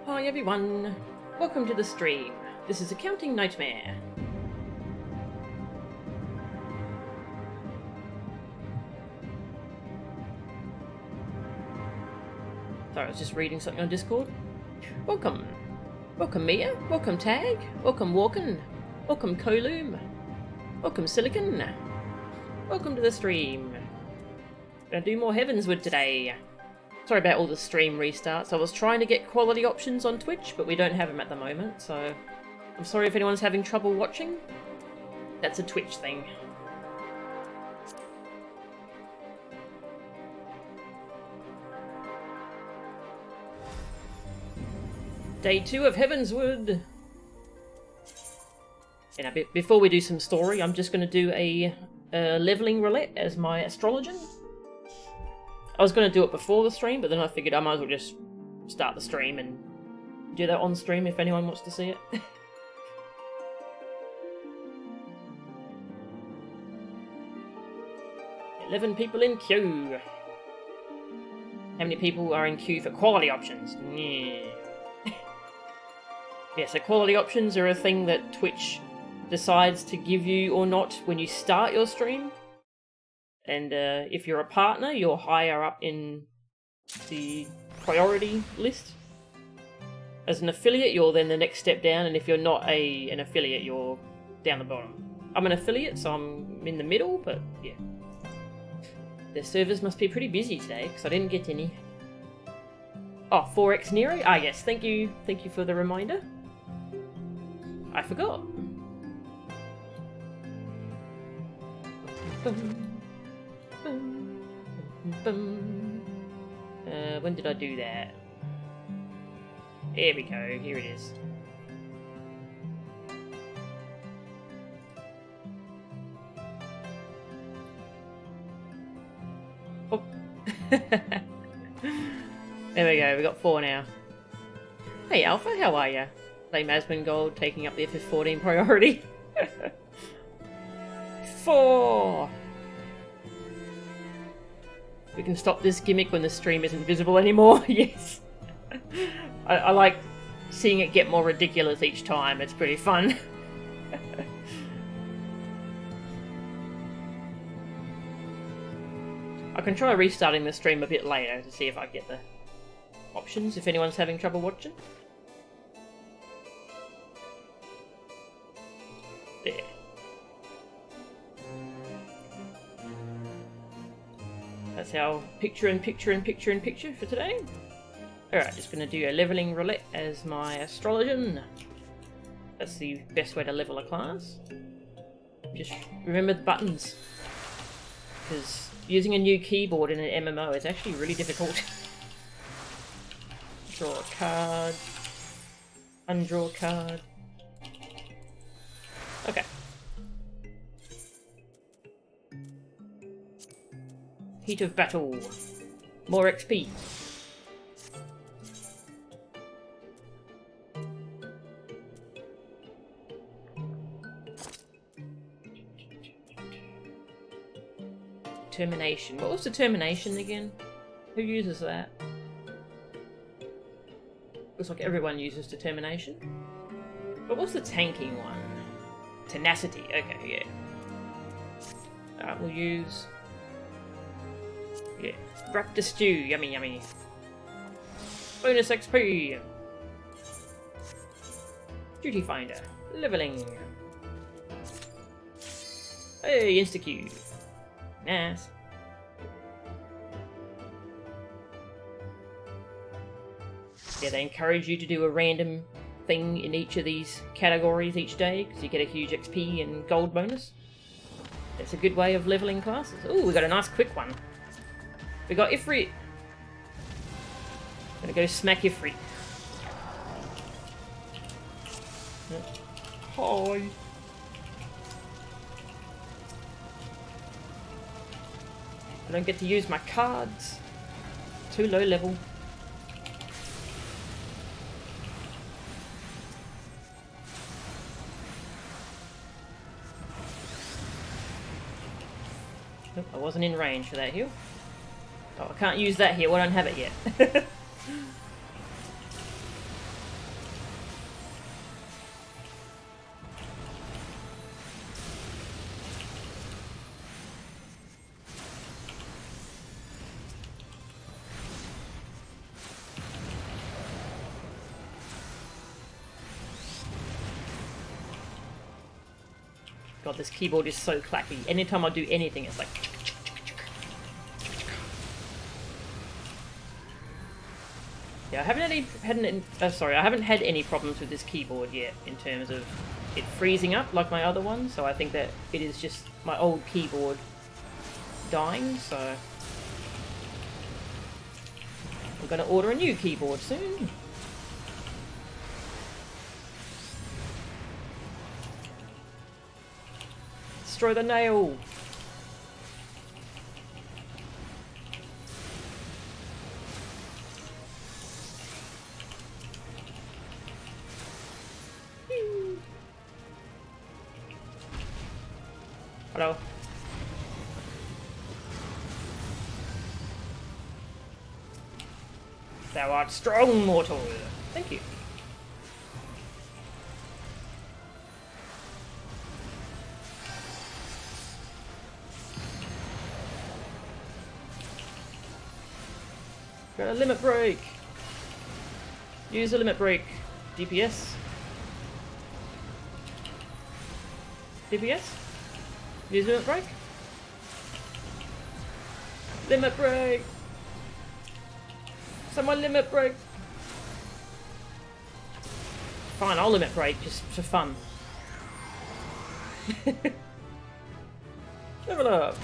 Hi everyone, welcome to the stream. This is Accounting Nightmare. Sorry, I was just reading something on Discord. Welcome. Welcome Mia, welcome Tag, welcome Walken, welcome Koloom, welcome Silicon. Welcome to the stream. Gonna do more Heavensward today. Sorry about all the stream restarts. I was trying to get quality options on Twitch, but we don't have them at the moment, so I'm sorry if anyone's having trouble watching. That's a Twitch thing. Day 2 of Heavensward. And before we do some story, I'm just going to do a leveling roulette as my astrologer. I was going to do it before the stream, but then I figured I might as well just start the stream and do that on stream if anyone wants to see it. 11 people in queue. How many people are in queue for quality options? Yeah. Yeah, so quality options are a thing that Twitch decides to give you or not when you start your stream. And if you're a partner, you're higher up in the priority list. As an affiliate, you're then the next step down, and if you're not an affiliate, you're down the bottom. I'm an affiliate, so I'm in the middle, but yeah. Their servers must be pretty busy today, because I didn't get any. Oh, 4X Nero? Ah yes, thank you for the reminder. I forgot. When did I do that? Here we go, here it is. Oh. There we go, we got 4 now. Hey Alpha, how are ya? Play Masman Gold taking up the FF14 priority. 4! We can stop this gimmick when the stream isn't visible anymore. Yes. I like seeing it get more ridiculous each time. It's pretty fun. I can try restarting the stream a bit later to see if I get the options, if anyone's having trouble watching. There. That's our picture for today. Alright, just going to do a leveling roulette as my astrologer. That's the best way to level a class. Just remember the buttons, because using a new keyboard in an MMO is actually really difficult. Draw a card. Undraw a card. Okay. Heat of battle. More XP. Determination. What was determination again? Who uses that? Looks like everyone uses determination. But what's the tanking one? Tenacity. Okay, yeah. Alright, we'll use... yeah. Raptor stew. Yummy, yummy. Bonus XP. Duty finder. Leveling. Hey, insta-Q. Nice. Yeah, they encourage you to do a random thing in each of these categories each day, because you get a huge XP and gold bonus. It's a good way of leveling classes. Ooh, we got a nice quick one. We got Ifrit. Gonna go smack Ifrit. Hi. I don't get to use my cards. Too low level. Nope, I wasn't in range for that heal. Oh, I can't use that here. I don't have it yet. God, this keyboard is so clacky. Anytime I do anything, it's like... Yeah, I haven't had any problems with this keyboard yet in terms of it freezing up like my other one, so I think that it is just my old keyboard dying, so I'm gonna order a new keyboard soon. Destroy the nail! Hello. Thou art strong, mortal. Thank you. Got a limit break. Use a limit break. DPS. DPS? Use limit break? Limit break! Someone limit break! Fine, I'll limit break just for fun. Level up!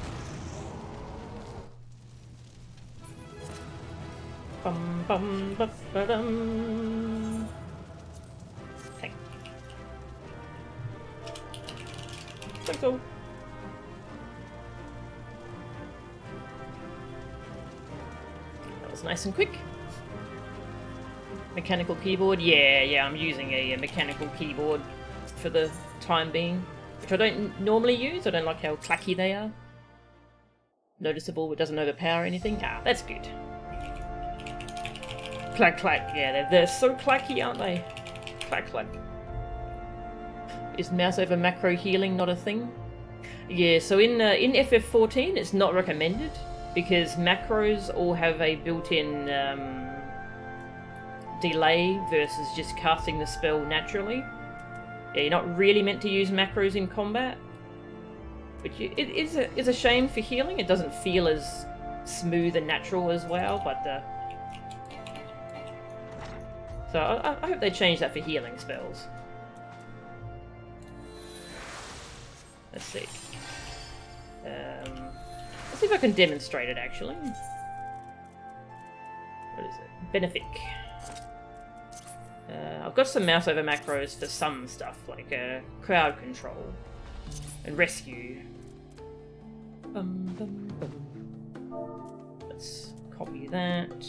Bum bum ba ba dum. Thank you. Thanks all. That was nice and quick. Mechanical keyboard, yeah, I'm using a mechanical keyboard for the time being, which I don't normally use. I don't like how clacky they are. Noticeable, it doesn't overpower anything. Ah, that's good. Clack clack, yeah, they're so clacky, aren't they? Clack clack. Is mouse over macro healing not a thing? Yeah, so in FF14 it's not recommended because macros all have a built-in delay versus just casting the spell naturally. Yeah, you're not really meant to use macros in combat, which it is a shame for healing. It doesn't feel as smooth and natural as well, but so I hope they change that for healing spells. Let's see. Let's see if I can demonstrate it actually. What is it? Benefic. I've got some mouse over macros for some stuff, like crowd control and rescue. Let's copy that.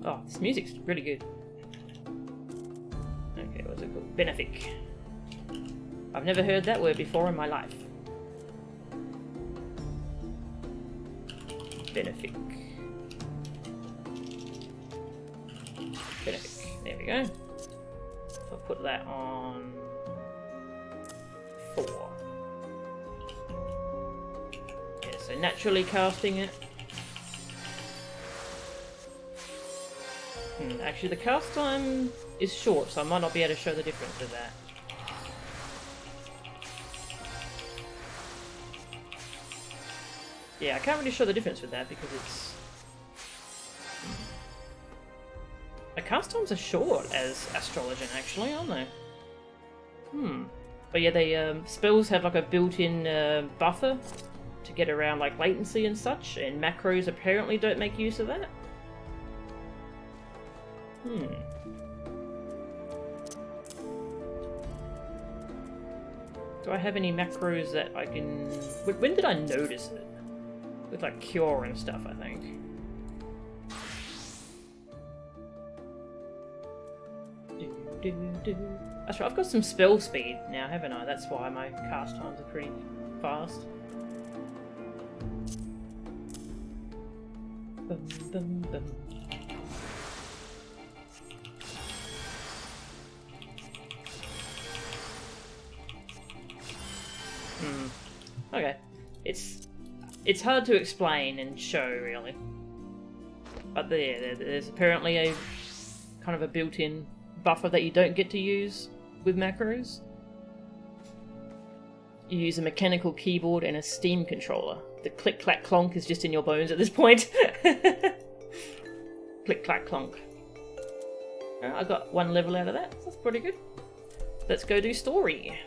Oh, this music's really good. Okay, what's it called? Benefic. I've never heard that word before in my life. Benefic. Benefic. There we go. So I'll put that on 4. Yeah, so naturally casting it. Actually, the cast time is short, so I might not be able to show the difference of that. Yeah, I can't really show the difference with that because it's... The cast times are short as Astrologian, actually, aren't they? But yeah, they spells have like a built-in buffer to get around like latency and such, and macros apparently don't make use of that. Do I have any macros that I can... When did I notice it? With like cure and stuff, I think. That's right, I've got some spell speed now, haven't I? That's why my cast times are pretty fast. Okay. It's hard to explain and show, really. But there's apparently a kind of a built-in buffer that you don't get to use with macros. You use a mechanical keyboard and a Steam controller. The click-clack-clonk is just in your bones at this point. Click-clack-clonk. I got 1 level out of that. That's pretty good. Let's go do story.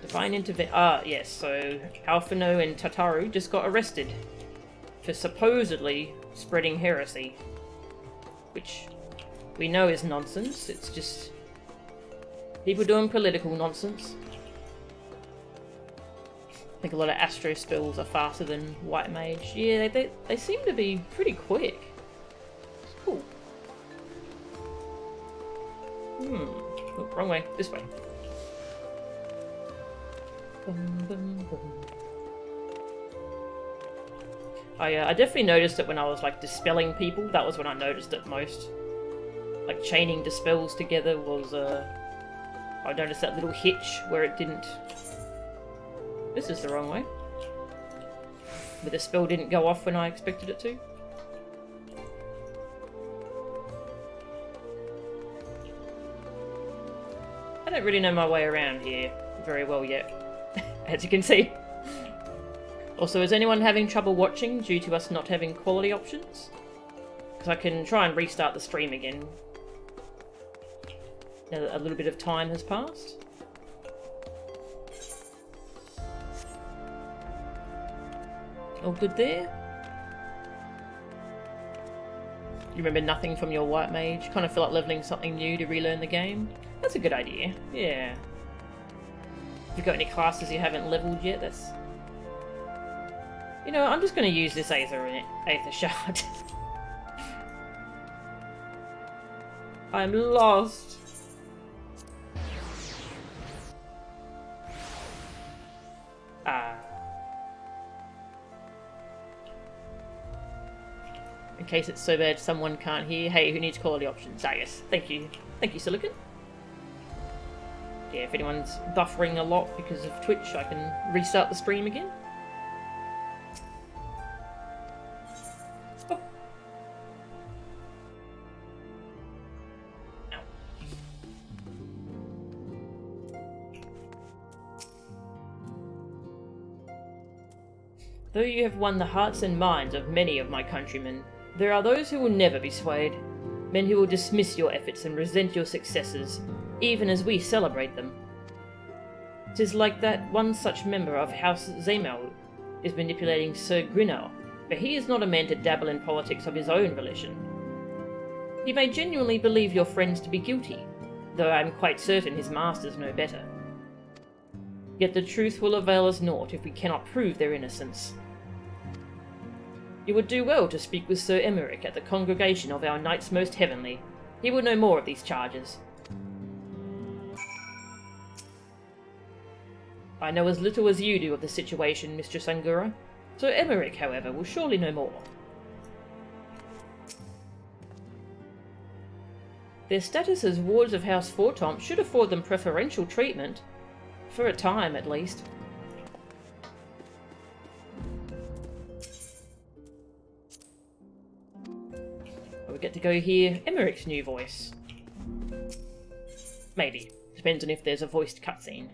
Divine intervention. Ah, yes, so Alphino and Tataru just got arrested for supposedly spreading heresy. Which we know is nonsense. It's just people doing political nonsense. I think a lot of Astro spells are faster than White Mage. Yeah, they seem to be pretty quick. It's cool. Oh, wrong way. This way. I definitely noticed it when I was like dispelling people. That was when I noticed it most. Like chaining dispels together was I noticed that little hitch where it didn't. This is the wrong way. But the spell didn't go off when I expected it to. I don't really know my way around here very well yet, as you can see. Also, is anyone having trouble watching due to us not having quality options? Because I can try and restart the stream again. Now that a little bit of time has passed. All good there? You remember nothing from your White Mage? Kind of feel like leveling something new to relearn the game? That's a good idea, yeah. If you've got any classes you haven't leveled yet, that's... You know, I'm just going to use this Aether Shard. I'm lost. In case it's so bad someone can't hear. Hey, who needs quality options? Ah, yes. Thank you. Thank you, Silicon. Yeah, if anyone's buffering a lot because of Twitch, I can restart the stream again. Oh. Ow. Though you have won the hearts and minds of many of my countrymen, there are those who will never be swayed, men who will dismiss your efforts and resent your successes, even as we celebrate them. 'Tis like that one such member of House Zaemel is manipulating Sir Grinnell, but he is not a man to dabble in politics of his own volition. He may genuinely believe your friends to be guilty, though I am quite certain his masters know better. Yet the truth will avail us naught if we cannot prove their innocence. You would do well to speak with Sir Emmerich at the congregation of our Knights Most Heavenly. He will know more of these charges. I know as little as you do of the situation, Mistress Angura. Sir Emmerich, however, will surely know more. Their status as wards of House Fortomp should afford them preferential treatment. For a time, at least. We get to go hear Emmerich's new voice. Maybe. Depends on if there's a voiced cutscene.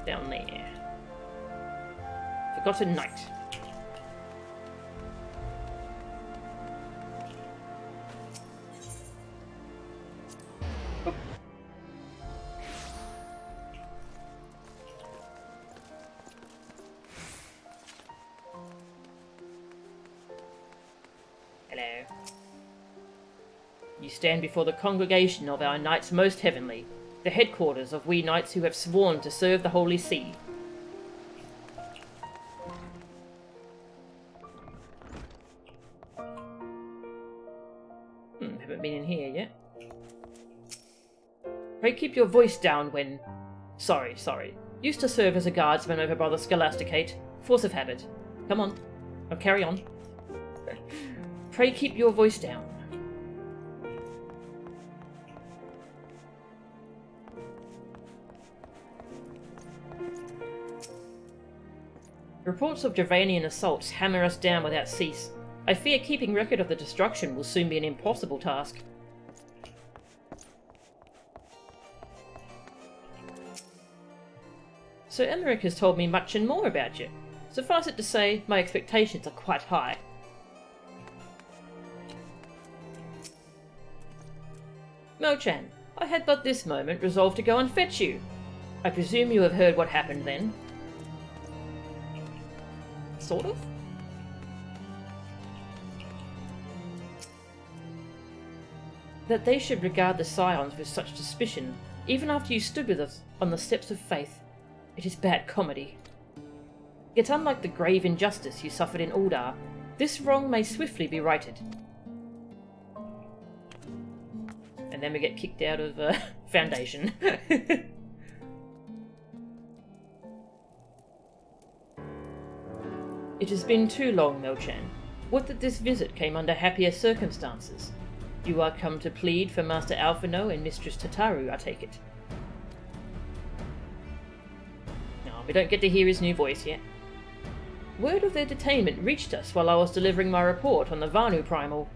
Down there. Forgotten Knight. Oh. Hello. You stand before the congregation of our Knights Most Heavenly, the headquarters of we knights who have sworn to serve the Holy See. Haven't been in here yet. Pray keep your voice down when... Sorry. Used to serve as a guardsman over Brother Scholasticate. Force of habit. Come on. I'll carry on. Pray keep your voice down. Reports of Dravanian assaults hammer us down without cease. I fear keeping record of the destruction will soon be an impossible task. So Emmerich has told me much and more about you. Suffice it to say, my expectations are quite high. Mo-chan, I had but this moment resolved to go and fetch you. I presume you have heard what happened then? Sort of? That they should regard the Scions with such suspicion, even after you stood with us on the steps of faith. It is bad comedy. Yet unlike the grave injustice you suffered in Uldar, this wrong may swiftly be righted. And then we get kicked out of Foundation. It has been too long, Mo-chan. Would that this visit came under happier circumstances. You are come to plead for Master Alphino and Mistress Tataru, I take it. No, we don't get to hear his new voice yet. Word of their detainment reached us while I was delivering my report on the Vanu Primal.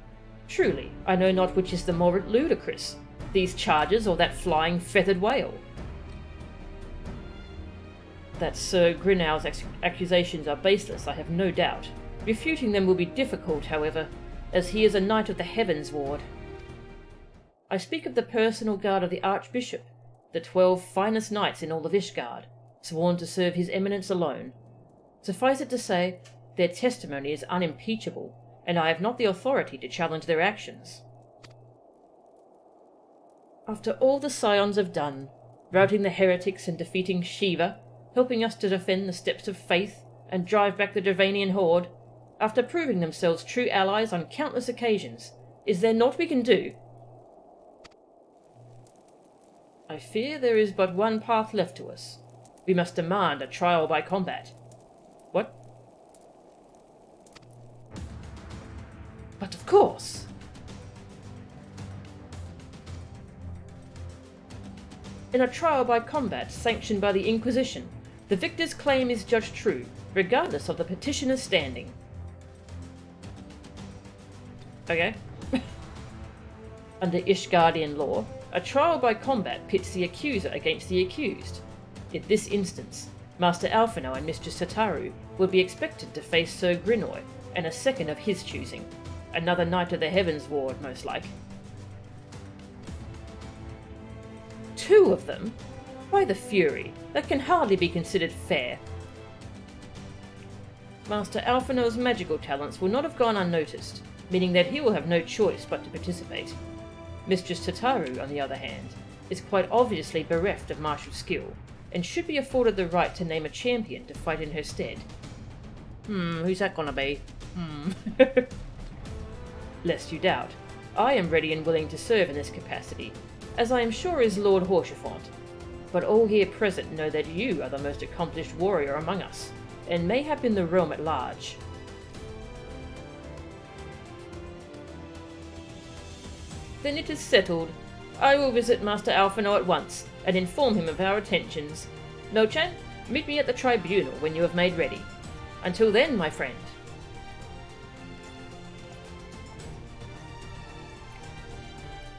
Truly, I know not which is the more ludicrous, these charges or that flying feathered whale. That Sir Grinau's accusations are baseless, I have no doubt. Refuting them will be difficult, however, as he is a knight of the Heavensward. I speak of the personal guard of the Archbishop, the 12 finest knights in all of Ishgard, sworn to serve his eminence alone. Suffice it to say, their testimony is unimpeachable, and I have not the authority to challenge their actions. After all the Scions have done, routing the heretics and defeating Shiva, helping us to defend the steps of faith and drive back the Dravanian horde, after proving themselves true allies on countless occasions, is there naught we can do? I fear there is but one path left to us. We must demand a trial by combat. What? But of course! In a trial by combat sanctioned by the Inquisition, the victor's claim is judged true, regardless of the petitioner's standing. Okay. Under Ishgardian law, a trial by combat pits the accuser against the accused. In this instance, Master Alphino and Mistress Tataru would be expected to face Sir Grinoy and a second of his choosing, another knight of the Heavensward, most like. 2 of them? By the Fury, that can hardly be considered fair. Master Alphino's magical talents will not have gone unnoticed, meaning that he will have no choice but to participate. Mistress Tataru, on the other hand, is quite obviously bereft of martial skill, and should be afforded the right to name a champion to fight in her stead. Who's that gonna be? Lest you doubt, I am ready and willing to serve in this capacity, as I am sure is Lord Horchefant, but all here present know that you are the most accomplished warrior among us, and mayhap in the realm at large. Then it is settled. I will visit Master Alphino at once, and inform him of our intentions. No-chan, meet me at the tribunal when you have made ready. Until then, my friend.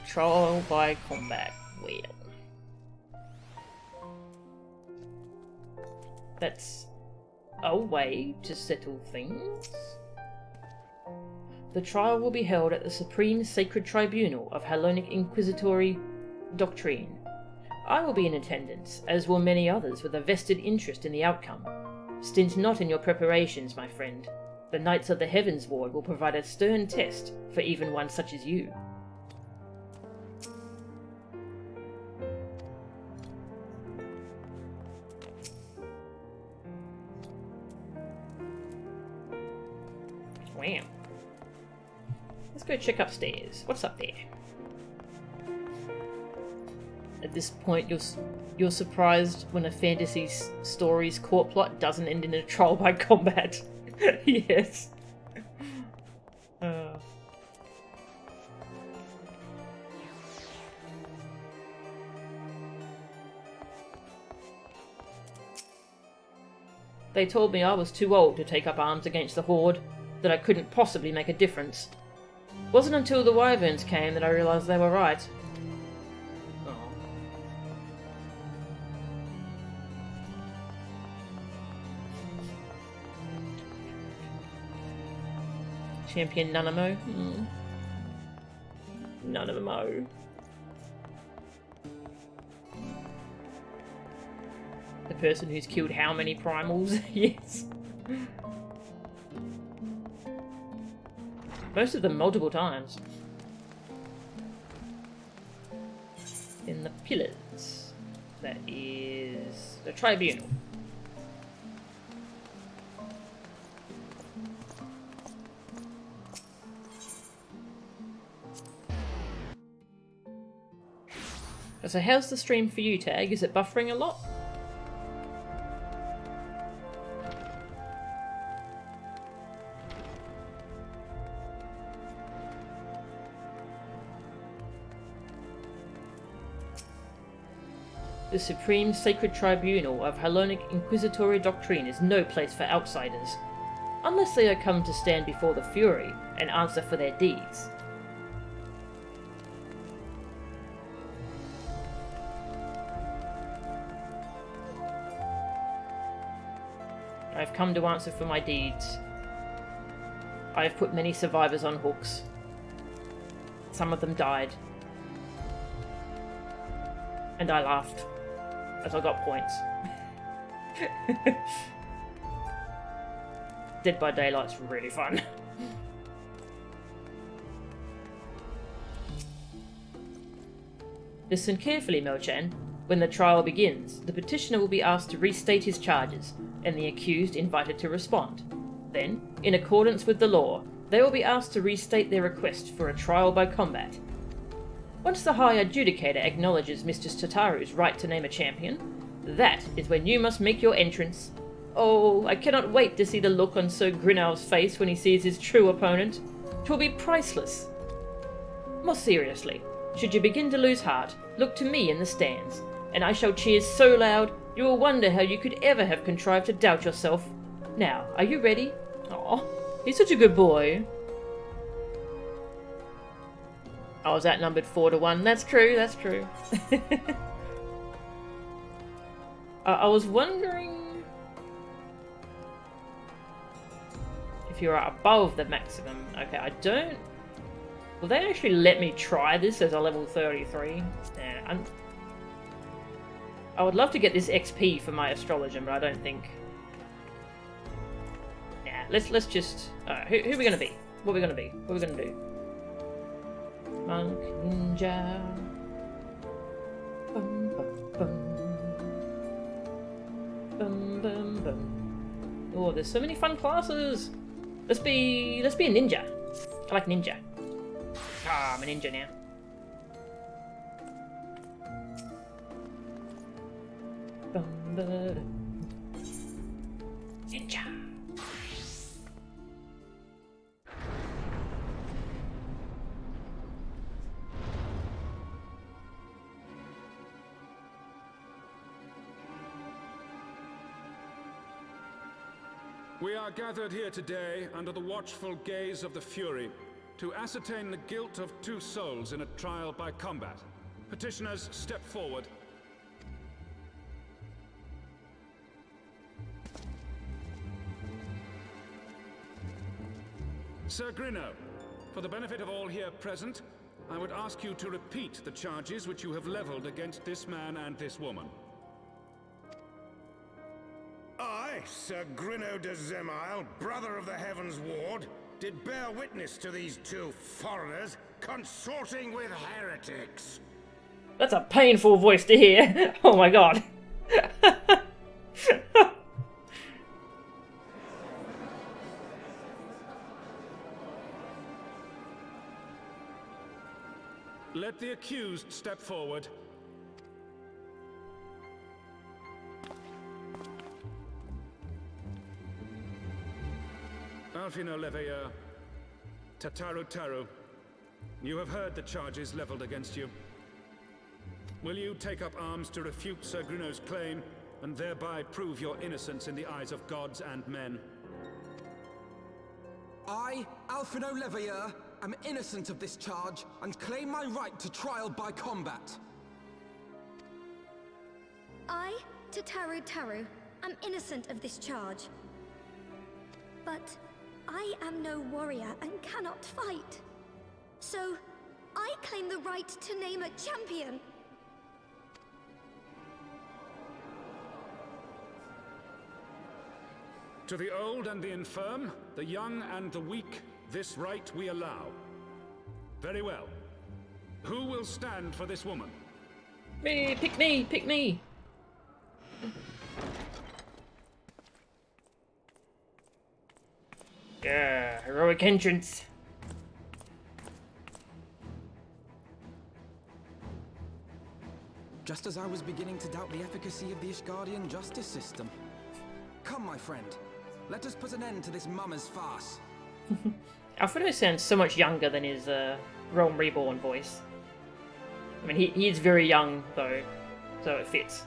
Trial by combat. Well. That's a way to settle things. The trial will be held at the Supreme Sacred Tribunal of Hellenic Inquisitory Doctrine. I will be in attendance, as will many others with a vested interest in the outcome. Stint not in your preparations, my friend. The Knights of the Heavensward will provide a stern test for even one such as you. Wow. Let's go check upstairs. What's up there? At this point, you're surprised when a fantasy story's court plot doesn't end in a trial by combat. Yes. They told me I was too old to take up arms against the Horde, that I couldn't possibly make a difference. It wasn't until the Wyverns came that I realised they were right. Oh. Champion Nanamo? Nanamo. The person who's killed how many primals? Yes. Most of them multiple times. In the pillars. That is the tribunal. So how's the stream for you, Tag? Is it buffering a lot? The Supreme Sacred Tribunal of Hellenic Inquisitory Doctrine is no place for outsiders, unless they are come to stand before the Fury and answer for their deeds. I've come to answer for my deeds. I have put many survivors on hooks. Some of them died. And I laughed, as I got points. Dead by Daylight's really fun. Listen carefully, Mochan. When the trial begins, the petitioner will be asked to restate his charges, and the accused invited to respond. Then, in accordance with the law, they will be asked to restate their request for a trial by combat. Once the High Adjudicator acknowledges Mistress Tataru's right to name a champion, that is when you must make your entrance. Oh, I cannot wait to see the look on Sir Grinnell's face when he sees his true opponent. 'Twill be priceless. More seriously, should you begin to lose heart, look to me in the stands, and I shall cheer so loud you will wonder how you could ever have contrived to doubt yourself. Now, are you ready? Aw, he's such a good boy. I was outnumbered 4-1. That's true, that's true. I was wondering if you're above the maximum. Okay, I don't... Will they actually let me try this as a level 33? Yeah, I would love to get this XP for my astrologer, but I don't think... Nah, let's just... who are we gonna be? What are we gonna be? What are we gonna do? Monk, ninja... Bum, bum, bum. Bum, bum, bum. Oh, there's so many fun classes! Let's be a ninja. I like ninja. Ah, I'm a ninja now. Ninja. We are gathered here today under the watchful gaze of the Fury to ascertain the guilt of 2 souls in a trial by combat. Petitioners, step forward. Sir Grinno, for the benefit of all here present, I would ask you to repeat the charges which you have leveled against this man and this woman. I, Sir Grinno de Zemile, brother of the Heavensward, did bear witness to these 2 foreigners consorting with heretics. That's a painful voice to hear. Oh my god. Let the accused step forward. Alfino Leveilleur, Tataru Taru, you have heard the charges leveled against you. Will you take up arms to refute Sir Grinno's claim and thereby prove your innocence in the eyes of gods and men. I, Alphino Leveilleur, am innocent of this charge and claim my right to trial by combat. I, Tataru Taru, am innocent of this charge. But I am no warrior and cannot fight. So, I claim the right to name a champion. To the old and the infirm, the young and the weak, this right we allow. Very well. Who will stand for this woman? Me, pick me, pick me. Yeah, heroic entrance. Just as I was beginning to doubt the efficacy of the Ishgardian justice system. Come, my friend. Let us put an end to this mummer's farce. Alfredo sounds so much younger than his Realm Reborn voice. I mean, he is very young, though, so it fits.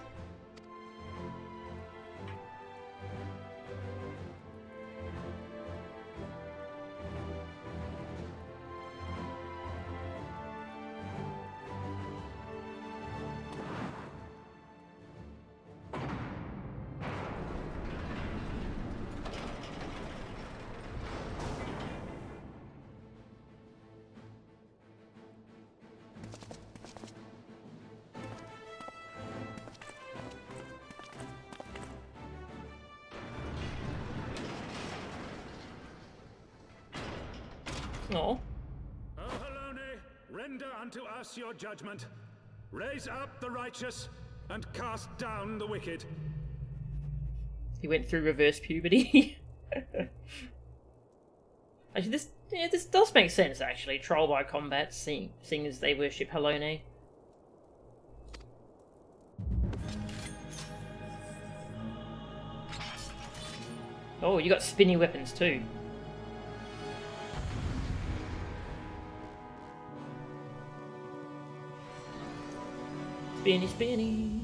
Oh. O Halone, render unto us your judgment. Raise up the righteous, and cast down the wicked. He went through reverse puberty. Actually, this does make sense, actually. Trial by combat, seeing as they worship Halone. Oh, you got spinny weapons too. Spinny, spinny.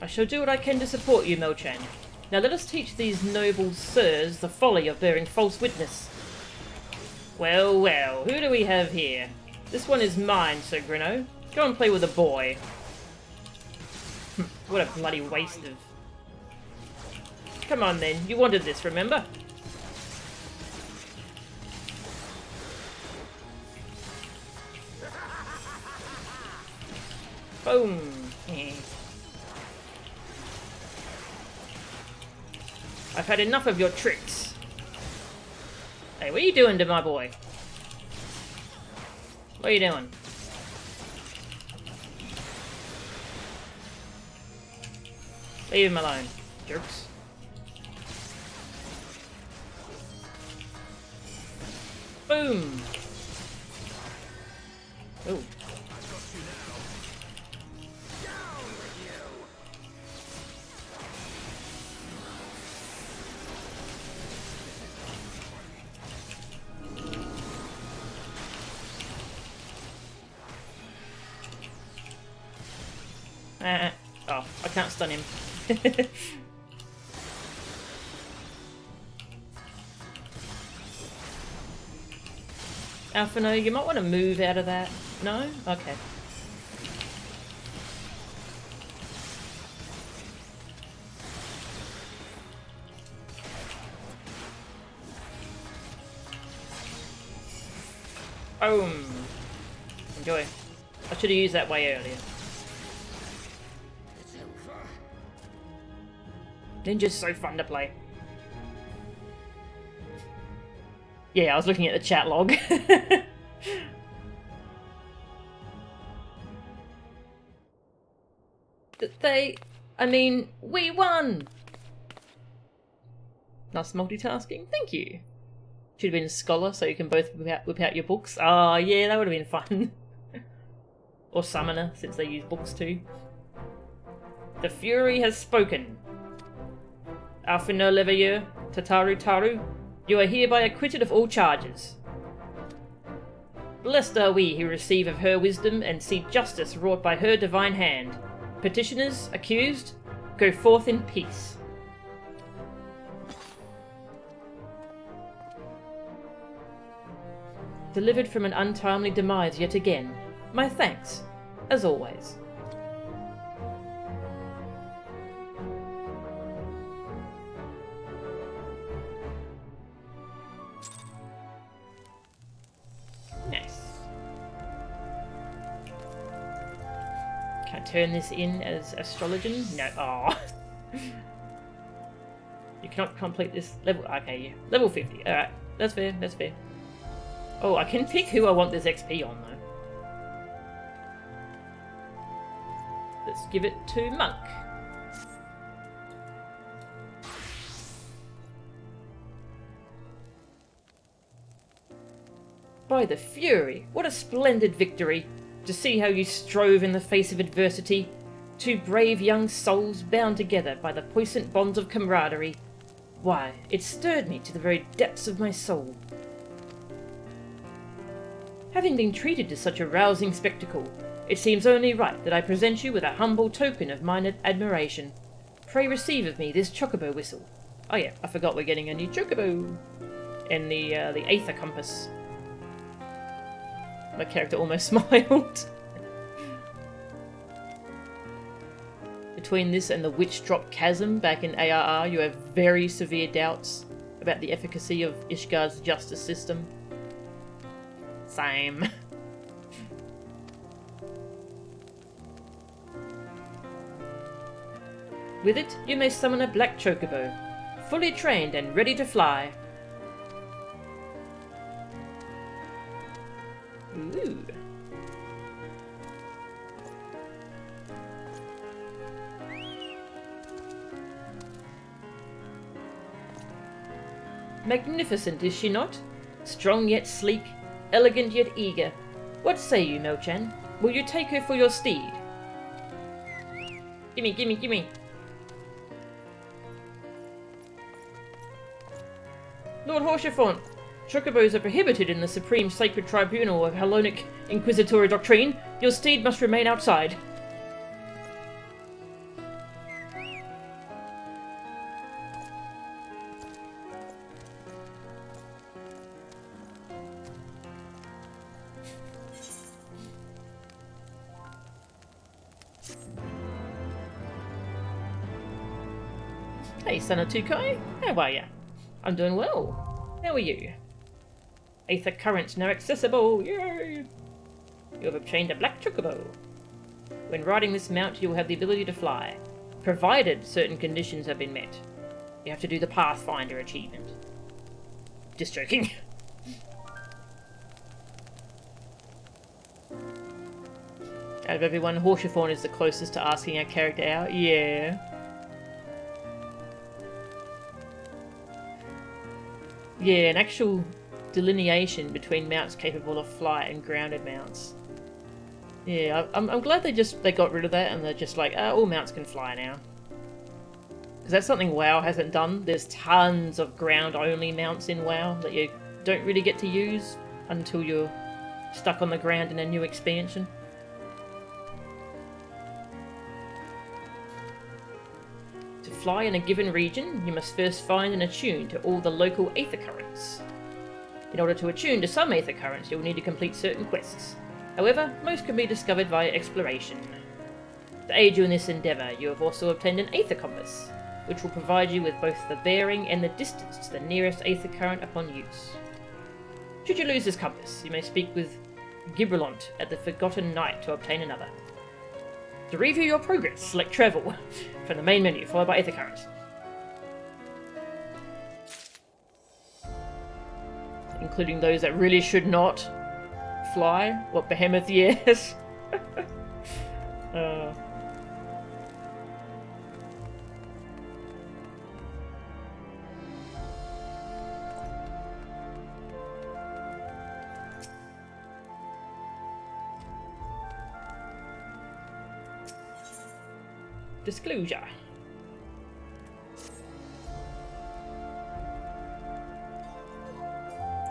I shall do what I can to support you, Melchan. Now let us teach these noble sirs the folly of bearing false witness. Well, well, who do we have here? This one is mine, Sir Grino. Go and play with a boy. What a bloody waste of... Come on then, you wanted this, remember? Boom! I've had enough of your tricks. Hey, what are you doing to my boy? What are you doing? Leave him alone, jerks. Boom! Ooh. Oh, I can't stun him. Alphino, you might want to move out of that. No? Okay. Boom! Enjoy. I should have used that way earlier. Ninja's so fun to play. Yeah, I was looking at the chat log. I mean, we won! Nice multitasking, thank you. Should have been a scholar so you can both whip out your books. Oh, yeah, that would have been fun. Or summoner, since they use books too. The Fury has spoken. Alphino Leveilleur, Tataru Taru, you are hereby acquitted of all charges. Blessed are we who receive of her wisdom and see justice wrought by her divine hand. Petitioners, accused, go forth in peace. Delivered from an untimely demise yet again. My thanks, as always. Nice. Can I turn this in as astrologian? No. Oh. You cannot complete this level. Okay, yeah. Level 50. Alright. That's fair. That's fair. Oh, I can pick who I want this XP on, though. Let's give it to Monk. By the Fury, what a splendid victory! To see how you strove in the face of adversity. Two brave young souls bound together by the puissant bonds of camaraderie. Why, it stirred me to the very depths of my soul. Having been treated to such a rousing spectacle, it seems only right that I present you with a humble token of mine admiration. Pray receive of me this chocobo whistle. Oh yeah, I forgot we're getting a new chocobo. And the Aether Compass. My character almost smiled. Between this and the Witch Drop Chasm back in ARR, you have very severe doubts about the efficacy of Ishgard's justice system. Same. With it, you may summon a black chocobo, fully trained and ready to fly. Ooh. Magnificent, is she not? Strong yet sleek, elegant yet eager. What say you, Mochan? Will you take her for your steed? Gimme, gimme, gimme. Lord Horshafont, chocobos are prohibited in the Supreme Sacred Tribunal of Hellenic Inquisitory Doctrine. Your steed must remain outside. Hey, son of Tukai, how are ya? I'm doing well. How are you? Aether Current now accessible! Yay! You have obtained a black chocobo. When riding this mount, you will have the ability to fly, provided certain conditions have been met. You have to do the Pathfinder achievement. Just joking. Out of everyone, Horshafont is the closest to asking our character out. Yeah. Yeah, an actual delineation between mounts capable of flight and grounded mounts. Yeah, I'm glad they got rid of that and they're just like, all mounts can fly now. Because that's something WoW hasn't done. There's tons of ground-only mounts in WoW that you don't really get to use until you're stuck on the ground in a new expansion. To fly in a given region, you must first find and attune to all the local Aether Currents. In order to attune to some Aether Currents, you'll need to complete certain quests. However, most can be discovered via exploration. To aid you in this endeavour, you have also obtained an Aether Compass, which will provide you with both the bearing and the distance to the nearest Aether Current upon use. Should you lose this compass, you may speak with Gibralont at the Forgotten Knight to obtain another. To review your progress, select Travel from the main menu, followed by Aether Currents. Including those that really should not fly. What, Behemoth? Yes. Disclosure.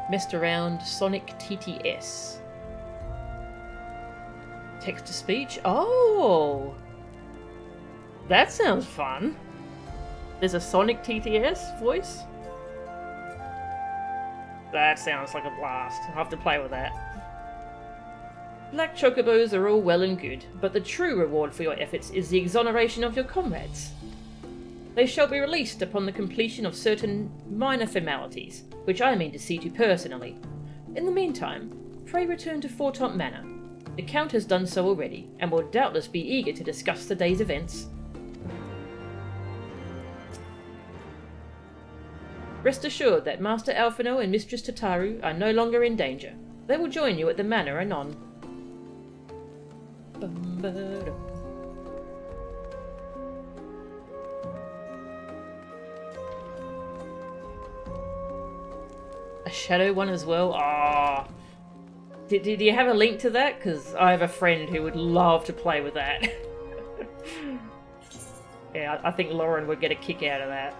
Messed around Sonic TTS. text-to-speech. Oh! That sounds fun. There's a Sonic TTS voice? That sounds like a blast. I'll have to play with that. Black chocobos are all well and good, but the true reward for your efforts is the exoneration of your comrades. They shall be released upon the completion of certain minor formalities, which I mean to see to personally. In the meantime, pray return to Fortont Manor. The Count has done so already, and will doubtless be eager to discuss the day's events. Rest assured that Master Alphino and Mistress Tataru are no longer in danger. They will join you at the manor anon. A shadow one as well? Ah. Did you have a link to that? Because I have a friend who would love to play with that. Yeah, I think Lauren would get a kick out of that.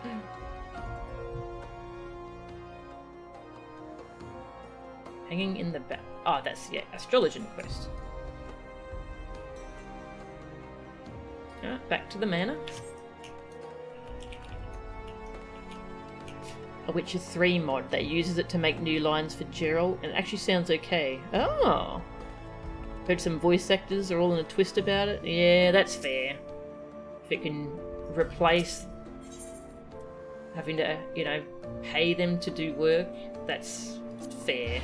Hanging in the back. Oh, that's, yeah, Astrologian quest. Alright, back to the manor. A Witcher 3 mod that uses it to make new lines for Geralt, and it actually sounds okay. Oh! Heard some voice actors are all in a twist about it. Yeah, that's fair. If it can replace having to, you know, pay them to do work, that's fair.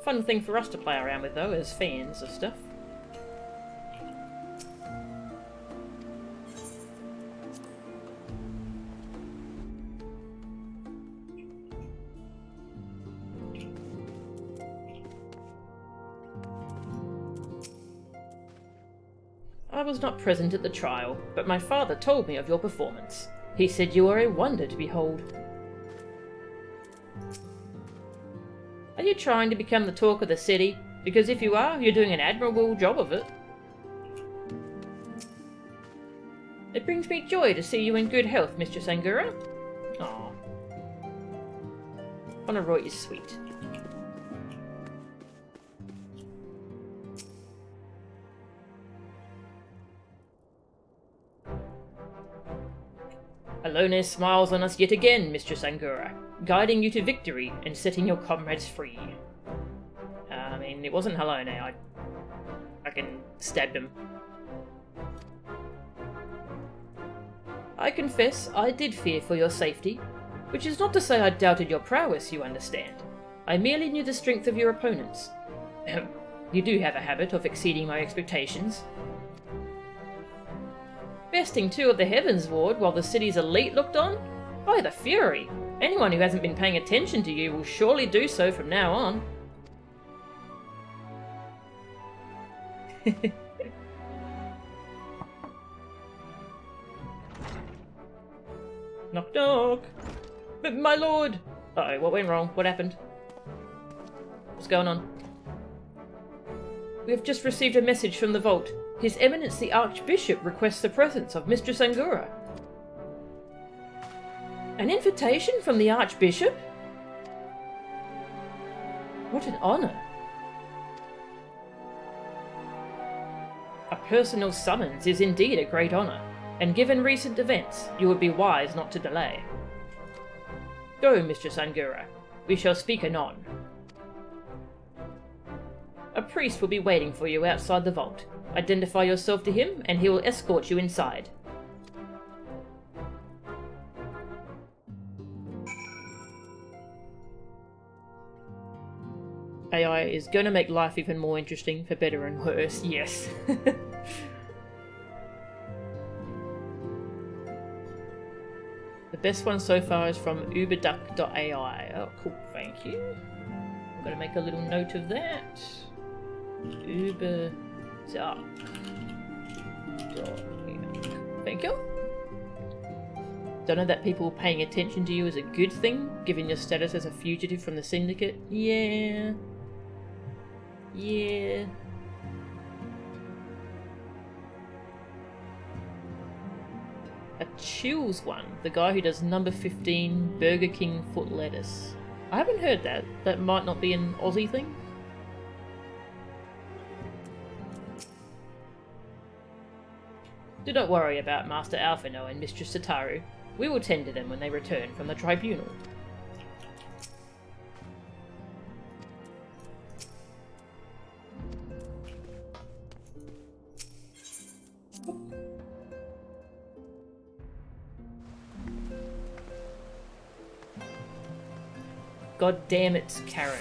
Fun thing for us to play around with though, as fans of stuff. I was not present at the trial, but my father told me of your performance. He said you are a wonder to behold. Are you trying to become the talk of the city? Because if you are, you're doing an admirable job of it. It brings me joy to see you in good health, Mistress Angura. Aww. Honoroi is sweet. Aloneness smiles on us yet again, Mistress Angura, guiding you to victory and setting your comrades free. I mean, it wasn't Halone. I can stab him. I confess I did fear for your safety, which is not to say I doubted your prowess, you understand. I merely knew the strength of your opponents. You do have a habit of exceeding my expectations. Besting two of the Heavensward while the city's elite looked on? By the Fury! Anyone who hasn't been paying attention to you will surely do so from now on. Knock knock! But my lord! Uh-oh, what went wrong? What happened? What's going on? We have just received a message from the vault. His Eminence the Archbishop requests the presence of Mistress Angura. An invitation from the Archbishop? What an honour. A personal summons is indeed a great honour, and given recent events, you would be wise not to delay. Go, Mistress Angura. We shall speak anon. A priest will be waiting for you outside the vault. Identify yourself to him, and he will escort you inside. AI is going to make life even more interesting, for better and worse, yes. The best one so far is from uberduck.ai. Oh, cool, thank you. I'm going to make a little note of that. Uberduck. Thank you. Don't know that people paying attention to you is a good thing, given your status as a fugitive from the Syndicate. Yeah. Yeah. A Chills one, the guy who does number 15 Burger King foot lettuce. I haven't heard that. That might not be an Aussie thing. Do not worry about Master Alphino and Mistress Sataru. We will tend to them when they return from the tribunal. God damn it, Karen.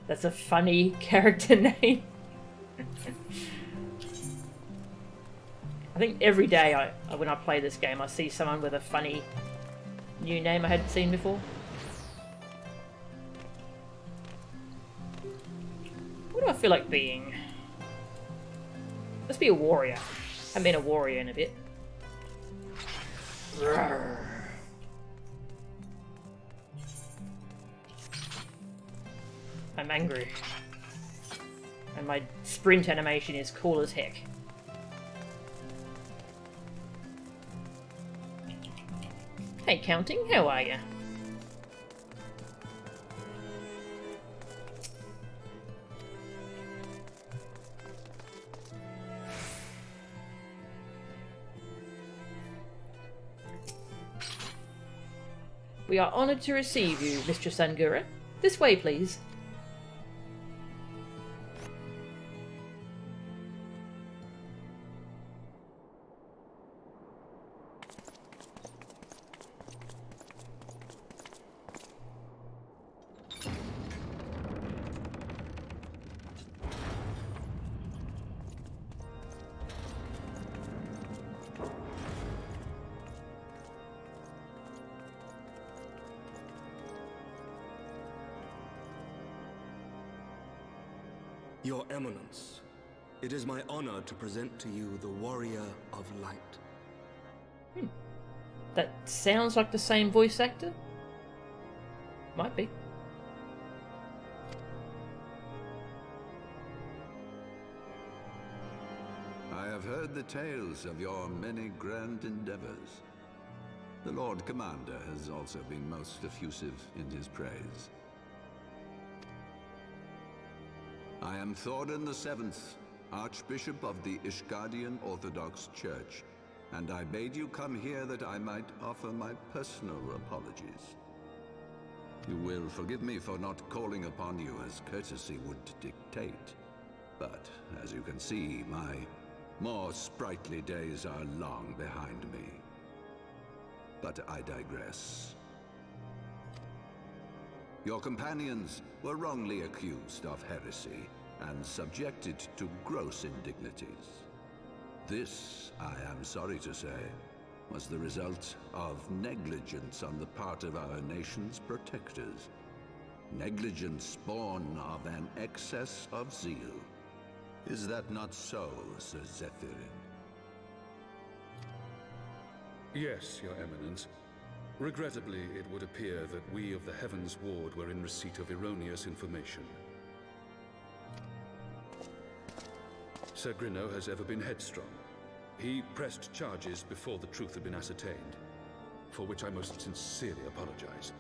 That's a funny character name. I think every day when I play this game I see someone with a funny new name I hadn't seen before. What do I feel like being? Let's be a warrior. I haven't been a warrior in a bit. Rawr. I'm angry. And my sprint animation is cool as heck. Hey, Counting, how are ya? We are honoured to receive you, Mistress Angura. This way, please. Your Eminence, it is my honor to present to you the Warrior of Light. That sounds like the same voice actor? Might be. I have heard the tales of your many grand endeavors. The Lord Commander has also been most effusive in his praise. I am Thorin VII, Archbishop of the Ishgardian Orthodox Church, and I bade you come here that I might offer my personal apologies. You will forgive me for not calling upon you as courtesy would dictate, but as you can see, my more sprightly days are long behind me. But I digress. Your companions were wrongly accused of heresy and subjected to gross indignities. This, I am sorry to say, was the result of negligence on the part of our nation's protectors. Negligence born of an excess of zeal. Is that not so, Sir Zephyrin? Yes, Your Eminence. Regrettably, it would appear that we of the Heavensward were in receipt of erroneous information. Sir Grinno has ever been headstrong. He pressed charges before the truth had been ascertained, for which I most sincerely apologize.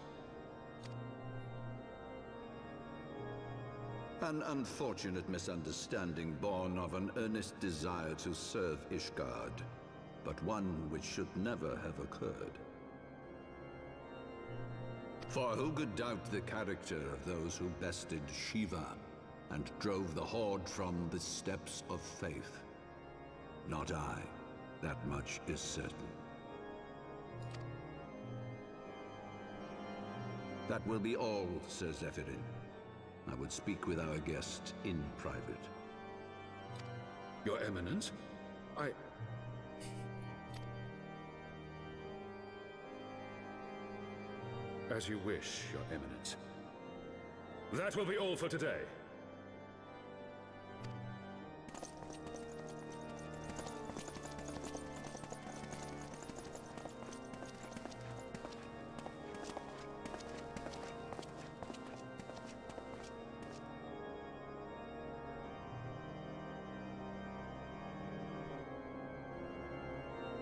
An unfortunate misunderstanding born of an earnest desire to serve Ishgard, but one which should never have occurred. For who could doubt the character of those who bested Shiva and drove the Horde from the steps of faith? Not I. That much is certain. That will be all, Sir Zephyrin. I would speak with our guest in private. Your Eminence, As you wish, Your Eminence. That will be all for today.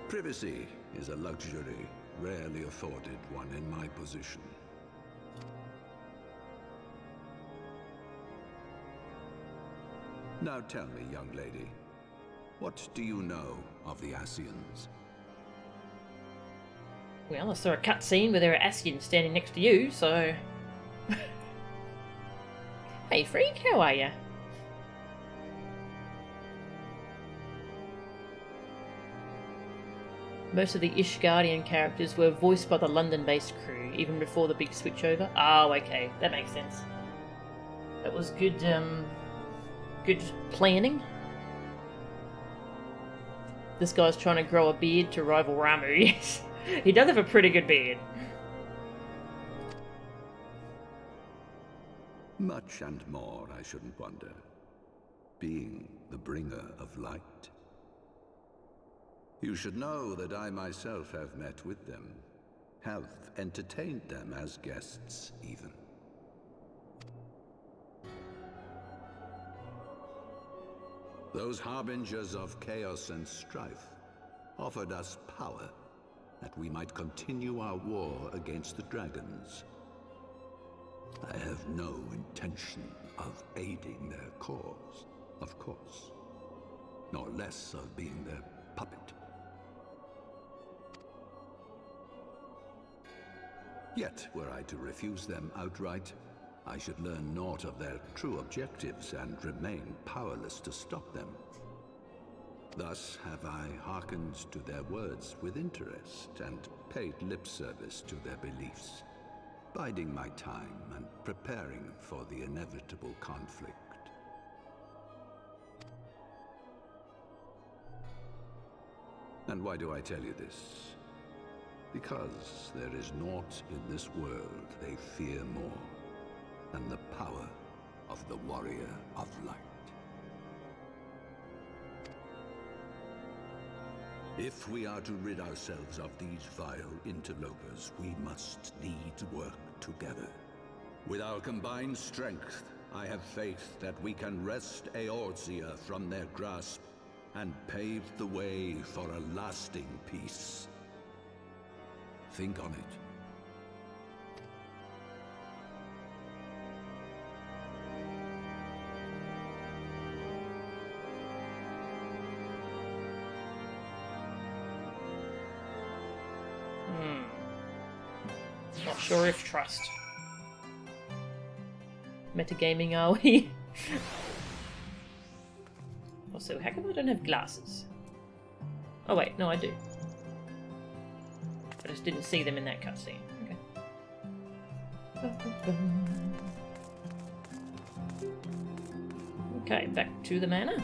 Privacy is a luxury rarely afforded one in my position. Now tell me, young lady, what do you know of the Ascians? Well, I saw a cutscene where there are Ascians standing next to you, so... Hey, freak, how are ya? Most of the Ishgardian characters were voiced by the London-based crew, even before the big switchover. Oh, okay, that makes sense. That was good, good planning. This guy's trying to grow a beard to rival Ramu, yes. He does have a pretty good beard. Much and more, I shouldn't wonder. Being the bringer of light. You should know that I myself have met with them, have entertained them as guests, even. Those harbingers of chaos and strife offered us power, that we might continue our war against the dragons. I have no intention of aiding their cause, of course, nor less of being their puppet. Yet, were I to refuse them outright, I should learn naught of their true objectives and remain powerless to stop them. Thus have I hearkened to their words with interest and paid lip service to their beliefs, biding my time and preparing for the inevitable conflict. And why do I tell you this? Because there is naught in this world they fear more than the power of the Warrior of Light. If we are to rid ourselves of these vile interlopers, we must needs work together. With our combined strength, I have faith that we can wrest Eorzea from their grasp and pave the way for a lasting peace. Think on it. Not sure if trust. Metagaming, are we? Also, how come I don't have glasses? Oh wait, no I do. I just didn't see them in that cutscene. Okay. Okay, back to the manor.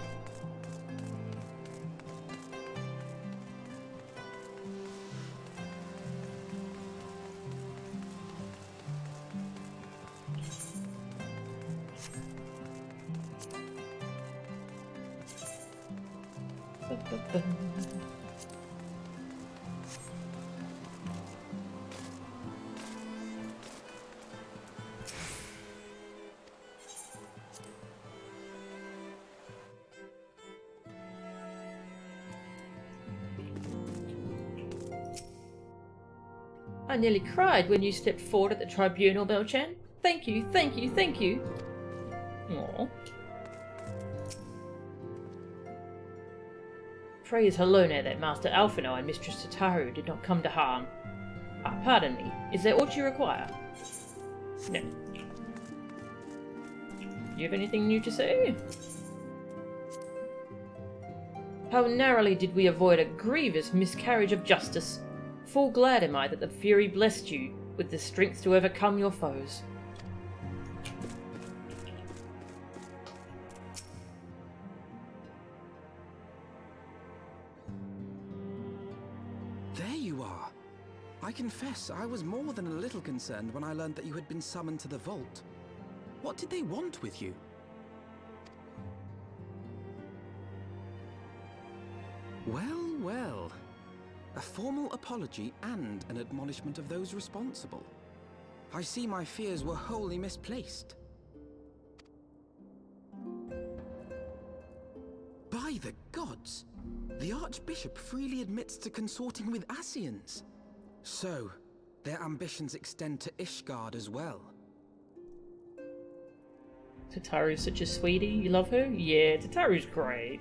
I nearly cried when you stepped forward at the tribunal, Belchan. Thank you, thank you, thank you. Aww. Praise Halona that Master Alphino and Mistress Tataru did not come to harm. Pardon me, is there aught you require? No. Do you have anything new to say? How narrowly did we avoid a grievous miscarriage of justice. Full glad am I that the Fury blessed you with the strength to overcome your foes. There you are. I confess, I was more than a little concerned when I learned that you had been summoned to the vault. What did they want with you? Well, well. A formal apology and an admonishment of those responsible. I see my fears were wholly misplaced. By the gods! The Archbishop freely admits to consorting with Ascians. So, their ambitions extend to Ishgard as well. Tataru's such a sweetie. You love her? Yeah, Tataru's great.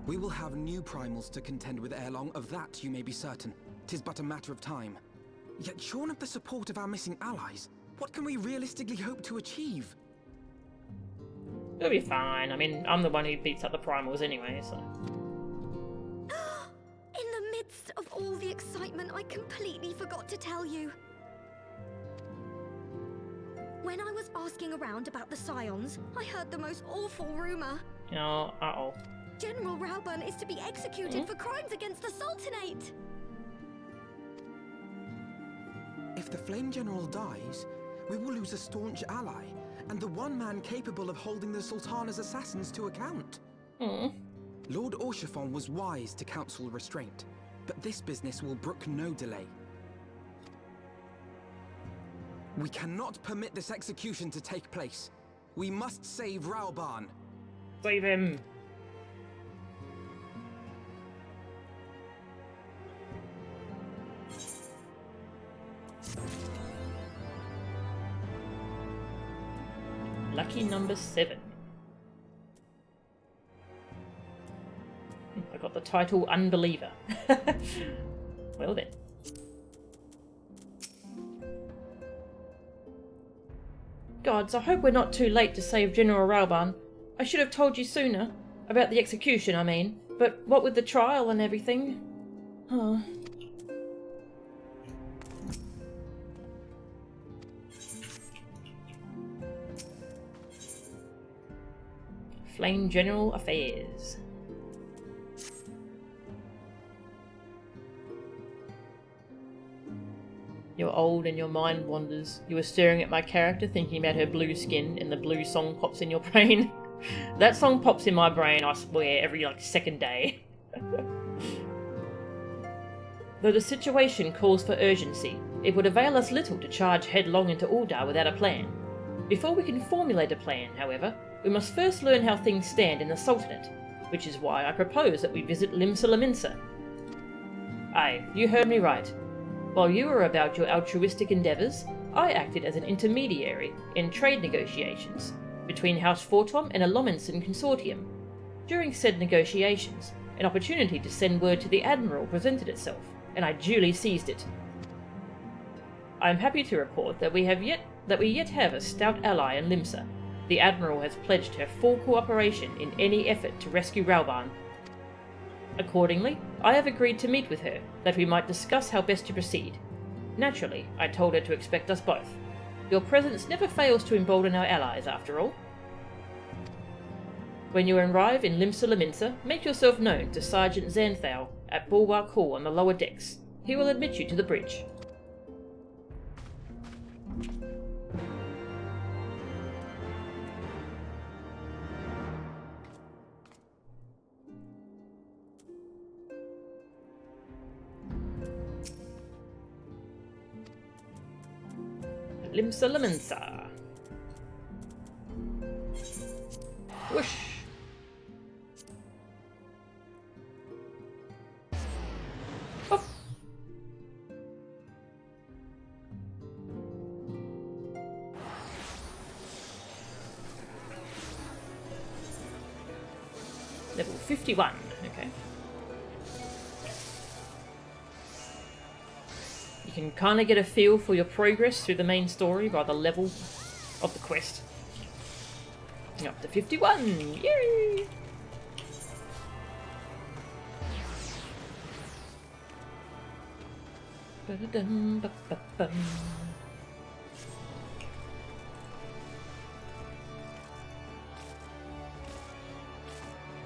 We will have new primals to contend with ere long, of that you may be certain. 'Tis but a matter of time. Yet shorn of the support of our missing allies, what can we realistically hope to achieve? It'll be fine. I mean, I'm the one who beats up the primals anyway, so... In the midst of all the excitement, I completely forgot to tell you. When I was asking around about the Scions, I heard the most awful rumor. Oh, uh-oh. General Raoburn is to be executed for crimes against the Sultanate! If the Flame General dies, we will lose a staunch ally, and the one man capable of holding the Sultana's assassins to account. Lord Orchiffon was wise to counsel restraint, but this business will brook no delay. We cannot permit this execution to take place. We must save Raoburn. Save him! Lucky number 7. I got the title Unbeliever. Well then. Gods, I hope we're not too late to save General Raoburn. I should have told you sooner. About the execution, I mean. But what with the trial and everything? Oh. Flame General Affairs. You're old and your mind wanders. You were staring at my character thinking about her blue skin and the blue song pops in your brain. That song pops in my brain, I swear, every second day. Though the situation calls for urgency, it would avail us little to charge headlong into Ul'dah without a plan. Before we can formulate a plan, however, we must first learn how things stand in the Sultanate, which is why I propose that we visit Limsa Lominsa. Aye, you heard me right. While you were about your altruistic endeavours, I acted as an intermediary in trade negotiations between House Fortom and a Lominsan consortium. During said negotiations, an opportunity to send word to the Admiral presented itself, and I duly seized it. I am happy to report that we yet have a stout ally in Limsa. The Admiral has pledged her full cooperation in any effort to rescue Raoburn. Accordingly, I have agreed to meet with her, that we might discuss how best to proceed. Naturally, I told her to expect us both. Your presence never fails to embolden our allies, after all. When you arrive in Limsa Lominsa, make yourself known to Sergeant Xanthau at Bulwark Hall on the lower decks. He will admit you to the bridge. Limsa Lominsa. Whoosh. Oh. Level 51, okay. You can kind of get a feel for your progress through the main story by the level of the quest. Up to 51! Yay! Ba-da-dum, ba-ba-bum.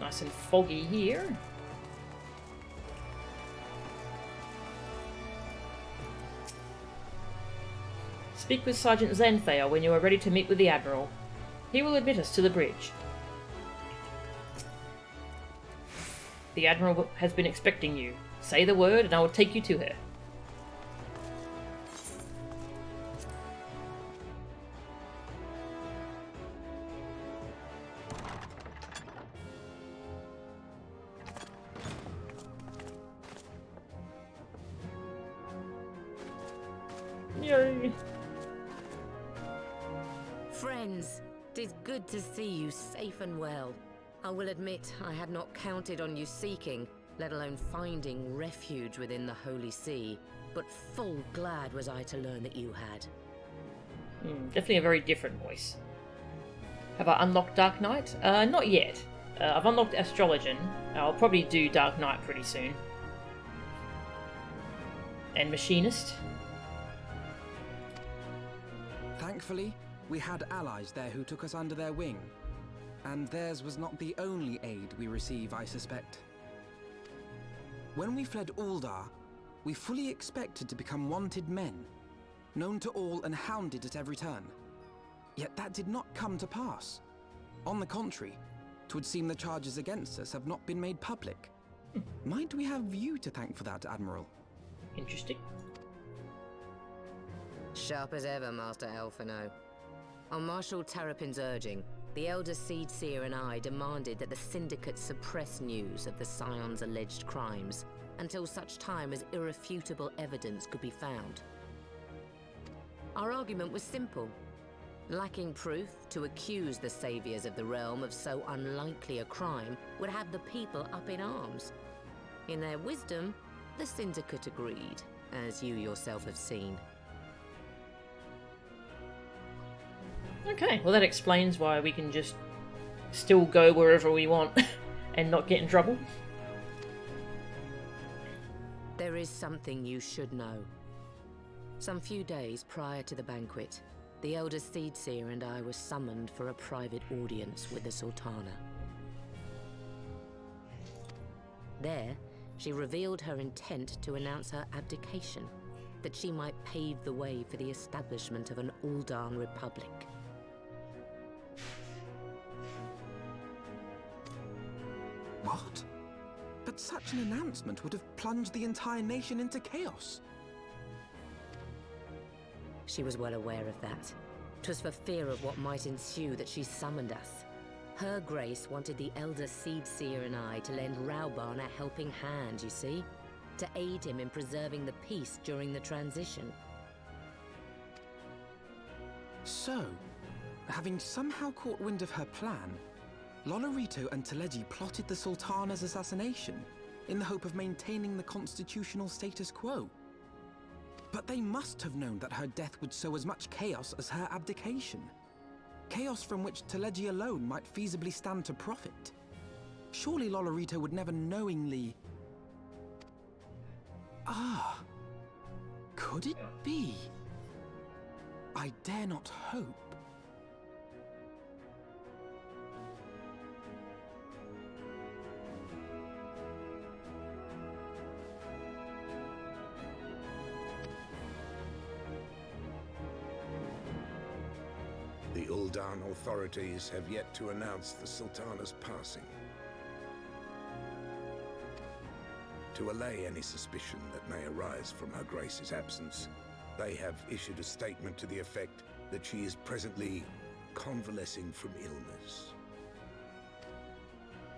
Nice and foggy here. Speak with Sergeant Xanthau when you are ready to meet with the Admiral. He will admit us to the bridge. The Admiral has been expecting you. Say the word and I will take you to her. Yay! Friends, 'tis good to see you safe and well. I will admit I had not counted on you seeking, let alone finding refuge within the Holy See, but full glad was I to learn that you had. Definitely a very different voice. Have I unlocked Dark Knight? Not yet. I've unlocked Astrologian. I'll probably do Dark Knight pretty soon. And Machinist. Thankfully, we had allies there who took us under their wing. And theirs was not the only aid we receive, I suspect. When we fled Uldar, we fully expected to become wanted men, known to all and hounded at every turn. Yet that did not come to pass. On the contrary, 'twould seem the charges against us have not been made public. Might we have you to thank for that, Admiral? Interesting. Sharp as ever, Master Alphino. On Marshal Terrapin's urging, the Elder Seed Seer and I demanded that the Syndicate suppress news of the Scion's alleged crimes until such time as irrefutable evidence could be found. Our argument was simple. Lacking proof, to accuse the saviors of the realm of so unlikely a crime would have the people up in arms. In their wisdom, the Syndicate agreed, as you yourself have seen. Okay, well that explains why we can just still go wherever we want and not get in trouble. There is something you should know. Some few days prior to the banquet, the Elder Seedseer and I were summoned for a private audience with the Sultana. There, she revealed her intent to announce her abdication, that she might pave the way for the establishment of an Uldan Republic. What? But such an announcement would have plunged the entire nation into chaos. She was well aware of that. 'Twas for fear of what might ensue that she summoned us. Her Grace wanted the Elder Seedseer and I to lend Rauban a helping hand, you see? To aid him in preserving the peace during the transition. So, having somehow caught wind of her plan, Lolorito and Teleji plotted the Sultana's assassination in the hope of maintaining the constitutional status quo. But they must have known that her death would sow as much chaos as her abdication. Chaos from which Teleji alone might feasibly stand to profit. Surely Lolorito would never knowingly... Ah, could it be? I dare not hope. The Uldan authorities have yet to announce the Sultana's passing. To allay any suspicion that may arise from Her Grace's absence, they have issued a statement to the effect that she is presently convalescing from illness.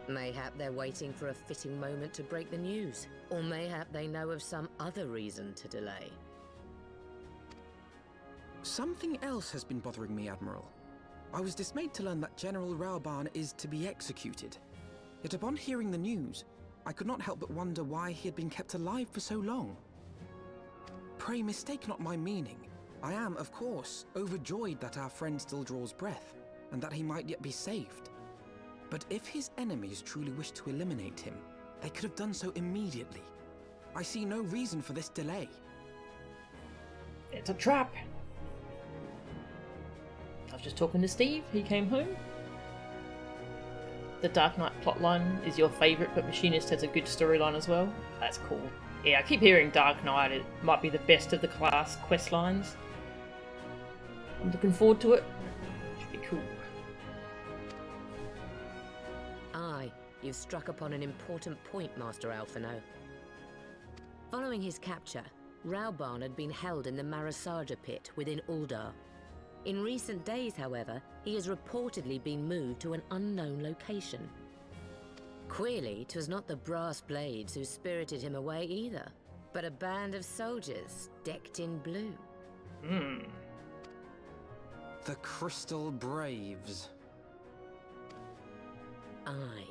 Mayhap they're waiting for a fitting moment to break the news. Or mayhap they know of some other reason to delay. Something else has been bothering me, Admiral. I was dismayed to learn that General Rauban is to be executed. Yet upon hearing the news, I could not help but wonder why he had been kept alive for so long. Pray mistake not my meaning. I am, of course, overjoyed that our friend still draws breath, and that he might yet be saved. But if his enemies truly wished to eliminate him, they could have done so immediately. I see no reason for this delay. It's a trap. I was just talking to Steve, he came home. The Dark Knight plotline is your favourite, but Machinist has a good storyline as well. That's cool. Yeah, I keep hearing Dark Knight, it might be the best of the class quest lines. I'm looking forward to it. Should be cool. Aye, you've struck upon an important point, Master Alphino. Following his capture, Rauban had been held in the Marasaja pit within Uldar. In recent days, however, he has reportedly been moved to an unknown location. Queerly, 'twas not the brass blades who spirited him away either, but a band of soldiers decked in blue. The Crystal Braves. Aye.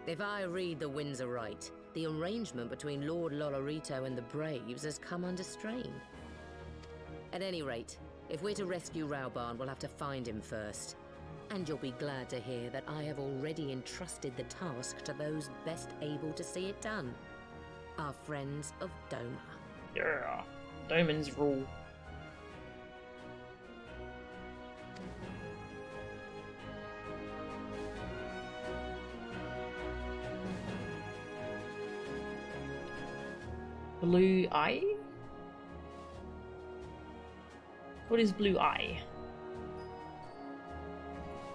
If I read the winds aright, the arrangement between Lord Lolorito and the Braves has come under strain. At any rate, if we're to rescue Raubarn, we'll have to find him first. And you'll be glad to hear that I have already entrusted the task to those best able to see it done. Our friends of Doma. Yeah, Doman's rule. Blue Eye? What is Blue Eye?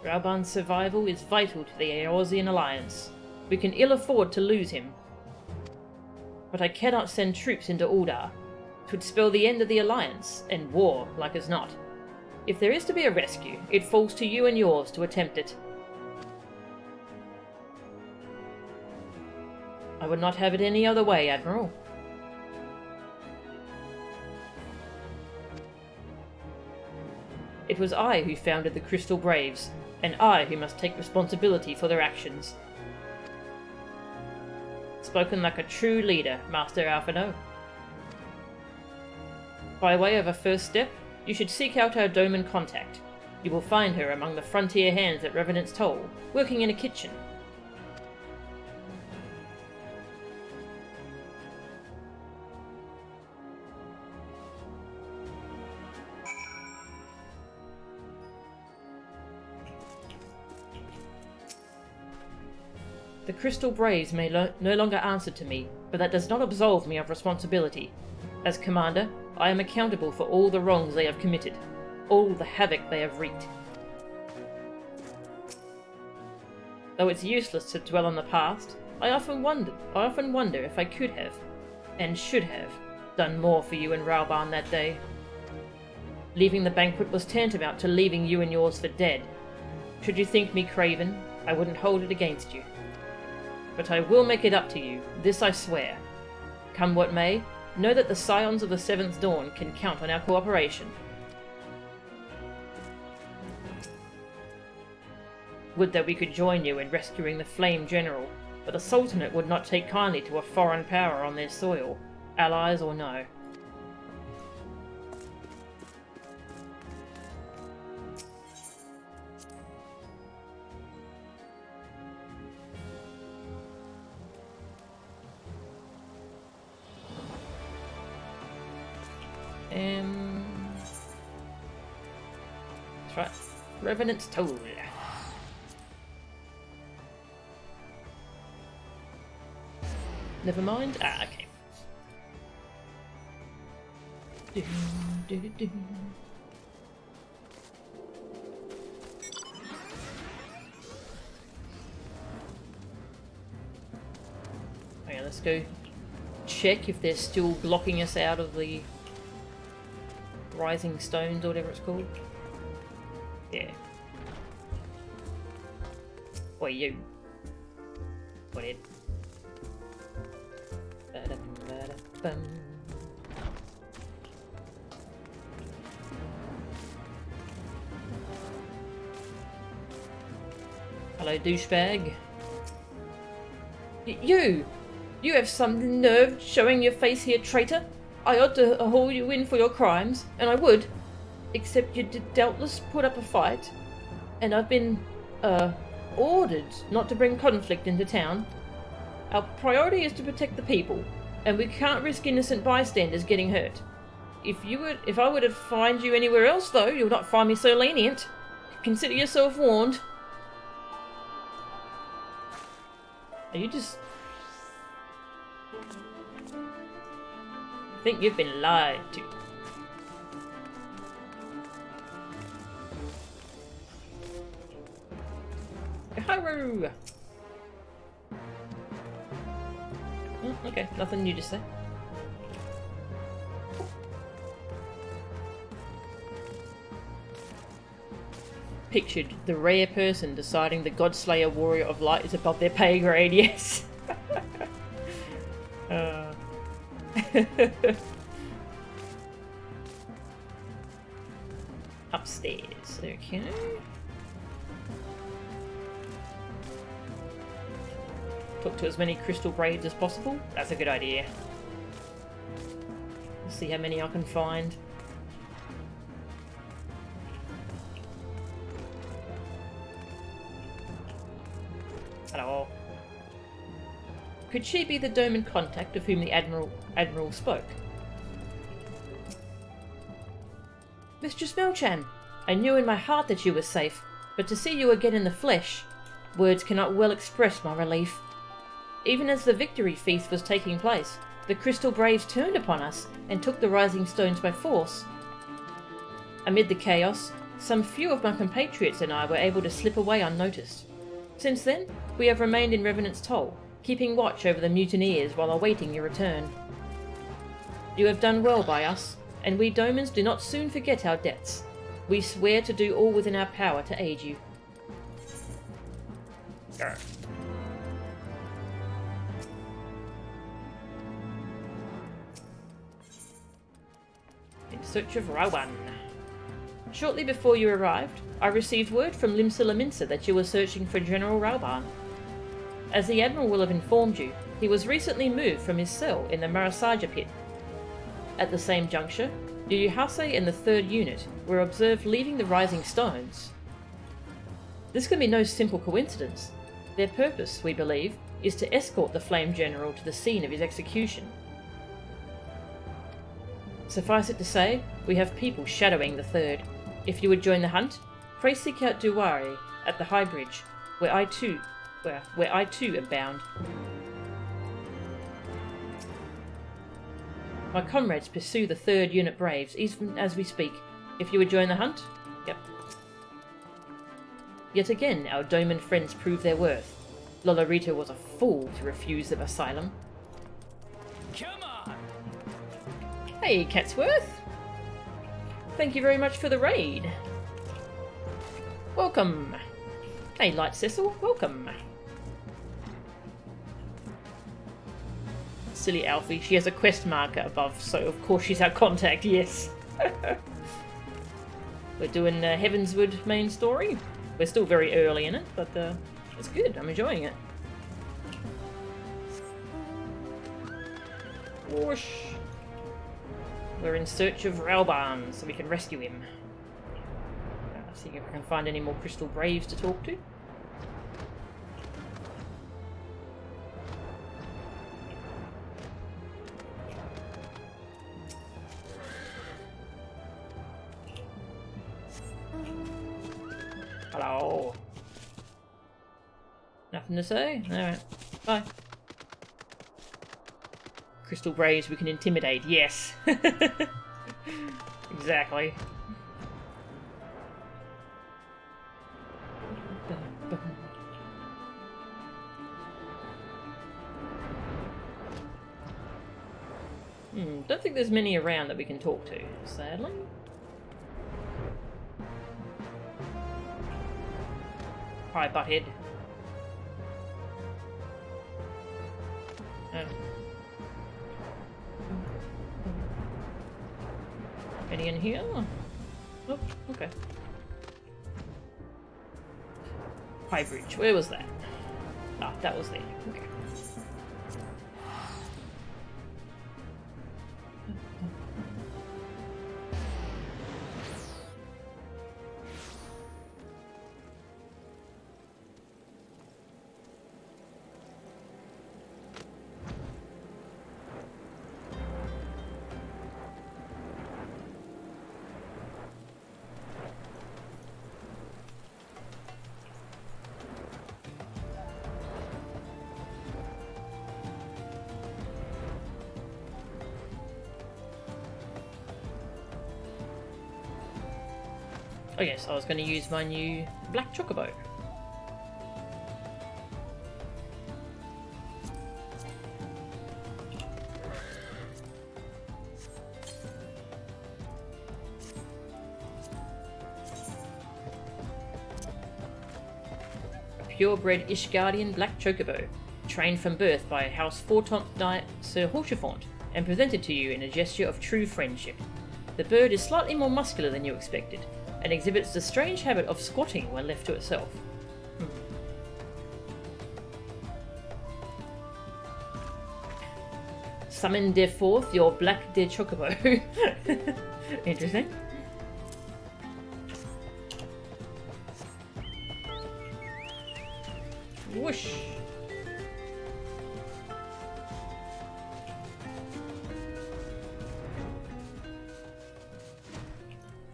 Raubarn's survival is vital to the Eorzean Alliance. We can ill afford to lose him. But I cannot send troops into Ul'dah. It would spell the end of the Alliance, and war, like as not. If there is to be a rescue, it falls to you and yours to attempt it. I would not have it any other way, Admiral. It was I who founded the Crystal Braves, and I who must take responsibility for their actions. Spoken like a true leader, Master Alphino. By way of a first step, you should seek out our Doman contact. You will find her among the frontier hands at Revenant's Toll, working in a kitchen. The Crystal Braves may no longer answer to me, but that does not absolve me of responsibility. As commander, I am accountable for all the wrongs they have committed, all the havoc they have wreaked. Though it's useless to dwell on the past, I often wonder if I could have, and should have, done more for you and Raubarn that day. Leaving the banquet was tantamount to leaving you and yours for dead. Should you think me craven, I wouldn't hold it against you. But I will make it up to you, this I swear. Come what may, know that the Scions of the Seventh Dawn can count on our cooperation. Would that we could join you in rescuing the Flame General, but the Sultanate would not take kindly to a foreign power on their soil, allies or no. That's right. Revenant's Toll. Never mind. Ah, okay. Okay, let's go check if they're still blocking us out of the Rising Stones or whatever it's called. Yeah. Oi, you. What it? Hello, douchebag. You! You have some nerve showing your face here, traitor! I ought to haul you in for your crimes, and I would. Except you did doubtless put up a fight. And I've been, ordered not to bring conflict into town. Our priority is to protect the people, and we can't risk innocent bystanders getting hurt. If I were to find you anywhere else, though, you'll not find me so lenient. Consider yourself warned. Are you just... I think you've been lied to. Haru! Okay, nothing new to say. Pictured the rare person deciding the Godslayer Warrior of Light is above their pay grade, yes. Upstairs, okay. Talk to as many crystal braves as possible. That's a good idea. Let's see how many I can find. Hello. Could she be the Doman contact of whom the Admiral spoke? Mistress Melchan, I knew in my heart that you were safe, but to see you again in the flesh, words cannot well express my relief. Even as the victory feast was taking place, the Crystal Braves turned upon us and took the Rising Stones by force. Amid the chaos, some few of my compatriots and I were able to slip away unnoticed. Since then, we have remained in Revenant's Toll, keeping watch over the mutineers while awaiting your return. You have done well by us, and we Domans do not soon forget our debts. We swear to do all within our power to aid you. Arr. In search of Rawan. Shortly before you arrived, I received word from Limsa Laminsa that you were searching for General Rauban. As the Admiral will have informed you, he was recently moved from his cell in the Marasaja pit. At the same juncture, Yuyuhase and the 3rd Unit were observed leaving the Rising Stones. This can be no simple coincidence. Their purpose, we believe, is to escort the Flame General to the scene of his execution. Suffice it to say, we have people shadowing the 3rd. If you would join the hunt, pray seek out Duwari at the High Bridge, where I too am bound. My comrades pursue the 3rd Unit Braves, even as we speak. If you would join the hunt? Yep. Yet again, our Doman friends prove their worth. Lolorita was a fool to refuse them asylum. Come on! Hey, Catsworth! Thank you very much for the raid. Welcome. Hey, Light Cecil, welcome. Silly Alfie, she has a quest marker above, so of course she's our contact, yes. We're doing Heavensward main story. We're still very early in it, but it's good, I'm enjoying it. Whoosh. We're in search of Rauban, so we can rescue him. See if I can find any more Crystal Braves to talk to. Hello. Nothing to say? Alright. Bye. Crystal Braves we can intimidate, yes. Exactly. Don't think there's many around that we can talk to, sadly. Hi, butthead. Any in here? Oh, okay. High Bridge, where was that? Ah, that was there. Okay. Oh yes, I was going to use my new black chocobo. A purebred Ishgardian black chocobo, trained from birth by House Fortemps Knight Sir Horchefant, and presented to you in a gesture of true friendship. The bird is slightly more muscular than you expected, and exhibits the strange habit of squatting when left to itself. Summon there forth your black dead chocobo. Interesting. Whoosh.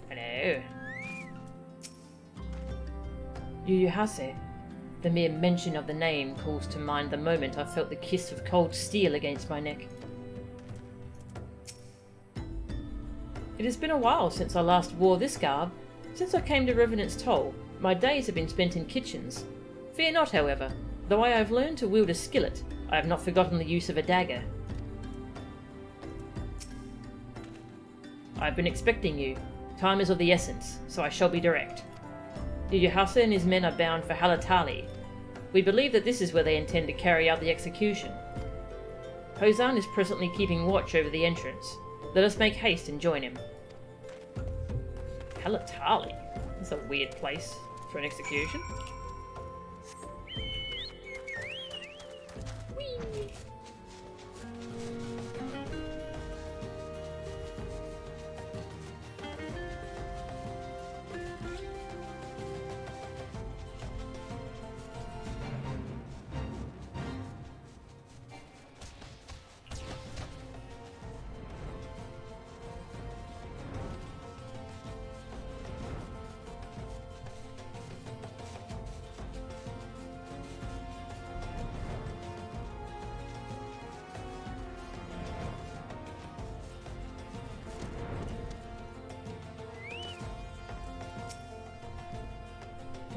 Hello. Yu Hase. The mere mention of the name calls to mind the moment I felt the kiss of cold steel against my neck. It has been a while since I last wore this garb. Since I came to Revenant's Toll, my days have been spent in kitchens. Fear not, however. Though I have learned to wield a skillet, I have not forgotten the use of a dagger. I have been expecting you. Time is of the essence, so I shall be direct. Yuyuhasa and his men are bound for Halatali. We believe that this is where they intend to carry out the execution. Hozan is presently keeping watch over the entrance. Let us make haste and join him. Halatali? That's a weird place for an execution. Whee!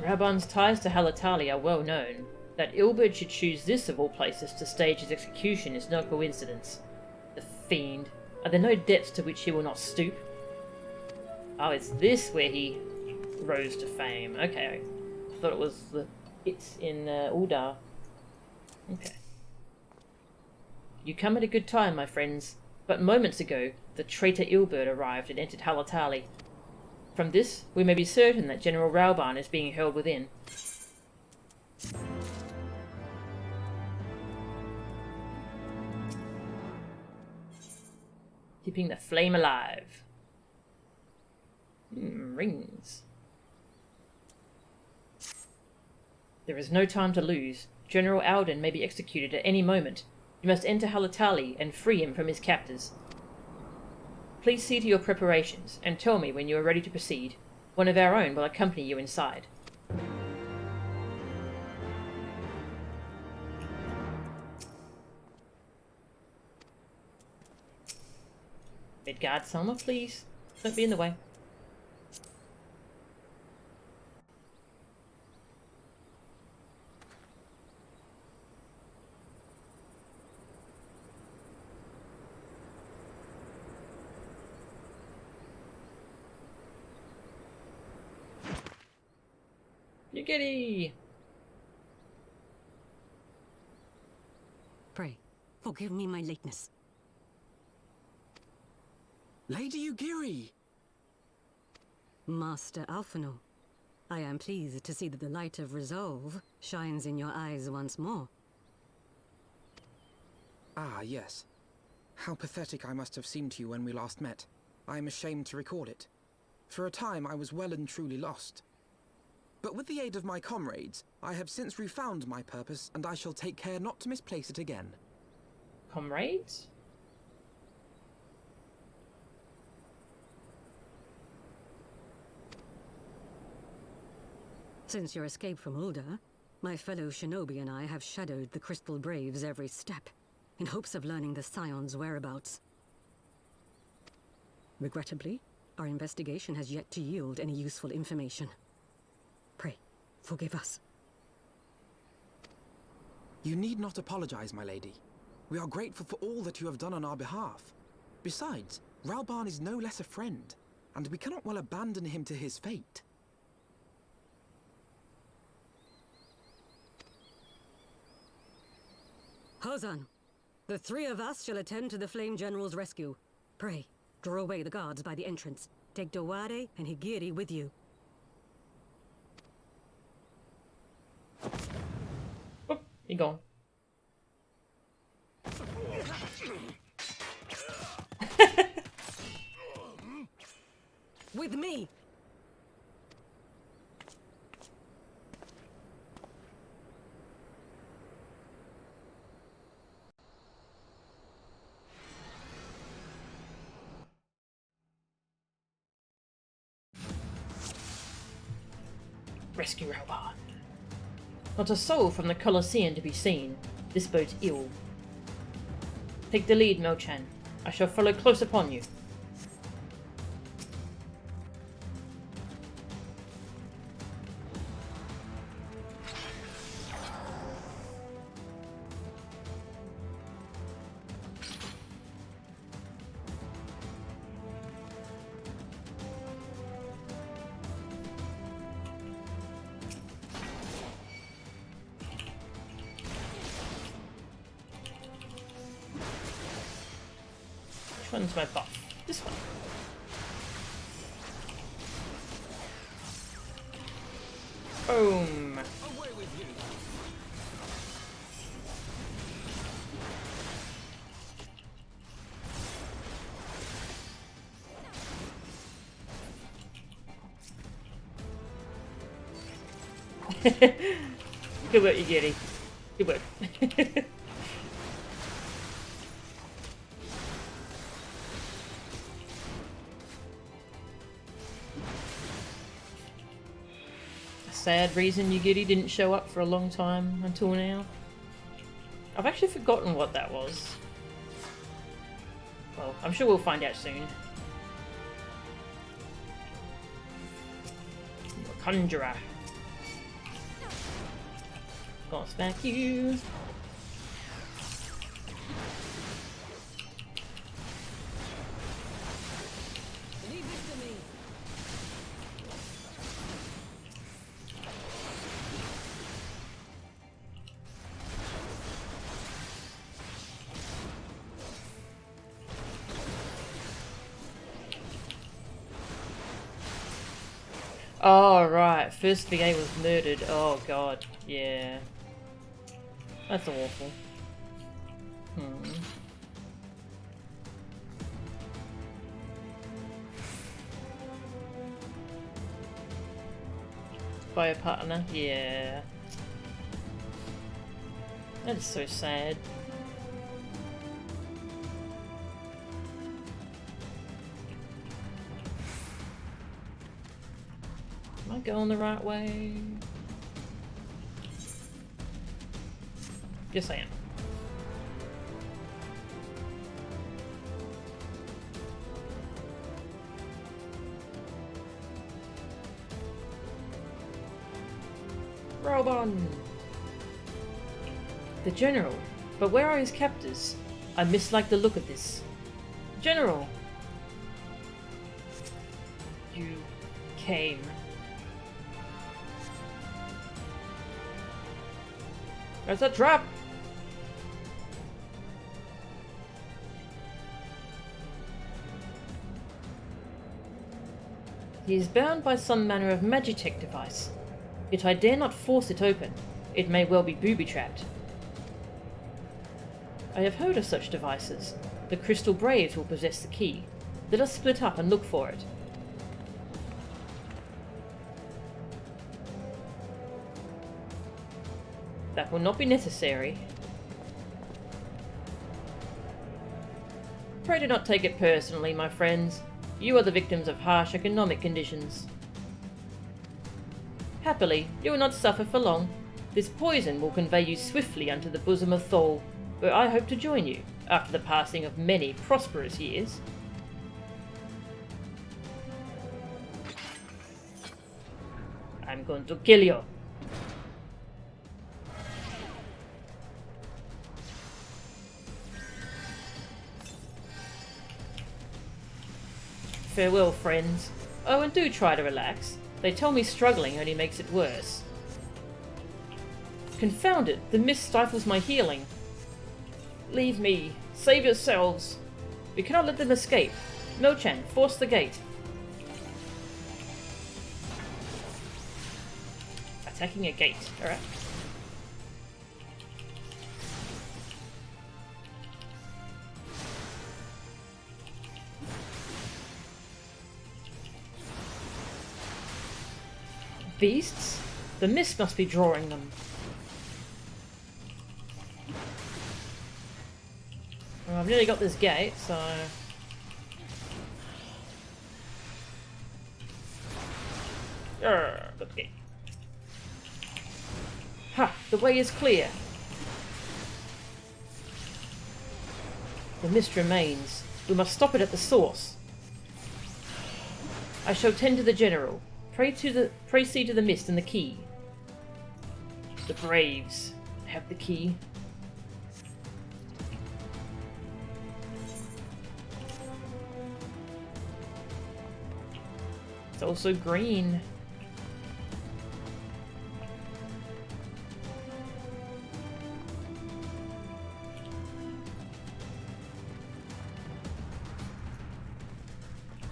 Raban's ties to Halatali are well known. That Ilberd should choose this of all places to stage his execution is no coincidence. The fiend. Are there no depths to which he will not stoop? Oh, it's this where he rose to fame. Okay. I thought it was it's in Uldar. Okay. You come at a good time, my friends. But moments ago, the traitor Ilberd arrived and entered Halatali. From this, we may be certain that General Rauban is being held within. Keeping the flame alive. Rings. There is no time to lose. General Alden may be executed at any moment. You must enter Halatali and free him from his captors. Please see to your preparations, and tell me when you are ready to proceed. One of our own will accompany you inside. Midgard Selma, please. Don't be in the way. Yugiri! Pray, forgive me my lateness. Lady Yugiri! Master Alphino, I am pleased to see that the light of resolve shines in your eyes once more. Ah, yes. How pathetic I must have seemed to you when we last met. I am ashamed to recall it. For a time I was well and truly lost. But with the aid of my comrades, I have since refound my purpose, and I shall take care not to misplace it again. Comrades? Since your escape from Ulda, my fellow shinobi and I have shadowed the Crystal Braves every step, in hopes of learning the Scion's whereabouts. Regrettably, our investigation has yet to yield any useful information. Pray, forgive us. You need not apologize, my lady. We are grateful for all that you have done on our behalf. Besides, Rauban is no less a friend, and we cannot well abandon him to his fate. Hozan, the three of us shall attend to the Flame General's rescue. Pray, draw away the guards by the entrance. Take Dowade and Higiri with you. You gone. With me! Rescue robot. Not a soul from the Colosseum to be seen. This bodes ill. Take the lead, Mo-chan. I shall follow close upon you. Which one's my buff? This one. Boom. Away with you. Good work, you Giddy. Good work. Sad reason you Giddy didn't show up for a long time until now. I've actually forgotten what that was. Well, I'm sure we'll find out soon. Conjurer. Gonna smack you. Leave this to me. Oh, right. First VA was murdered. Oh, God. Yeah. That's awful. By a partner? Yeah. That is so sad. Am I going the right way? Yes, I am. Robon! The General. But where are his captors? I mislike the look of this. General! You came. That's a trap! He is bound by some manner of magitech device. Yet I dare not force it open. It may well be booby-trapped. I have heard of such devices. The Crystal Braves will possess the key. Let us split up and look for it. That will not be necessary. Pray do not take it personally, my friends. You are the victims of harsh economic conditions. Happily, you will not suffer for long. This poison will convey you swiftly unto the bosom of Thol, where I hope to join you, after the passing of many prosperous years. I'm going to kill you. Farewell, friends. Oh, and do try to relax. They tell me struggling only makes it worse. Confound it, the mist stifles my healing. Leave me. Save yourselves. We cannot let them escape. Mo-chan, force the gate. Attacking a gate, alright. beasts? The mist must be drawing them. Well, I've nearly got this gate, so... Got the gate. Ha! The way is clear. The mist remains. We must stop it at the source. I shall tend to the general. Pray see to the mist and the key. The Braves have the key. It's also green.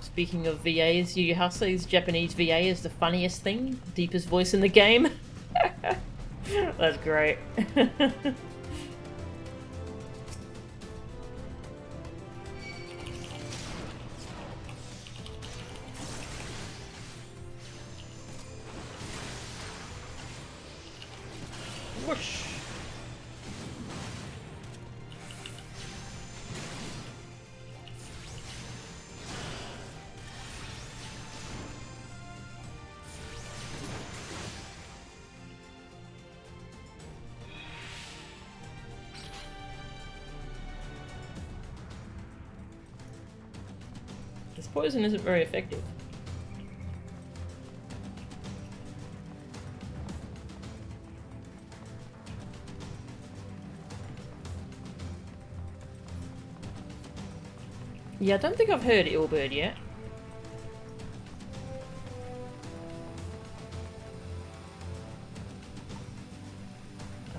Speaking of VAs, Yu Yu Hakusei's Japanese VA is the funniest thing. Deepest voice in the game. That's great. Whoosh. This poison isn't very effective. Yeah, I don't think I've heard Illbird yet.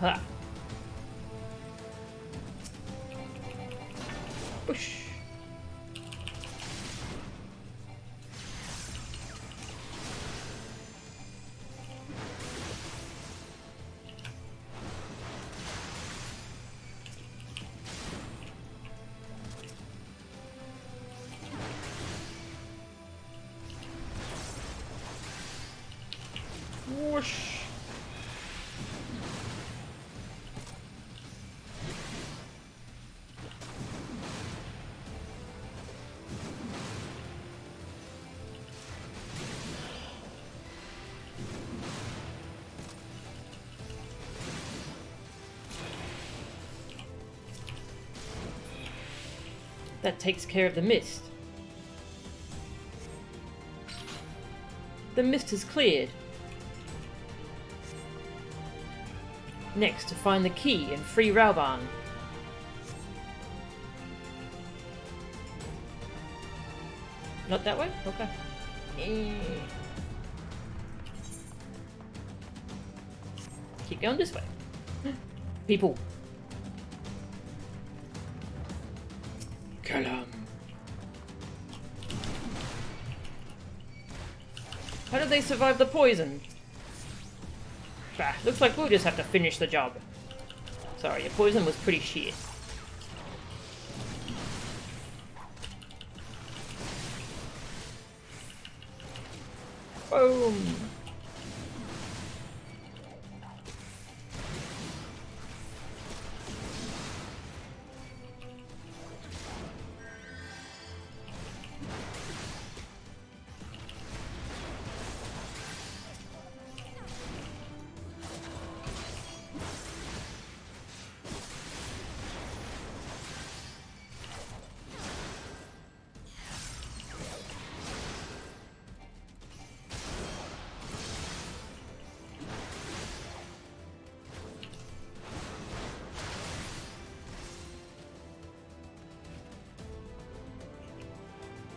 Ha! Push! Whoosh. That takes care of the mist. The mist is cleared. Next, to find the key and free Rauban. Not that way? Okay. Keep going this way. People. Kill him. How did they survive the poison? Bah, looks like we'll just have to finish the job. Sorry, your poison was pretty shit. Boom!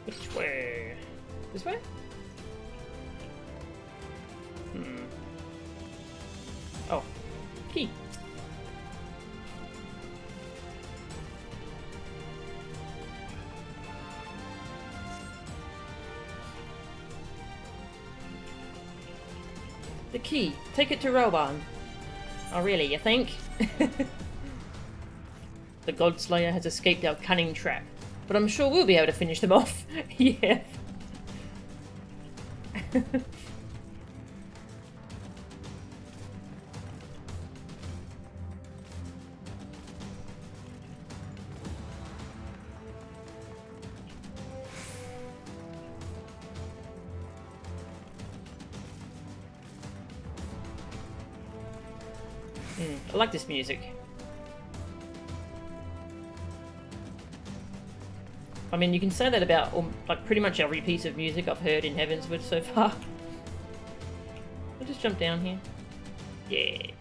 Which way? This way? Oh. Key. The key. Take it to Rauban. Oh really, you think? The Godslayer has escaped our cunning trap. But I'm sure we'll be able to finish them off. Yeah. I like this music. I mean, you can say that about like pretty much every piece of music I've heard in Heavensward so far. I'll just jump down here. Yeah.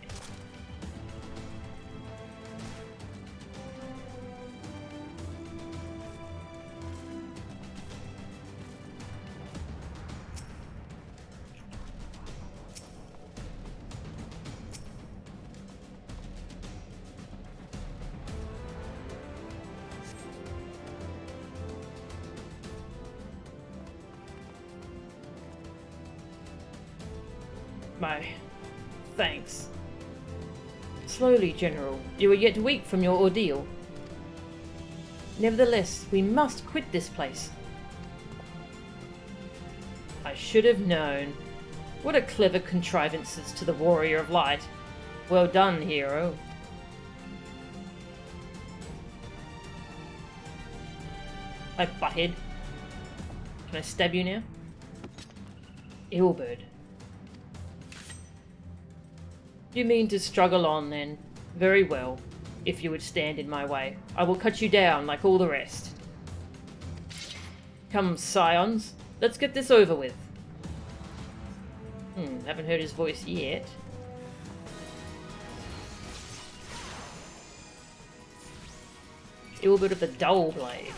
My thanks. Slowly, General. You are yet weak from your ordeal. Nevertheless, we must quit this place. I should have known. What a clever contrivances to the Warrior of Light. Well done, hero. Hi, butthead. Can I stab you now? Illbird. You mean to struggle on, then? Very well. If you would stand in my way, I will cut you down like all the rest. Come, scions. Let's get this over with. Haven't heard his voice yet. Illbird of the Dull Blade.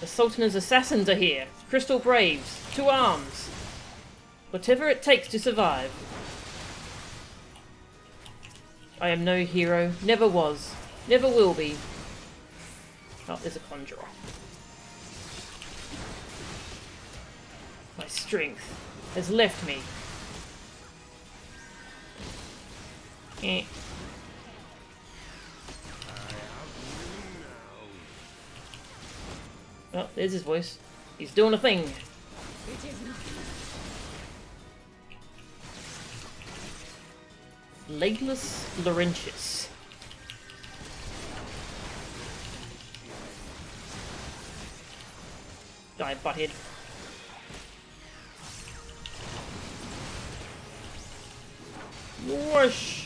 The Sultan's assassins are here. Crystal Braves. To arms. Whatever it takes to survive. I am no hero, never was, never will be. Oh, there's a conjurer. My strength has left me. Eh. Oh, there's his voice. He's doing a thing. Legless Laurentius. Die, butthead. Whoosh!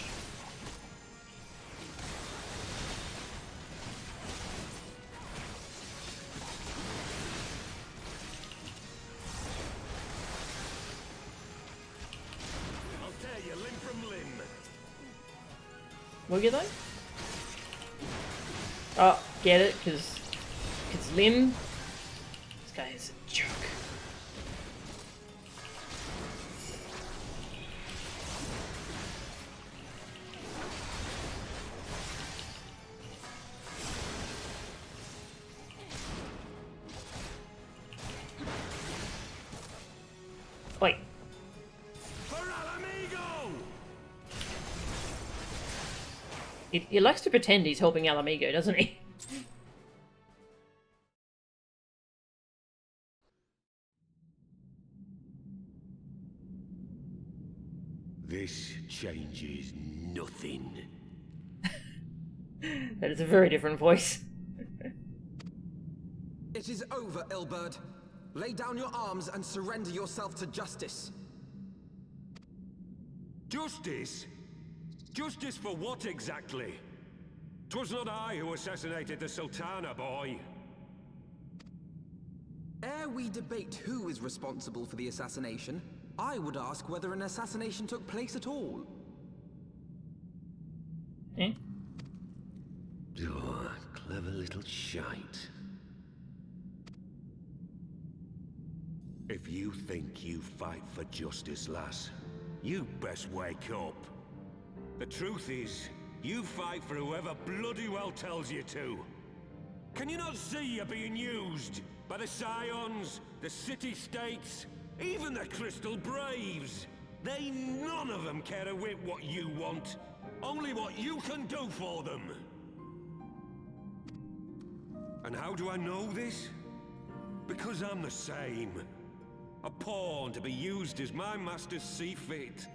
Will you though? Oh, get it? Because it's limb. This guy is a jerk. Wait. He likes to pretend he's helping Alamigo, doesn't he? This changes nothing. That is a very different voice. It is over, Illbird. Lay down your arms and surrender yourself to justice. Justice? Justice for what exactly? 'Twas not I who assassinated the Sultana, boy. Ere we debate who is responsible for the assassination, I would ask whether an assassination took place at all. Eh? Oh, clever little shite. If you think you fight for justice, lass, you best wake up. The truth is, you fight for whoever bloody well tells you to. Can you not see you're being used by the Scions, the City-States, even the Crystal Braves? They none of them care a whit what you want, only what you can do for them. And how do I know this? Because I'm the same. A pawn to be used as my masters see fit.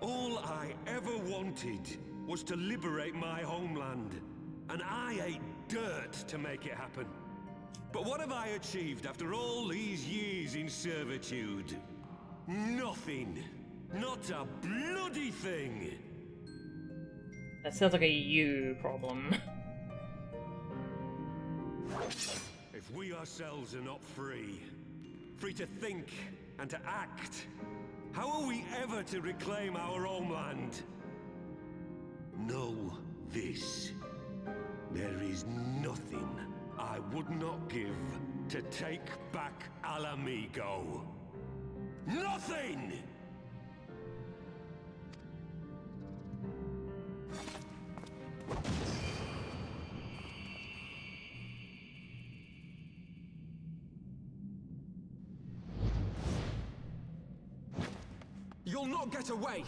All I ever wanted was to liberate my homeland, and I ate dirt to make it happen. But what have I achieved after all these years in servitude? Nothing. Not a bloody thing. That sounds like a you problem. If we ourselves are not free to think and to act, how are we ever to reclaim our homeland? Know this. There is nothing I would not give to take back Alamigo. Nothing! You'll not get away!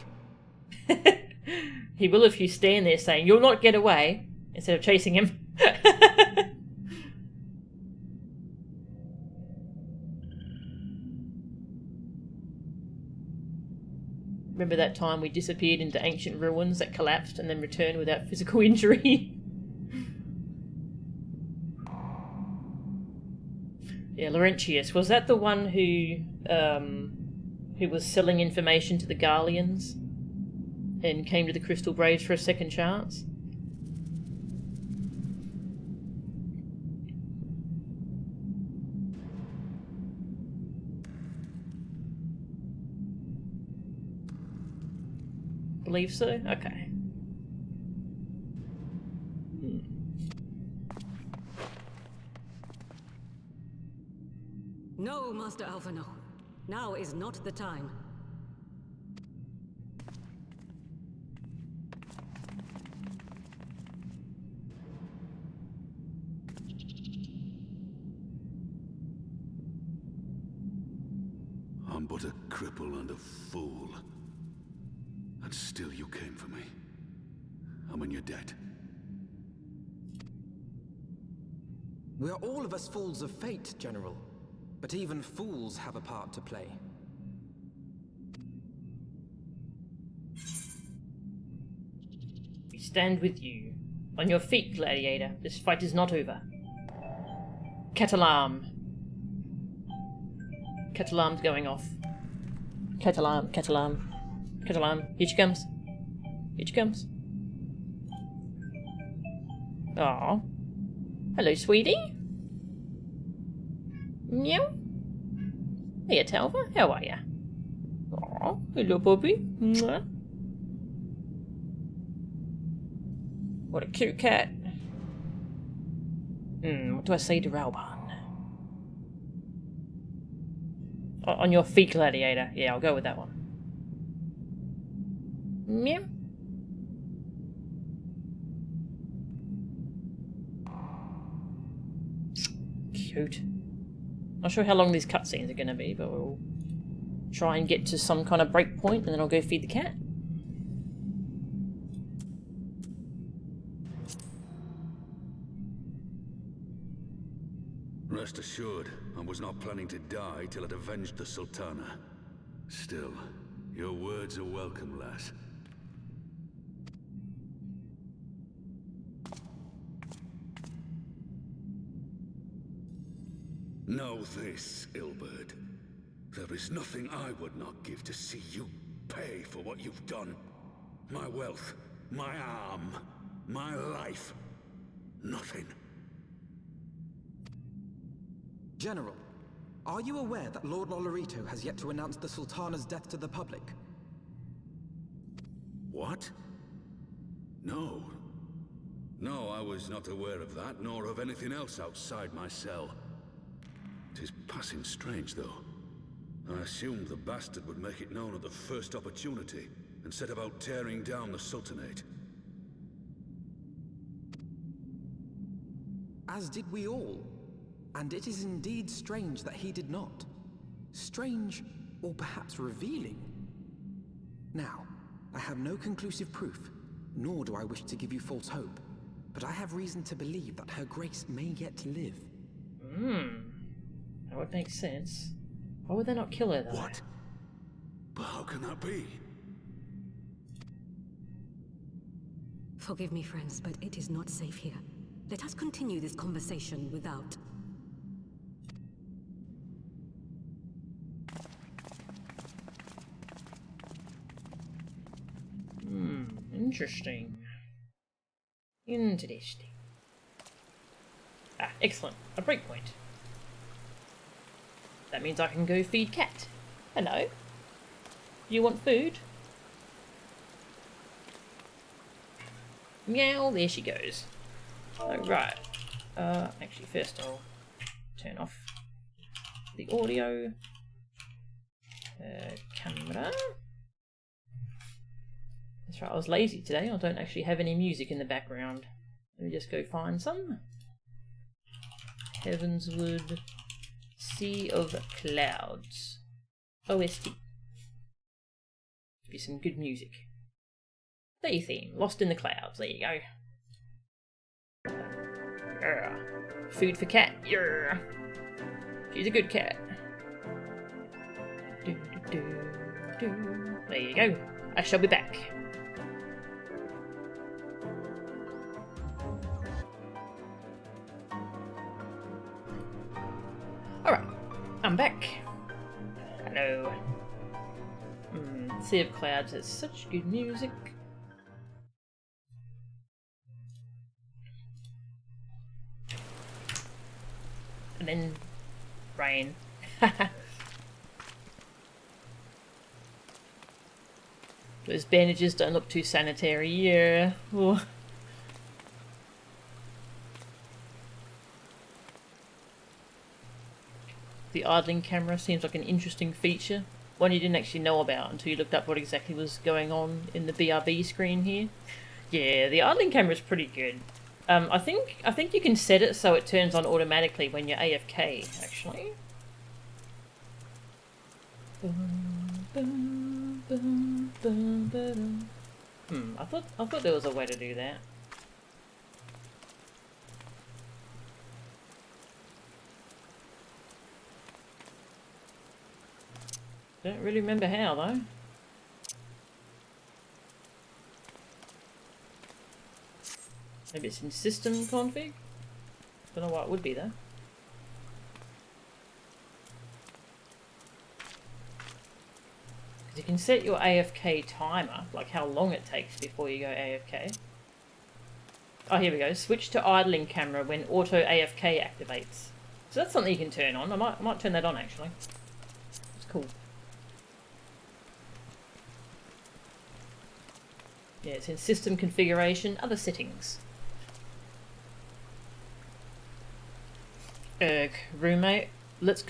He will if you stand there saying, "You'll not get away," instead of chasing him. Remember that time we disappeared into ancient ruins that collapsed and then returned without physical injury? Yeah, Laurentius. Was that the one who was selling information to the Garleans and came to the Crystal Braves for a second chance? Believe so? Okay. No, Master Alpha, no. Now is not the time. I'm but a cripple and a fool. And still you came for me. I'm in your debt. We are all of us fools of fate, General. But even fools have a part to play. We stand with you. On your feet, gladiator. This fight is not over. Catalarm. Catalarm's going off. Catalarm, Catalarm. Catalarm. Here she comes. Here she comes. Aww. Hello, sweetie. Meow. Hey, Talva. How are ya? Aww. Hello, puppy. Mwah. What a cute cat. What do I say to Rauban? On your feet, gladiator. Yeah, I'll go with that one. Meow. Cute. Not sure how long these cutscenes are going to be, but we'll try and get to some kind of break point and then I'll go feed the cat. Rest assured, I was not planning to die till I'd avenged the Sultana. Still, your words are welcome, lass. Know this, Ilberd. There is nothing I would not give to see you pay for what you've done. My wealth, my arm, my life. Nothing. General, are you aware that Lord Lolorito has yet to announce the Sultana's death to the public? What? No. No, I was not aware of that, nor of anything else outside my cell. 'Tis passing strange, though. I assumed the bastard would make it known at the first opportunity, and set about tearing down the Sultanate. As did we all. And it is indeed strange that he did not. Strange, or perhaps revealing. Now, I have no conclusive proof, nor do I wish to give you false hope, but I have reason to believe that Her Grace may yet live. That would make sense. Why would they not kill her, though? What? But how can that be? Forgive me, friends, but it is not safe here. Let us continue this conversation without... Interesting. Interesting. Ah, excellent. A breakpoint. That means I can go feed Cat. Hello. You want food? Meow, there she goes. Alright. Actually, first I'll turn off the audio. Camera. That's right, I was lazy today. I don't actually have any music in the background. Let me just go find some. Heavensward, Sea of Clouds. OST. Be some good music. Day theme, Lost in the Clouds. There you go. Yeah. Food for Cat. Yeah. She's a good cat. Do, do, do, do. There you go. I shall be back. Alright, I'm back. Hello. Sea of Clouds has such good music. And then rain. Those bandages don't look too sanitary, yeah. Ooh. The idling camera seems like an interesting feature. One you didn't actually know about until you looked up what exactly was going on in the BRB screen here. Yeah, the idling camera is pretty good. I think you can set it so it turns on automatically when you're AFK, actually. I thought there was a way to do that. Don't really remember how though. Maybe it's in system config? Don't know why it would be though. Because you can set your AFK timer, like how long it takes before you go AFK. Oh, here we go. Switch to idling camera when auto AFK activates. So that's something you can turn on. I might turn that on actually. It's cool. Yeah, it's in system configuration, other settings. Roommate, let's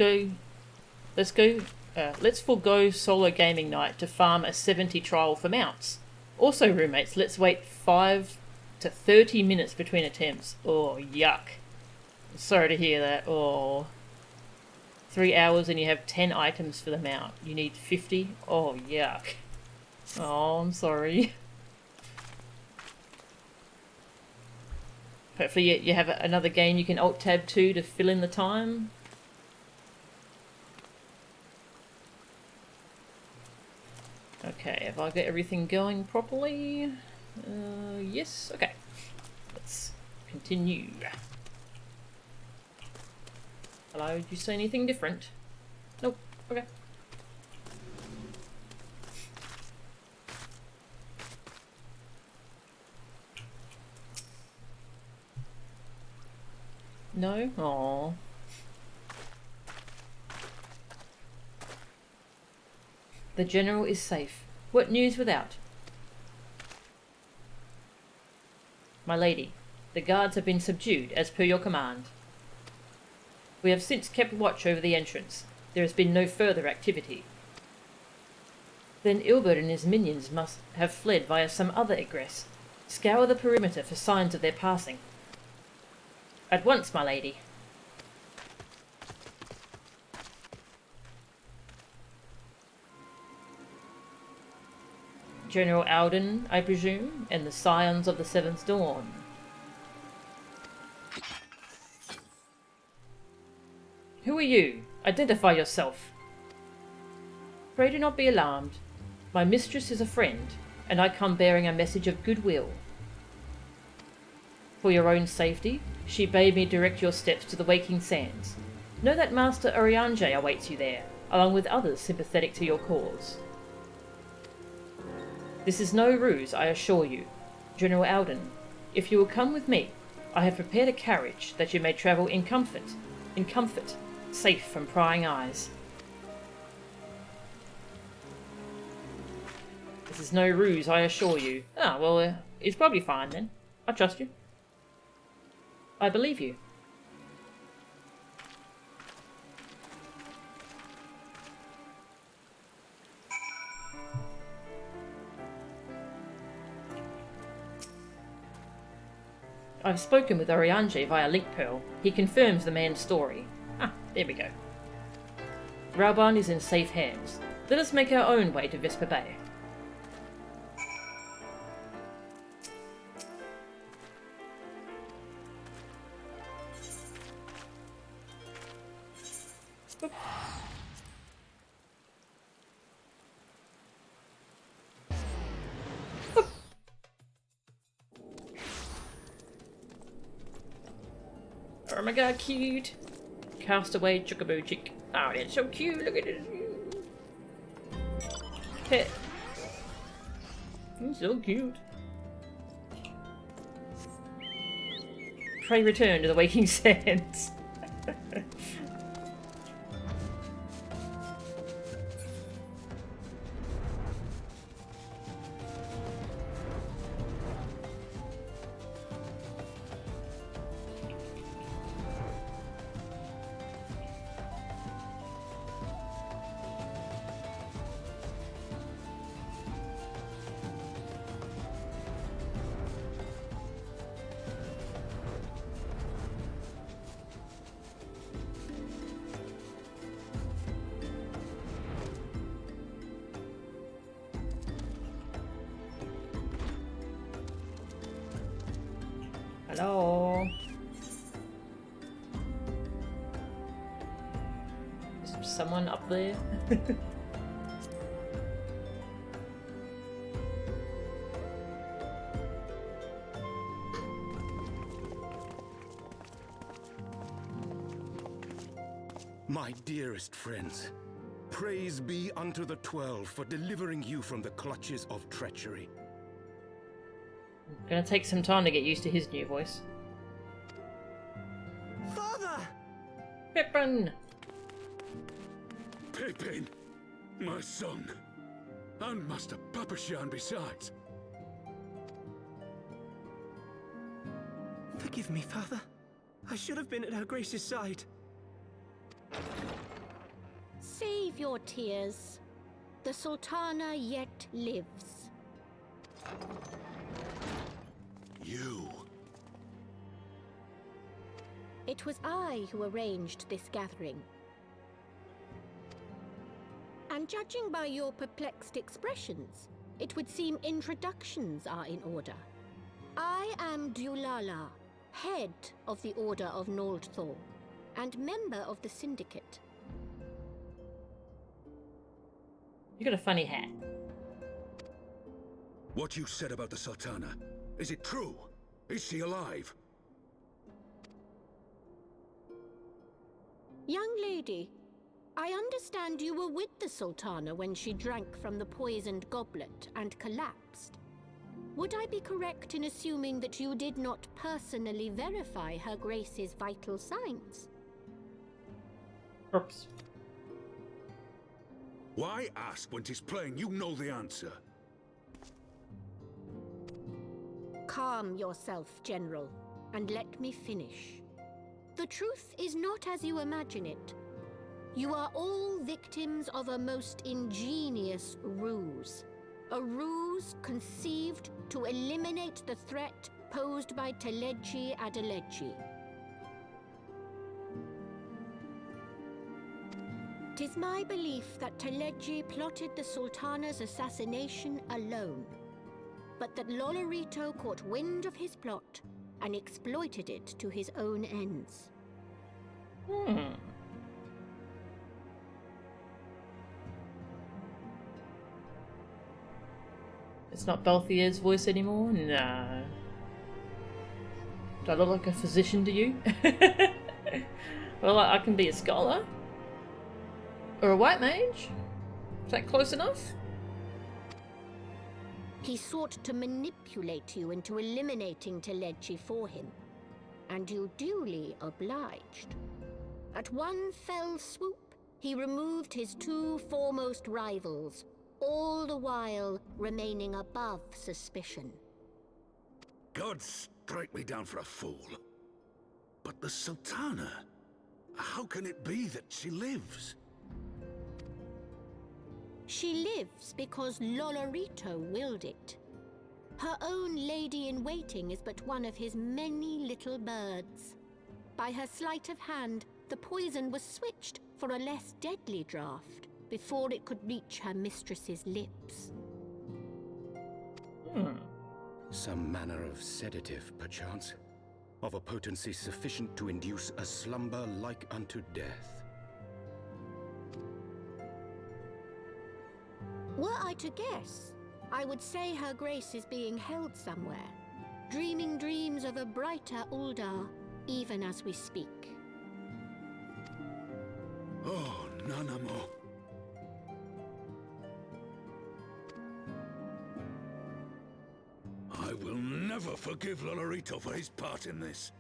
forego solo gaming night to farm a 70 trial for mounts. Also, roommates, let's wait 5 to 30 minutes between attempts. Oh, yuck. Sorry to hear that. Oh. 3 hours and you have 10 items for the mount. You need 50? Oh, yuck. Oh, I'm sorry. Hopefully you have another game you can Alt-Tab to fill in the time. Okay, have I got everything going properly? Yes, okay. Let's continue. Hello, did you say anything different? Nope, okay. No? Aww. The General is safe. What news without? My lady, the guards have been subdued as per your command. We have since kept watch over the entrance. There has been no further activity. Then Ilbert and his minions must have fled via some other egress. Scour the perimeter for signs of their passing. At once, my lady. General Alden, I presume, and the Scions of the Seventh Dawn. Who are you? Identify yourself. Pray do not be alarmed. My mistress is a friend, and I come bearing a message of goodwill. For your own safety, she bade me direct your steps to the Waking Sands. Know that Master Urianger awaits you there, along with others sympathetic to your cause. This is no ruse, I assure you. General Alden, If you will come with me, I have prepared a carriage that you may travel in comfort, safe from prying eyes. This is no ruse, I assure you. Ah, well, it's probably fine then. I trust you. I believe you. I've spoken with Oriange via Link Pearl. He confirms the man's story. Ah, there we go. Rauban is in safe hands. Let us make our own way to Vesper Bay. Oop. Oop. Oh my god, cute! Castaway Chocobo Chick. Oh, it's so cute, look at it. Pet. He's so cute. Pray return to the waking sands. Hello? Is there someone up there? My dearest friends, praise be unto the 12 for delivering you from the clutches of treachery. Gonna take some time to get used to his new voice. Father! Pippin! Pippin, my son, and Master Papashan besides. Forgive me, Father. I should have been at Her Grace's side. Save your tears. The Sultana yet lives. You. It was I who arranged this gathering. And judging by your perplexed expressions, it would seem introductions are in order. I am Dulala, head of the Order of Noldthor, and member of the Syndicate. You got a funny hat. What you said about the Sultana, is it true? Is she alive? Young lady, I understand you were with the Sultana when she drank from the poisoned goblet and collapsed. Would I be correct in assuming that you did not personally verify Her Grace's vital signs? Oops. Why ask when 'tis plain you know the answer? Calm yourself, General, and let me finish. The truth is not as you imagine it. You are all victims of a most ingenious ruse. A ruse conceived to eliminate the threat posed by Teleji Adeleji. 'Tis my belief that Teleji plotted the Sultana's assassination alone, but that Lolorito caught wind of his plot and exploited it to his own ends. It's not Balthier's voice anymore? No. Do I look like a physician to you? Well, I can be a scholar. Or a white mage? Is that close enough? He sought to manipulate you into eliminating Telechi for him, and you duly obliged. At one fell swoop, he removed his 2 foremost rivals, all the while remaining above suspicion. God strike me down for a fool. But the Sultana, how can it be that she lives? She lives because Lolorito willed it. Her own lady-in-waiting is but one of his many little birds. By her sleight of hand, the poison was switched for a less deadly draught before it could reach her mistress's lips. Some manner of sedative, perchance, of a potency sufficient to induce a slumber like unto death. Were I to guess, I would say her grace is being held somewhere, dreaming dreams of a brighter Uldar, even as we speak. Oh, Nanamo. I will never forgive Lolorito for his part in this.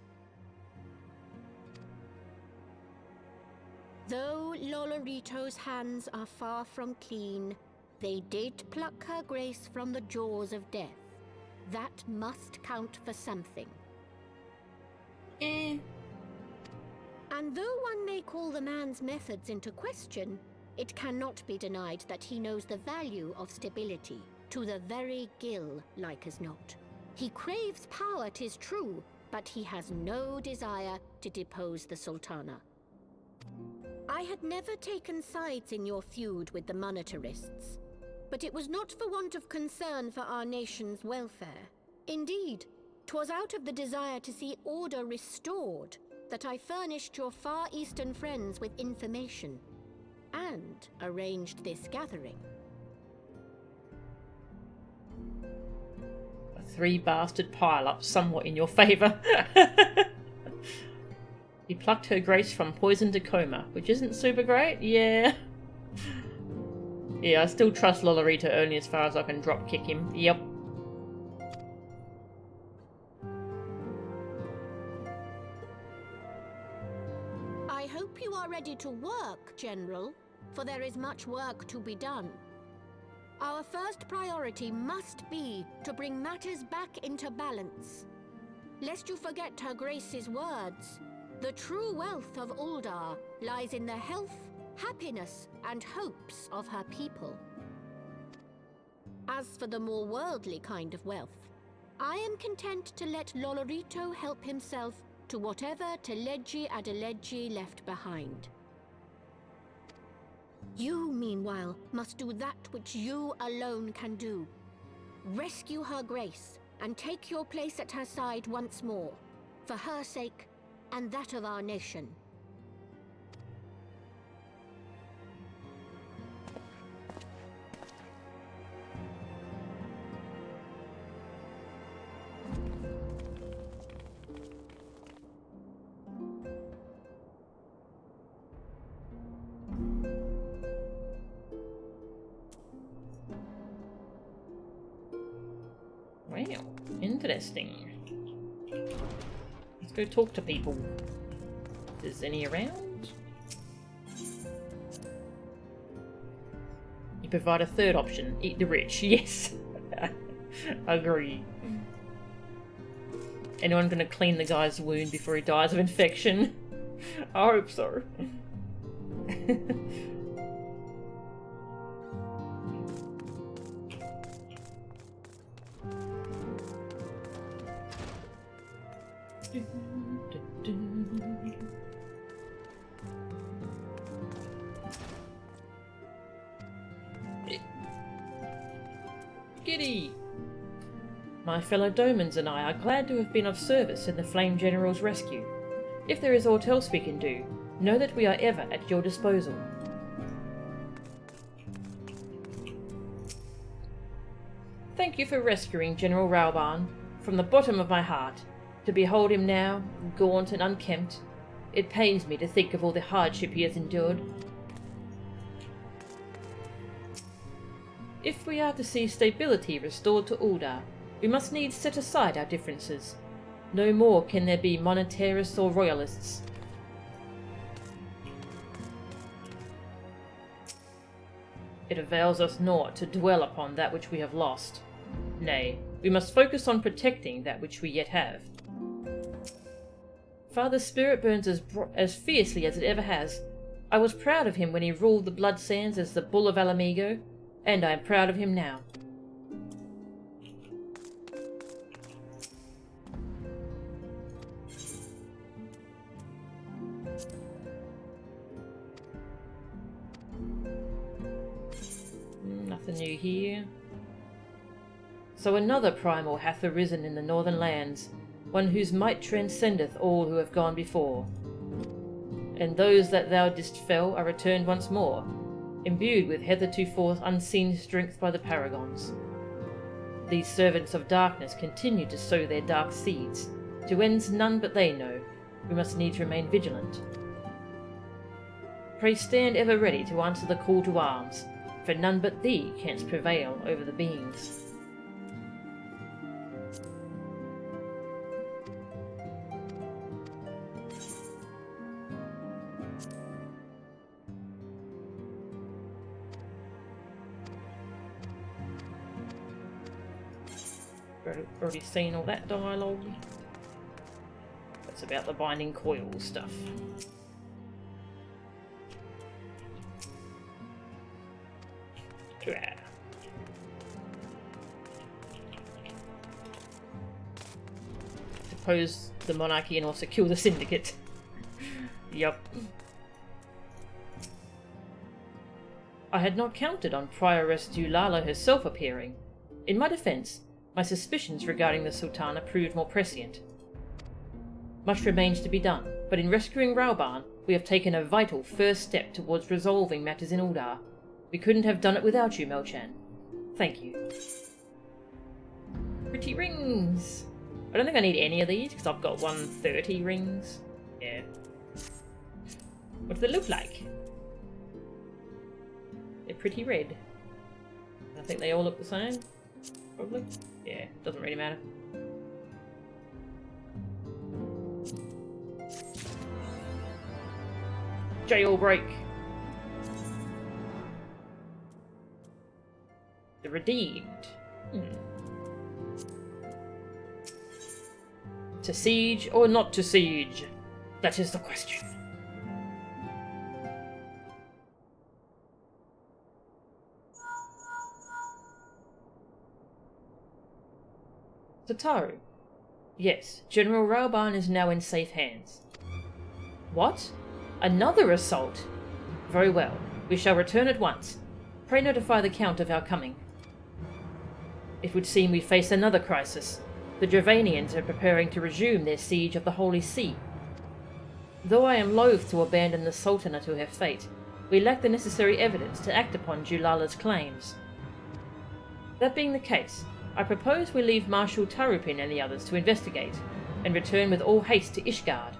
Though Lolorito's hands are far from clean, they did pluck her grace from the jaws of death. That must count for something. And though one may call the man's methods into question, it cannot be denied that he knows the value of stability, to the very gill, like as not. He craves power, 'tis true, but he has no desire to depose the Sultana. I had never taken sides in your feud with the monetarists, but it was not for want of concern for our nation's welfare. Indeed, 'twas out of the desire to see order restored that I furnished your Far Eastern friends with information, and arranged this gathering. A 3-bastard pile-up somewhat in your favour. He plucked her grace from poison to coma, which isn't super great, yeah. Yeah, I still trust Lolorito only as far as I can drop kick him, yep. I hope you are ready to work, General, for there is much work to be done. Our first priority must be to bring matters back into balance. Lest you forget Her Grace's words, the true wealth of Uldar lies in the health, happiness, and hopes of her people. As for the more worldly kind of wealth, I am content to let Lolorito help himself to whatever Telechi Adelechi left behind. You, meanwhile, must do that which you alone can do. Rescue Her Grace and take your place at her side once more, for her sake and that of our nation. Wow, interesting. Let's go talk to people. Is any around? You provide a third option. Eat the rich. Yes. Agree. Anyone gonna clean the guy's wound before he dies of infection? I hope so. Giddy! My fellow Domans and I are glad to have been of service in the Flame General's rescue. If there is aught else we can do, know that we are ever at your disposal. Thank you for rescuing General Rauban. From the bottom of my heart, to behold him now, gaunt and unkempt, it pains me to think of all the hardship he has endured. If we are to see stability restored to Uldar, we must needs set aside our differences. No more can there be monetarists or royalists. It avails us naught to dwell upon that which we have lost. Nay, we must focus on protecting that which we yet have. Father's spirit burns as fiercely as it ever has. I was proud of him when he ruled the Blood Sands as the Bull of Alamigo, and I am proud of him now. Nothing new here. So another primal hath arisen in the northern lands, one whose might transcendeth all who have gone before. And those that thou didst fell are returned once more, imbued with hitherto unseen strength by the paragons. These servants of darkness continue to sow their dark seeds, to ends none but they know. We must needs remain vigilant. Pray stand ever ready to answer the call to arms, for none but thee canst prevail over the beings. Already seen all that dialogue. That's about the binding coil stuff. Suppose the monarchy and also kill the syndicate. Yup. I had not counted on Prioress Dulala herself appearing. In my defence, my suspicions regarding the Sultana proved more prescient. Much remains to be done, but in rescuing Rauban, we have taken a vital first step towards resolving matters in Uldar. We couldn't have done it without you, Melchan. Thank you. Pretty rings! I don't think I need any of these, because I've got 130 rings. Yeah. What do they look like? They're pretty red. I think they all look the same. Probably. Yeah, doesn't really matter. Jailbreak. The Redeemed. To siege or not to siege? That is the question. Tataru. Yes, General Rauban is now in safe hands. What? Another assault? Very well. We shall return at once. Pray notify the Count of our coming. It would seem we face another crisis. The Dravanians are preparing to resume their siege of the Holy See. Though I am loath to abandon the Sultana to her fate, we lack the necessary evidence to act upon Dulala's claims. That being the case, I propose we leave Marshal Tarupin and the others to investigate, and return with all haste to Ishgard.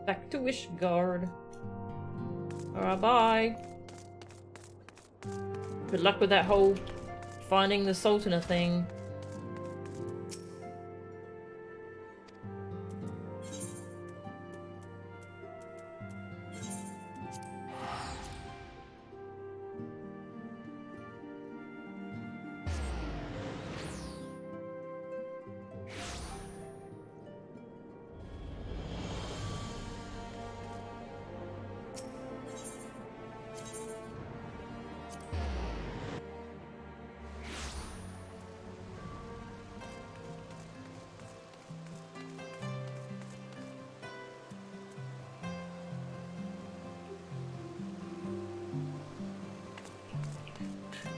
Back to Ishgard. Alright, bye. Good luck with that whole finding the Sultana thing.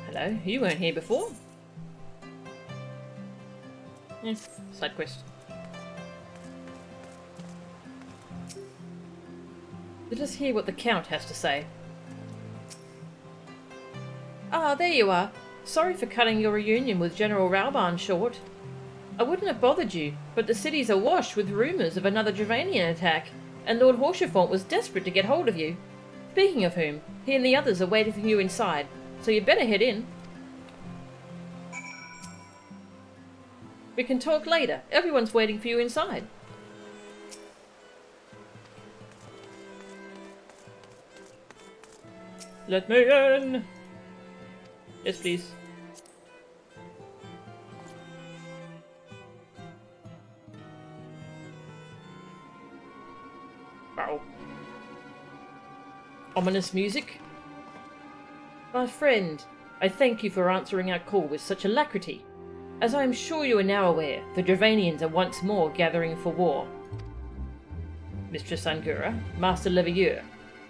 Hello, you weren't here before. Yes, side quest. Let us hear what the Count has to say. Ah, there you are. Sorry for cutting your reunion with General Rauban short. I wouldn't have bothered you, but the city's awash with rumours of another Dravanian attack, and Lord Horsefort was desperate to get hold of you. Speaking of whom, he and the others are waiting for you inside, so you'd better head in. We can talk later. Everyone's waiting for you inside. Let me in! Yes, please. Wow. Ominous music? My friend, I thank you for answering our call with such alacrity. As I am sure you are now aware, the Dravanians are once more gathering for war. Mistress Angura, Master Leveilleur,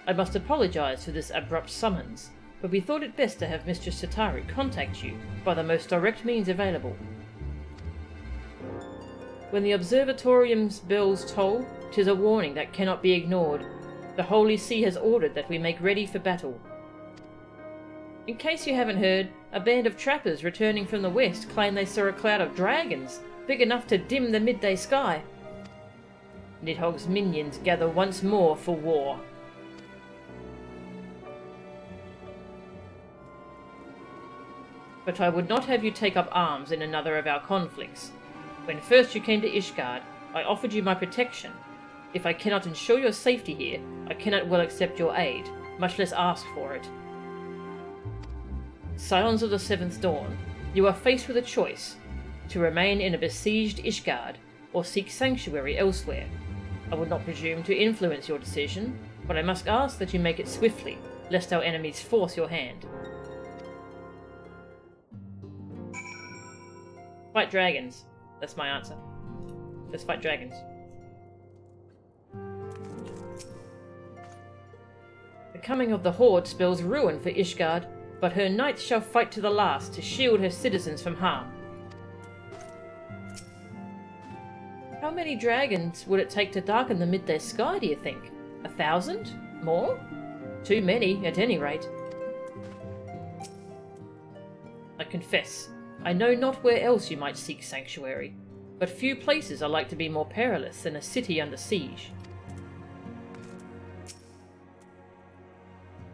I must apologize for this abrupt summons, but we thought it best to have Mistress Sataru contact you by the most direct means available. When the observatorium's bells toll, 'tis a warning that cannot be ignored. The Holy See has ordered that we make ready for battle. In case you haven't heard, a band of trappers returning from the west claim they saw a cloud of dragons, big enough to dim the midday sky. Nidhogg's minions gather once more for war. But I would not have you take up arms in another of our conflicts. When first you came to Ishgard, I offered you my protection. If I cannot ensure your safety here, I cannot well accept your aid, much less ask for it. Scions of the Seventh Dawn, you are faced with a choice: to remain in a besieged Ishgard, or seek sanctuary elsewhere. I would not presume to influence your decision, but I must ask that you make it swiftly, lest our enemies force your hand. Fight dragons. That's my answer. Let's fight dragons. The coming of the Horde spells ruin for Ishgard, but her knights shall fight to the last to shield her citizens from harm. How many dragons would it take to darken the midday sky, do you think? 1,000? More? Too many, at any rate. I confess, I know not where else you might seek sanctuary, but few places are like to be more perilous than a city under siege.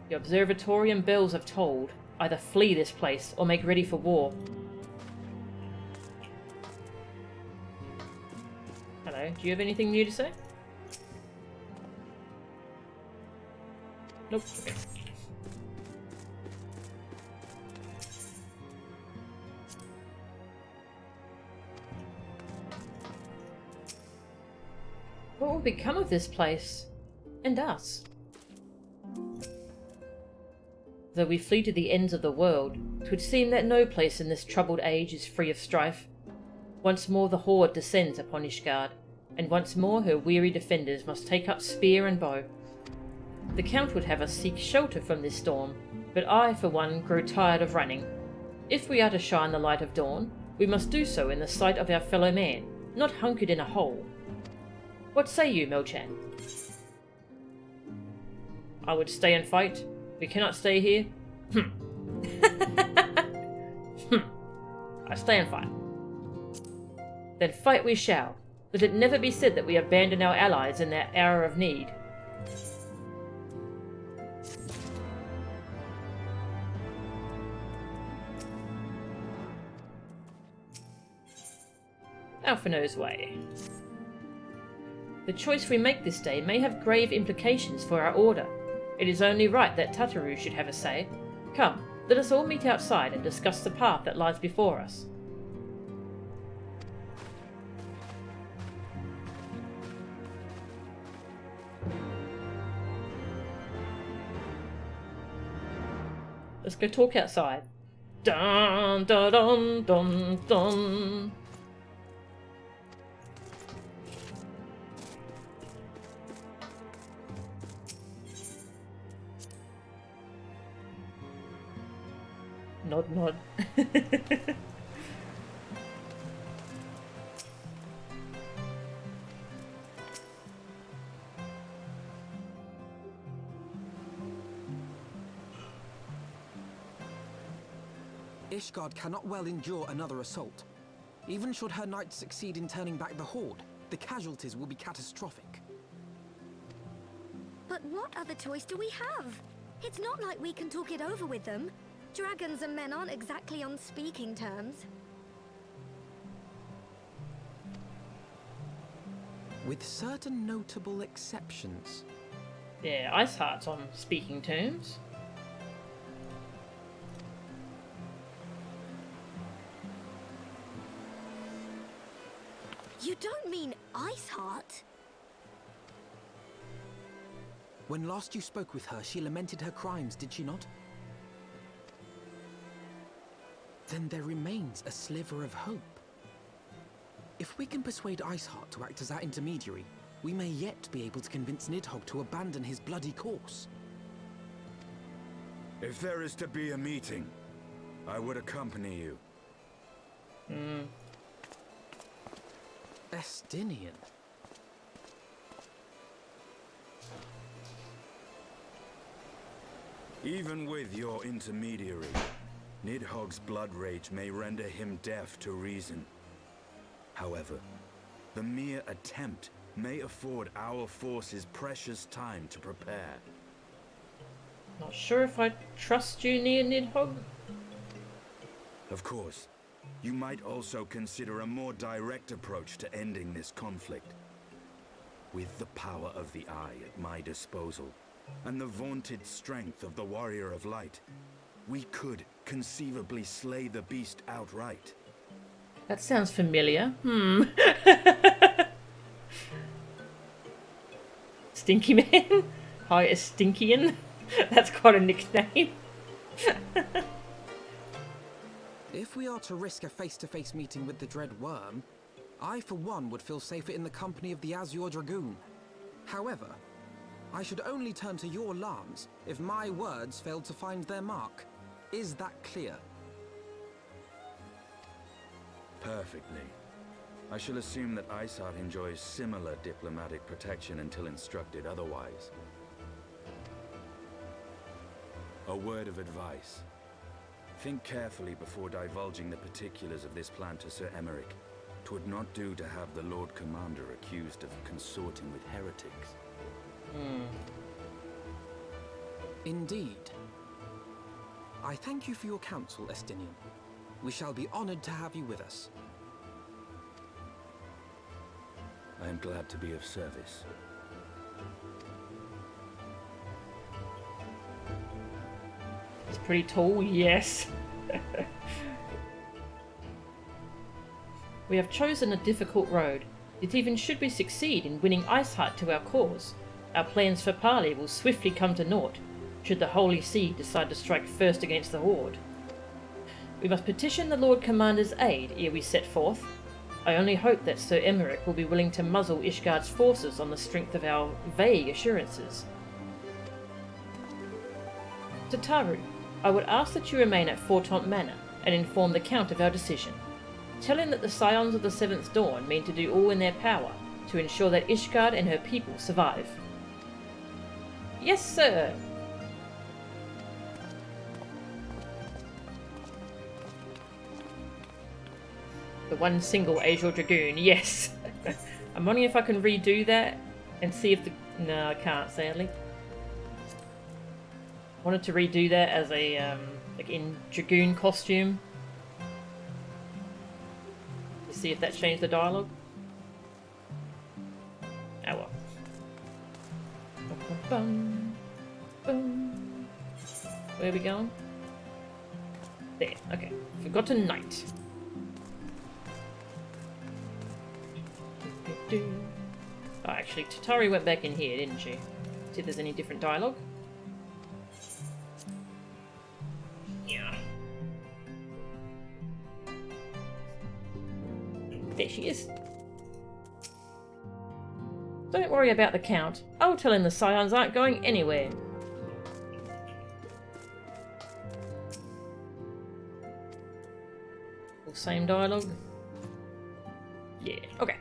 The observatorium bells have tolled. Either flee this place or make ready for war. Hello, do you have anything new to say? Nope. Okay. What will become of this place? And us? Though we flee to the ends of the world, 'twould seem that no place in this troubled age is free of strife. Once more the Horde descends upon Ishgard, and once more her weary defenders must take up spear and bow. The Count would have us seek shelter from this storm, but I, for one, grow tired of running. If we are to shine the light of dawn, we must do so in the sight of our fellow man, not hunkered in a hole. What say you, Melchan? I would stay and fight. We cannot stay here. I stay and fight. Then fight we shall. Let it never be said that we abandon our allies in their hour of need. Alphino's way. The choice we make this day may have grave implications for our order. It is only right that Tataru should have a say. Come, let us all meet outside and discuss the path that lies before us. Let's go talk outside. Dun dun dun dun dun. Nod nod. Ishgard cannot well endure another assault. Even should her knights succeed in turning back the Horde, the casualties will be catastrophic. But what other choice do we have? It's not like we can talk it over with them. Dragons and men aren't exactly on speaking terms. With certain notable exceptions. Yeah, Iceheart's on speaking terms. You don't mean Iceheart? When last you spoke with her, she lamented her crimes, did she not? Then there remains a sliver of hope. If we can persuade Iceheart to act as our intermediary, we may yet be able to convince Nidhogg to abandon his bloody course. If there is to be a meeting, I would accompany you. Estinian. Even with your intermediary, Nidhogg's blood rage may render him deaf to reason. However, the mere attempt may afford our forces precious time to prepare. Not sure if I trust you near Nidhogg. Of course, you might also consider a more direct approach to ending this conflict. With the power of the Eye at my disposal, and the vaunted strength of the Warrior of Light, we could conceivably slay the beast outright. That sounds familiar. Stinky Man? Hi, a Stinkian? That's quite a nickname. If we are to risk a face-to-face meeting with the Dread Worm, I for one would feel safer in the company of the Azure Dragoon. However, I should only turn to your lance if my words failed to find their mark. Is that clear? Perfectly. I shall assume that Iceheart enjoys similar diplomatic protection until instructed otherwise. A word of advice. Think carefully before divulging the particulars of this plan to Sir Emeric. 'Twould not do to have the Lord Commander accused of consorting with heretics. Indeed. I thank you for your counsel, Estinian. We shall be honored to have you with us. I am glad to be of service. It's pretty tall, yes. We have chosen a difficult road. Yet even should we succeed in winning Iceheart to our cause, our plans for parley will swiftly come to naught, should the Holy See decide to strike first against the Horde. We must petition the Lord Commander's aid ere we set forth. I only hope that Sir Emeric will be willing to muzzle Ishgard's forces on the strength of our vague assurances. Tataru, I would ask that you remain at Fortont Manor and inform the Count of our decision. Tell him that the Scions of the Seventh Dawn mean to do all in their power to ensure that Ishgard and her people survive. Yes, sir! The one single Azure Dragoon, yes! I'm wondering if I can redo that and see if the... No, I can't, sadly. I wanted to redo that as a, like in Dragoon costume. To see if that changed the dialogue. Oh well. Bum, bum. Where are we going? There, okay. Forgotten Night. Oh, actually, Tatari went back in here, didn't she? See if there's any different dialogue. Yeah. There she is. Don't worry about the Count. I'll tell him the Scions aren't going anywhere. Same dialogue? Yeah, okay.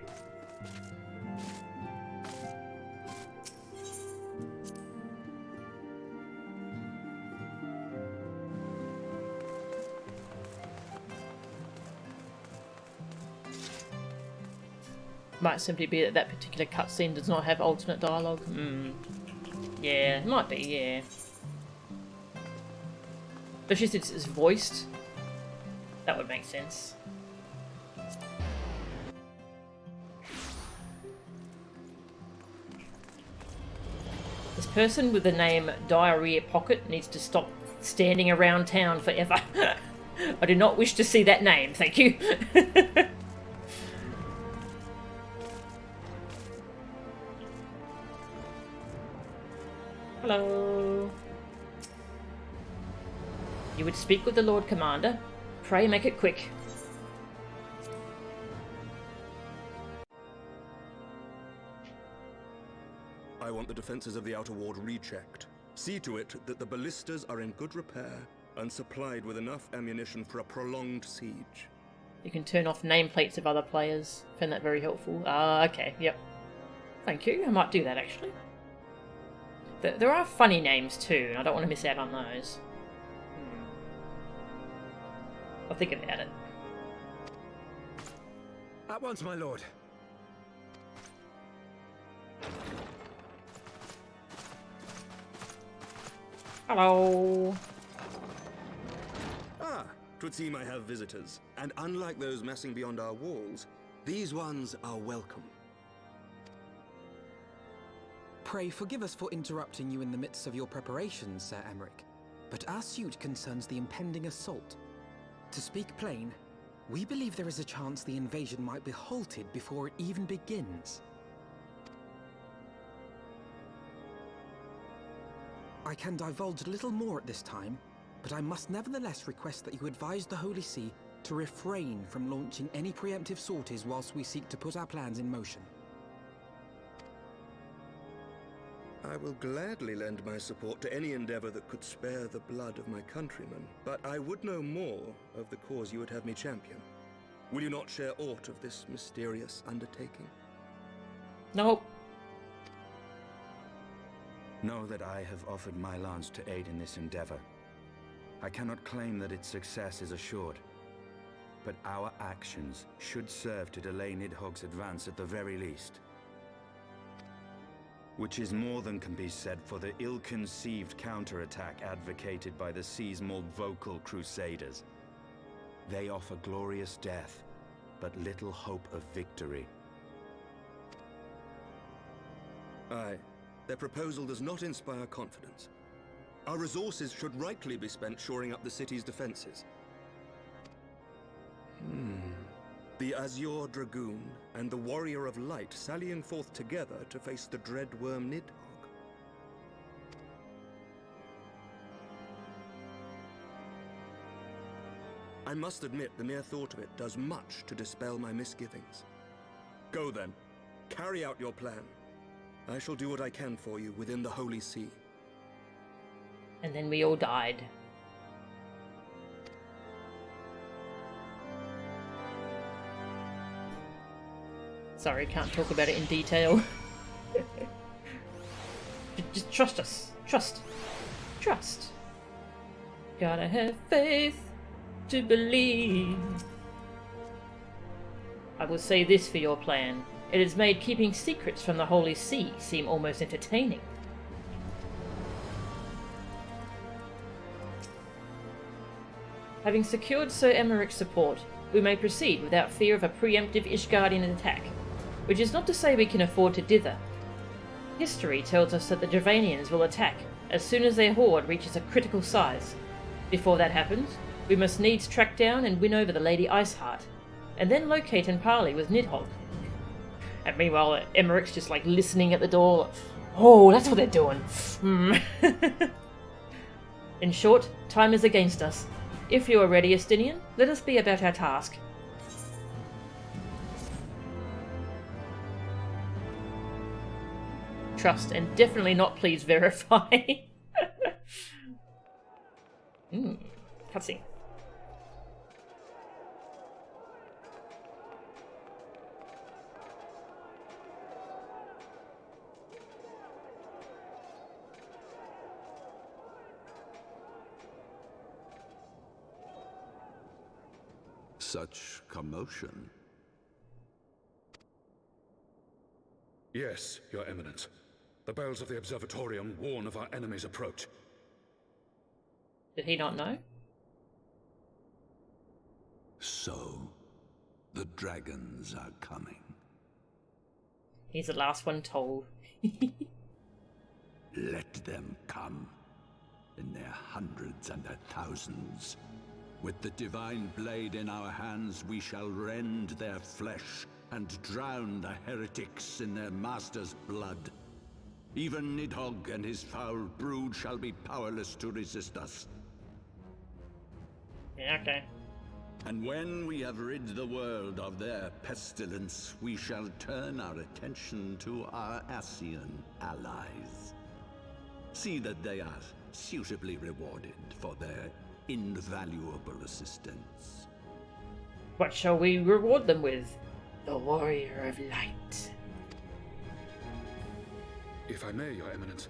Might simply be that that particular cutscene does not have alternate dialogue. Yeah, it might be, yeah. Especially since it's voiced. That would make sense. This person with the name Diarrhea Pocket needs to stop standing around town forever. I do not wish to see that name, thank you. Hello. You would speak with the Lord Commander. Pray make it quick. I want the defenses of the Outer Ward rechecked. See to it that the ballistas are in good repair and supplied with enough ammunition for a prolonged siege. You can turn off nameplates of other players. Find that very helpful. Okay, yep. Thank you, I might do that actually. There are funny names too, and I don't want to miss out on those. I'll think about it. At once, my lord. Hello. Ah, 'twould seem I have visitors. And unlike those massing beyond our walls, these ones are welcome. Pray forgive us for interrupting you in the midst of your preparations, Sir Emmerich, but our suit concerns the impending assault. To speak plain, we believe there is a chance the invasion might be halted before it even begins. I can divulge little more at this time, but I must nevertheless request that you advise the Holy See to refrain from launching any preemptive sorties whilst we seek to put our plans in motion. I will gladly lend my support to any endeavor that could spare the blood of my countrymen, but I would know more of the cause you would have me champion. Will you not share aught of this mysterious undertaking? Nope. Know that I have offered my lance to aid in this endeavor. I cannot claim that its success is assured, but our actions should serve to delay Nidhogg's advance at the very least. Which is more than can be said for the ill-conceived counterattack advocated by the sea's more vocal crusaders. They offer glorious death, but little hope of victory. Aye, their proposal does not inspire confidence. Our resources should rightly be spent shoring up the city's defenses. The Azure Dragoon and the Warrior of Light sallying forth together to face the dread worm Nidhogg. I must admit the mere thought of it does much to dispel my misgivings. Go then, carry out your plan. I shall do what I can for you within the Holy See. And then we all died. Sorry, can't talk about it in detail. Just trust us. Trust. Trust. Gotta have faith to believe. I will say this for your plan. It has made keeping secrets from the Holy See seem almost entertaining. Having secured Sir Emmerich's support, we may proceed without fear of a preemptive Ishgardian attack, which is not to say we can afford to dither. History tells us that the Dravanians will attack as soon as their horde reaches a critical size. Before that happens, we must needs track down and win over the Lady Iceheart, and then locate and parley with Nidhogg. And meanwhile, Emmerich's just like listening at the door. Oh, that's what they're doing. In short, time is against us. If you are ready, Estinian, let us be about our task. Trust, and definitely not please verify. Cutscene. Such commotion. Yes, Your Eminence. The bells of the Observatorium warn of our enemy's approach. Did he not know? So, the dragons are coming. He's the last one told. Let them come. In their hundreds and their thousands. With the divine blade in our hands, we shall rend their flesh and drown the heretics in their master's blood. Even Nidhogg and his foul brood shall be powerless to resist us. Yeah, okay. And when we have rid the world of their pestilence, we shall turn our attention to our Ascian allies. See that they are suitably rewarded for their invaluable assistance. What shall we reward them with? The Warrior of Light. If I may, Your Eminence,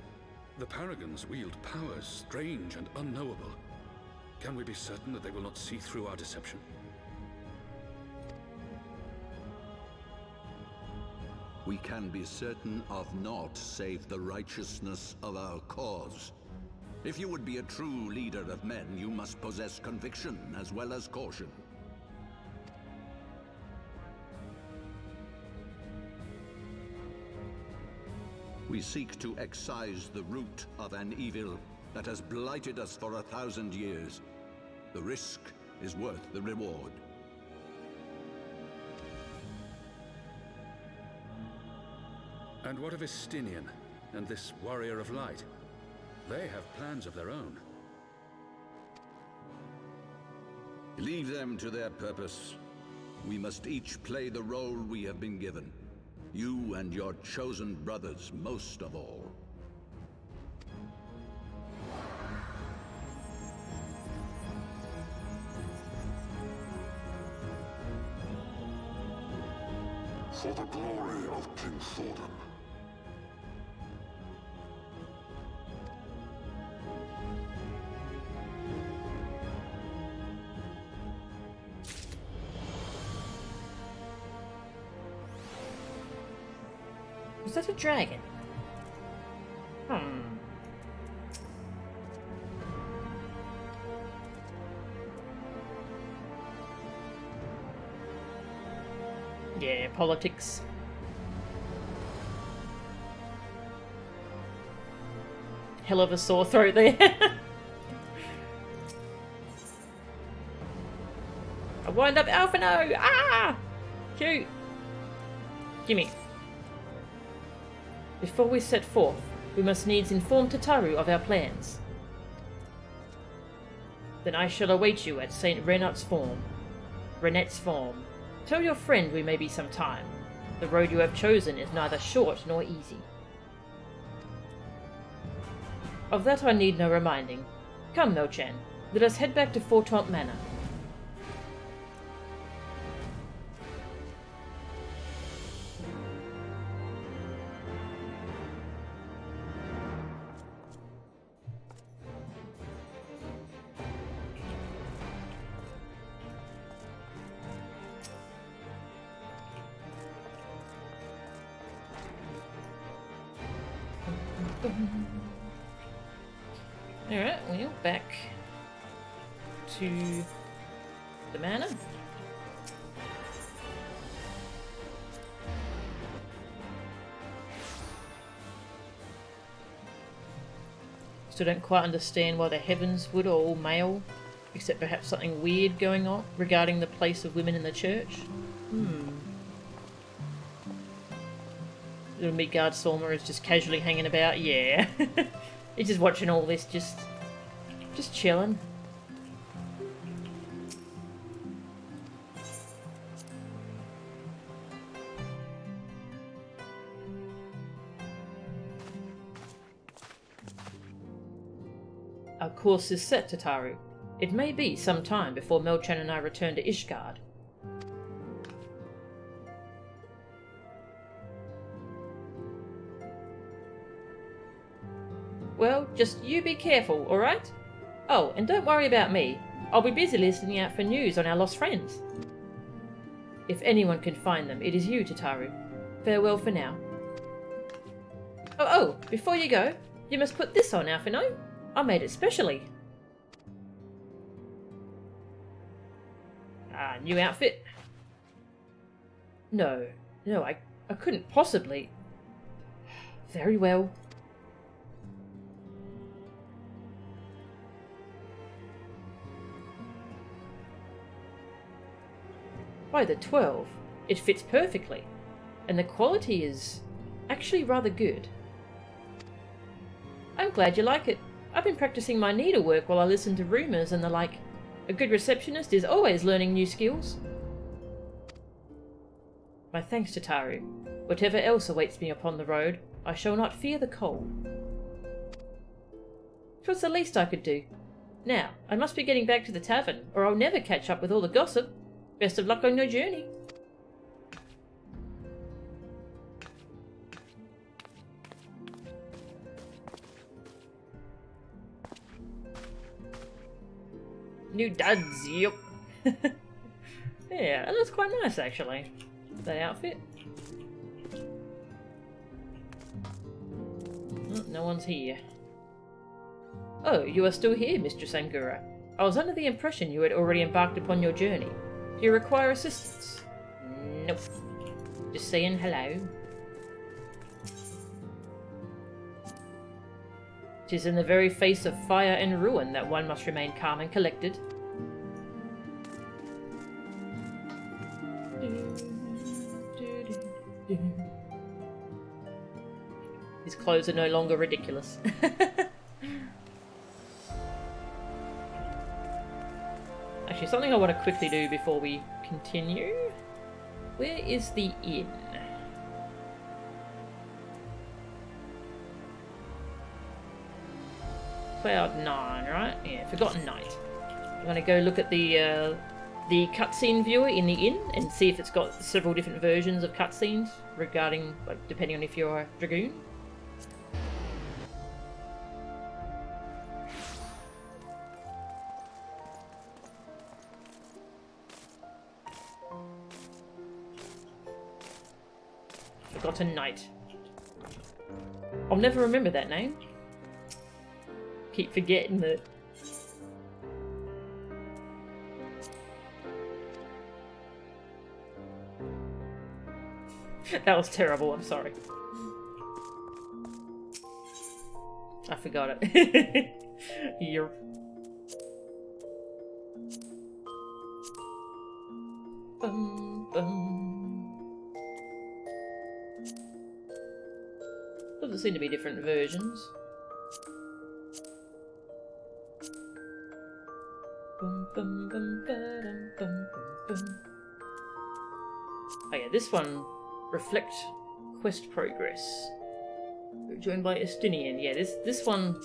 the Paragons wield powers strange and unknowable. Can we be certain that they will not see through our deception? We can be certain of naught save the righteousness of our cause. If you would be a true leader of men, you must possess conviction as well as caution. We seek to excise the root of an evil that has blighted us for 1,000 years. The risk is worth the reward. And what of Estinian and this Warrior of Light? They have plans of their own. Leave them to their purpose. We must each play the role we have been given. You and your chosen brothers most of all. For the glory of King Thordan. Was that a dragon? Yeah, politics. Hell of a sore throat there. A wind up Alphino! Ah! Cute! Gimme. Before we set forth, we must needs inform Tataru of our plans. Then I shall await you at St. Renat's farm. Tell your friend we may be some time. The road you have chosen is neither short nor easy. Of that I need no reminding. Come, Mel-chan, let us head back to Fortaunt Manor. Alright, we're back to the manor. Still don't quite understand why the Heavensward are all male, except perhaps something weird going on regarding the place of women in the church. Little Midgard Solmer is just casually hanging about. Yeah. He's just watching all this, just chilling. Our course is set, Tataru. It may be some time before Mel-chan and I return to Ishgard. Well, just you be careful, alright? Oh, and don't worry about me. I'll be busy listening out for news on our lost friends. If anyone can find them, it is you, Tataru. Farewell for now. Oh, before you go, you must put this on, Alphino. I made it specially. Ah, new outfit? No, I couldn't possibly. Very well. By the 12, it fits perfectly, and the quality is actually rather good. I'm glad you like it. I've been practicing my needlework while I listen to rumours and the like. A good receptionist is always learning new skills. My thanks to Taru. Whatever else awaits me upon the road, I shall not fear the cold. 'Twas the least I could do. Now, I must be getting back to the tavern, or I'll never catch up with all the gossip. Best of luck on your journey. New duds, yep. Yeah, that looks quite nice actually. That outfit. Oh, no one's here. Oh, you are still here, Mistress Angura. I was under the impression you had already embarked upon your journey. Do you require assistance? Nope. Just saying hello. 'Tis in the very face of fire and ruin that one must remain calm and collected. His clothes are no longer ridiculous. Actually, something I want to quickly do before we continue. Where is the inn? Cloud 9, right? Yeah, Forgotten Night. I'm going to go look at the cutscene viewer in the inn and see if it's got several different versions of cutscenes regarding, like, depending on if you're a dragoon. Forgotten Night. I'll never remember that name. Keep forgetting that. That was terrible, I'm sorry. I forgot it. You're... Doesn't seem to be different versions. Oh yeah, this one, reflect quest progress. Joined by Estinian. Yeah, this one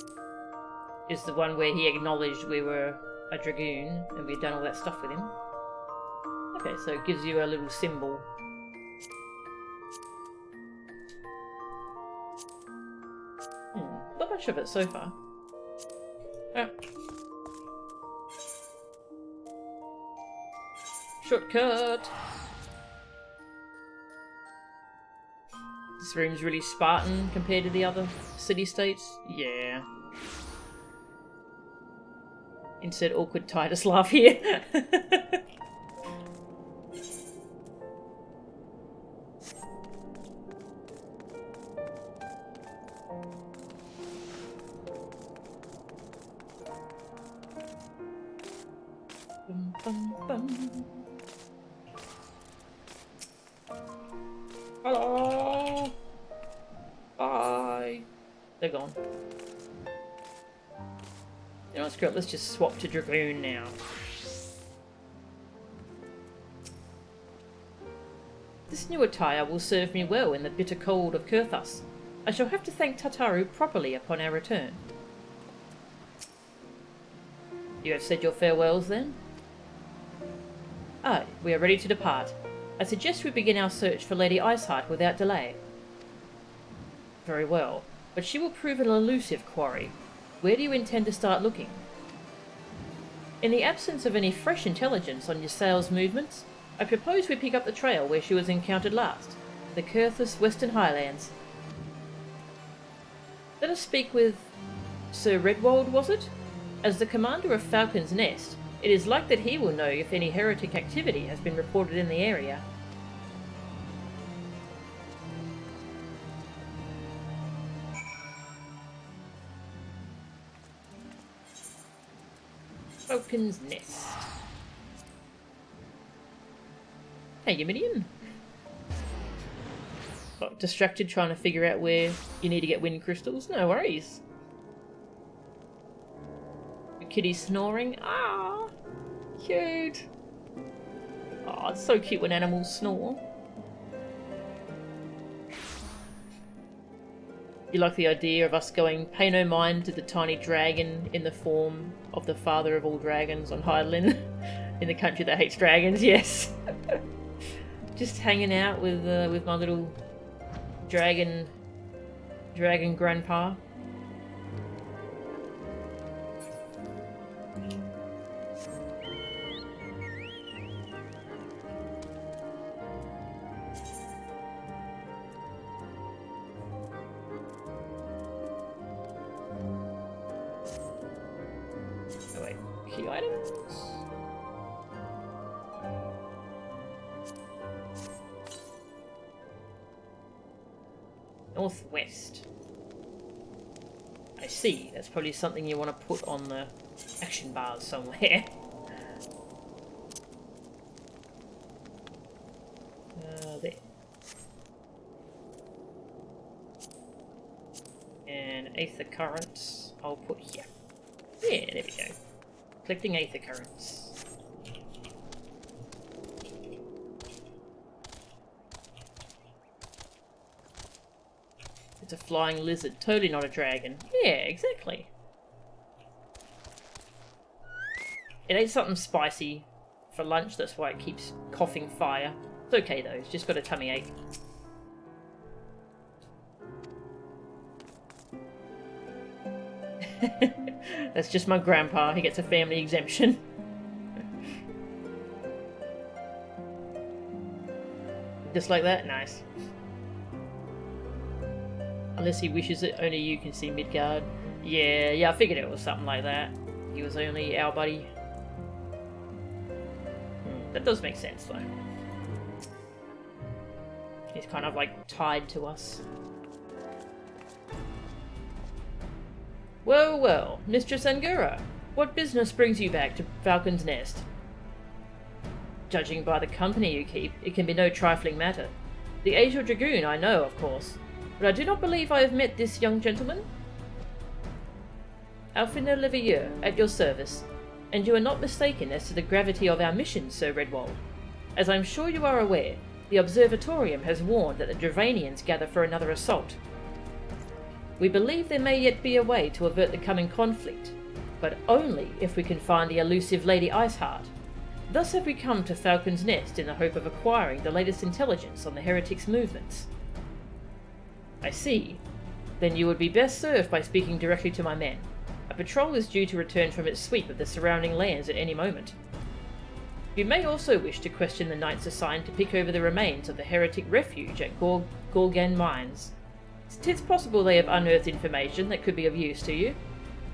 is the one where he acknowledged we were a dragoon and we'd done all that stuff with him. Okay, so it gives you a little symbol. Not much of it so far. Oh. Shortcut! This room's really Spartan compared to the other city-states. Yeah. Insert awkward Titus laugh here. Hello. Bye. They're gone. You know, screw it, let's just swap to Dragoon now. This new attire will serve me well in the bitter cold of Kurthus. I shall have to thank Tataru properly upon our return. You have said your farewells then? Ah, we are ready to depart. I suggest we begin our search for Lady Iceheart without delay. Very well, but she will prove an elusive quarry. Where do you intend to start looking? In the absence of any fresh intelligence on Ysael's movements, I propose we pick up the trail where she was encountered last, the Kurthus Western Highlands. Let us speak with Sir Redwald, was it? As the commander of Falcon's Nest, it is like that he will know if any heretic activity has been reported in the area. Falcon's Nest. Hey, you minion. Got distracted trying to figure out where you need to get wind crystals? No worries. Your kitty's snoring? Ah, cute. Oh, it's so cute when animals snore. You like the idea of us going pay no mind to the tiny dragon in the form of the father of all dragons on Hydaelyn in the country that hates dragons? Yes. Just hanging out with my little dragon grandpa. Oh wait, key items. Northwest. I see. That's probably something you want to put on the action bars somewhere. There. And aether currents I'll put here. Yeah, there we go. Collecting aether currents. It's a flying lizard, totally not a dragon. Yeah, exactly. It ate something spicy for lunch, that's why it keeps coughing fire. It's okay though, it's just got a tummy ache. That's just my grandpa, he gets a family exemption. Just like that? Nice. Unless he wishes it, only you can see Midgard. Yeah, I figured it was something like that. He was only our buddy. That does make sense, though. He's kind of, like, tied to us. Well, well, Mistress Angura, what business brings you back to Falcon's Nest? Judging by the company you keep, it can be no trifling matter. The Azure Dragoon I know, of course. But I do not believe I have met this young gentleman. Alfina Levieux, at your service, and you are not mistaken as to the gravity of our mission, Sir Redwald. As I'm sure you are aware, the Observatorium has warned that the Dravanians gather for another assault. We believe there may yet be a way to avert the coming conflict, but only if we can find the elusive Lady Iceheart. Thus have we come to Falcon's Nest in the hope of acquiring the latest intelligence on the heretics' movements. I see. Then you would be best served by speaking directly to my men. A patrol is due to return from its sweep of the surrounding lands at any moment. You may also wish to question the knights assigned to pick over the remains of the heretic refuge at Gorgan Mines. 'Tis possible they have unearthed information that could be of use to you.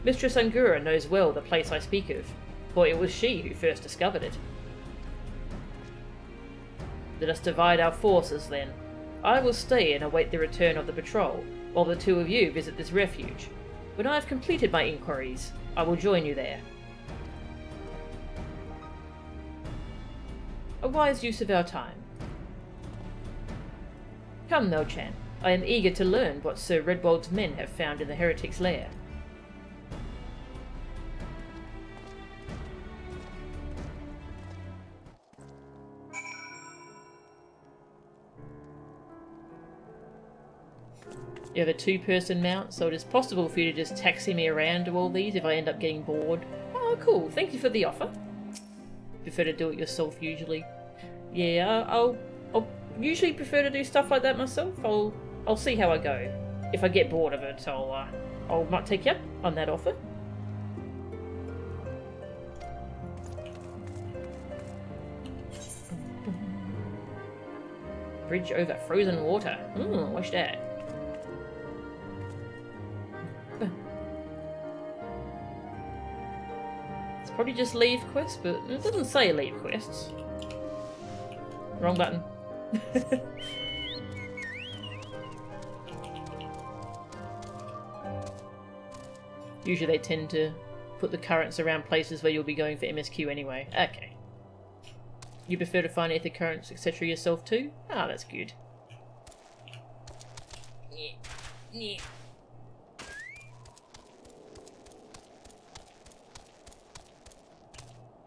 Mistress Angura knows well the place I speak of, for it was she who first discovered it. Let us divide our forces then. I will stay and await the return of the patrol, while the two of you visit this refuge. When I have completed my inquiries, I will join you there. A wise use of our time. Come, Melchan. I am eager to learn what Sir Redwald's men have found in the heretic's lair. You have a two-person mount, so it is possible for you to just taxi me around to all these if I end up getting bored. Oh, cool. Thank you for the offer. Prefer to do it yourself usually. Yeah, I'll usually prefer to do stuff like that myself. I'll see how I go. If I get bored of it, I might take you up on that offer. Bridge over frozen water. What's that? Probably just leave quests, but it doesn't say leave quests. Wrong button. Usually they tend to put the currents around places where you'll be going for MSQ anyway. Okay. You prefer to find ether currents, etc. yourself too? Ah, that's good. Yeah. Yeah.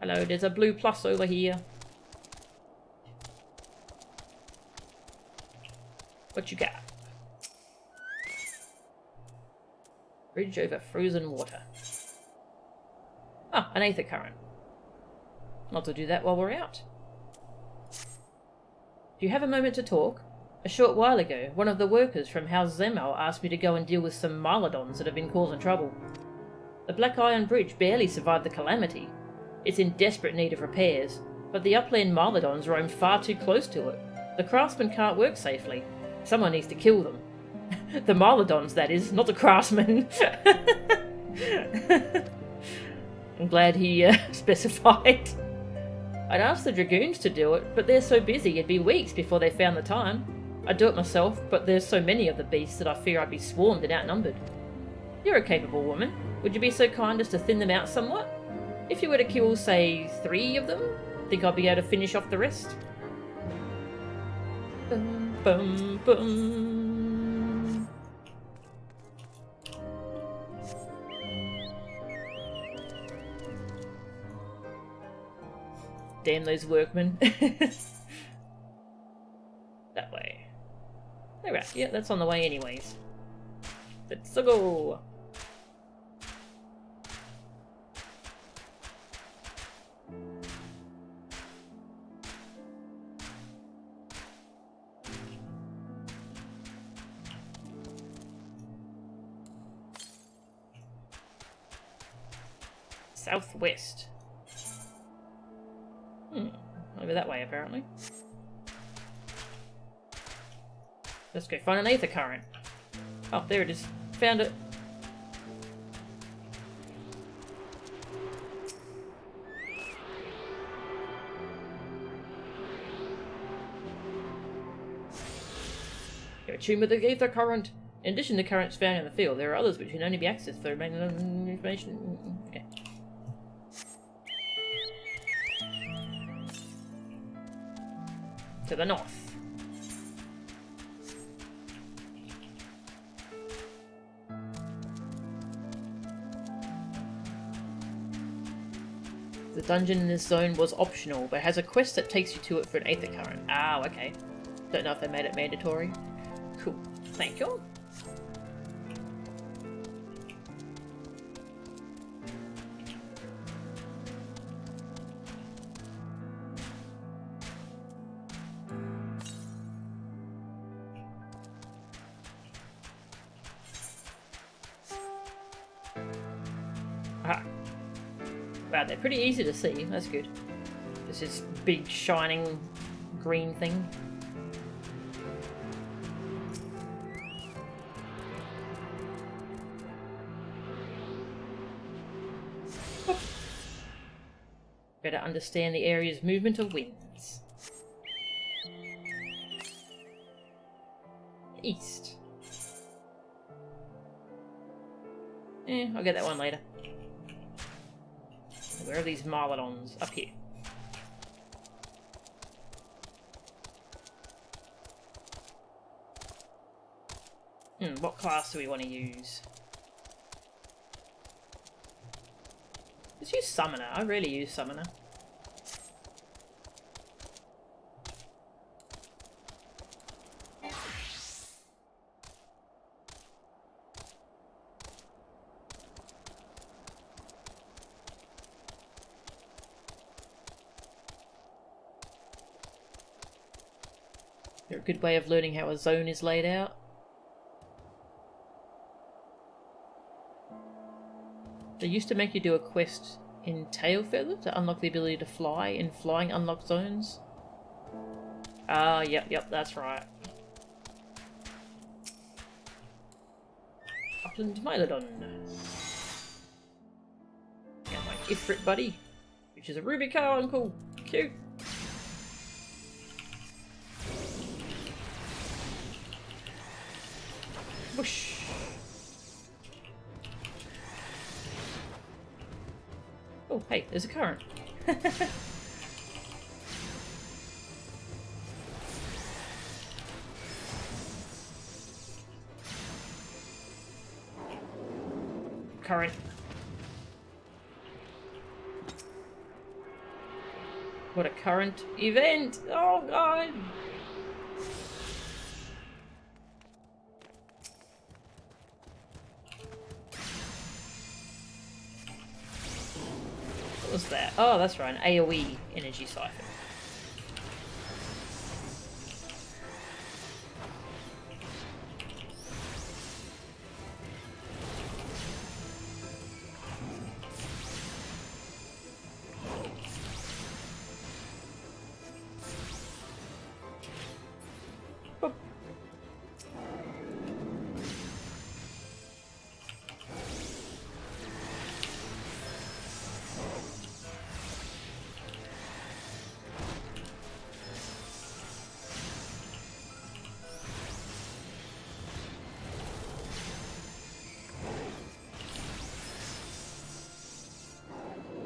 Hello, there's a blue plus over here. What you got? Bridge over frozen water. Ah, an aether current. I'll have to do that while we're out. Do you have a moment to talk? A short while ago, one of the workers from House Zemal asked me to go and deal with some Mylodons that have been causing trouble. The Black Iron Bridge barely survived the calamity. It's in desperate need of repairs, but the upland Mylodons roam far too close to it. The craftsmen can't work safely. Someone needs to kill them. The Mylodons, that is, not the craftsmen. I'm glad he specified. I'd asked the Dragoons to do it, but they're so busy it'd be weeks before they found the time. I'd do it myself, but there's so many of the beasts that I fear I'd be swarmed and outnumbered. You're a capable woman. Would you be so kind as to thin them out somewhat? If you were to kill, say, 3 of them, think I'd be able to finish off the rest? Bum, bum, bum. Damn those workmen. That way. Alright, yeah, that's on the way anyways. Let's go! Southwest. Over that way, apparently. Let's go find an aether current. Oh, there it is. Found it. You're attuned with the aether current. In addition to currents found in the field, there are others which can only be accessed through main information. Okay. To the north. The dungeon in this zone was optional, but has a quest that takes you to it for an aether current. Ah, okay. Don't know if they made it mandatory. Cool. Thank you. Ah. Wow, they're pretty easy to see. That's good. This is big, shining green thing. Better understand the area's movement of winds. East. I'll get that one later. Where are these Mylodons? Up here. What class do we want to use? Let's use Summoner. I rarely use Summoner. They're a good way of learning how a zone is laid out. They used to make you do a quest in Tailfeather to unlock the ability to fly in flying unlocked zones. Ah, yep, that's right. Upland Mylodon. Can't wait. Ifrit buddy, which is a ruby car uncle. Cute. Whoosh. Oh, hey, there's a current. Current. What a current event! Oh god! What was that? Oh, that's right, an AoE energy siphon.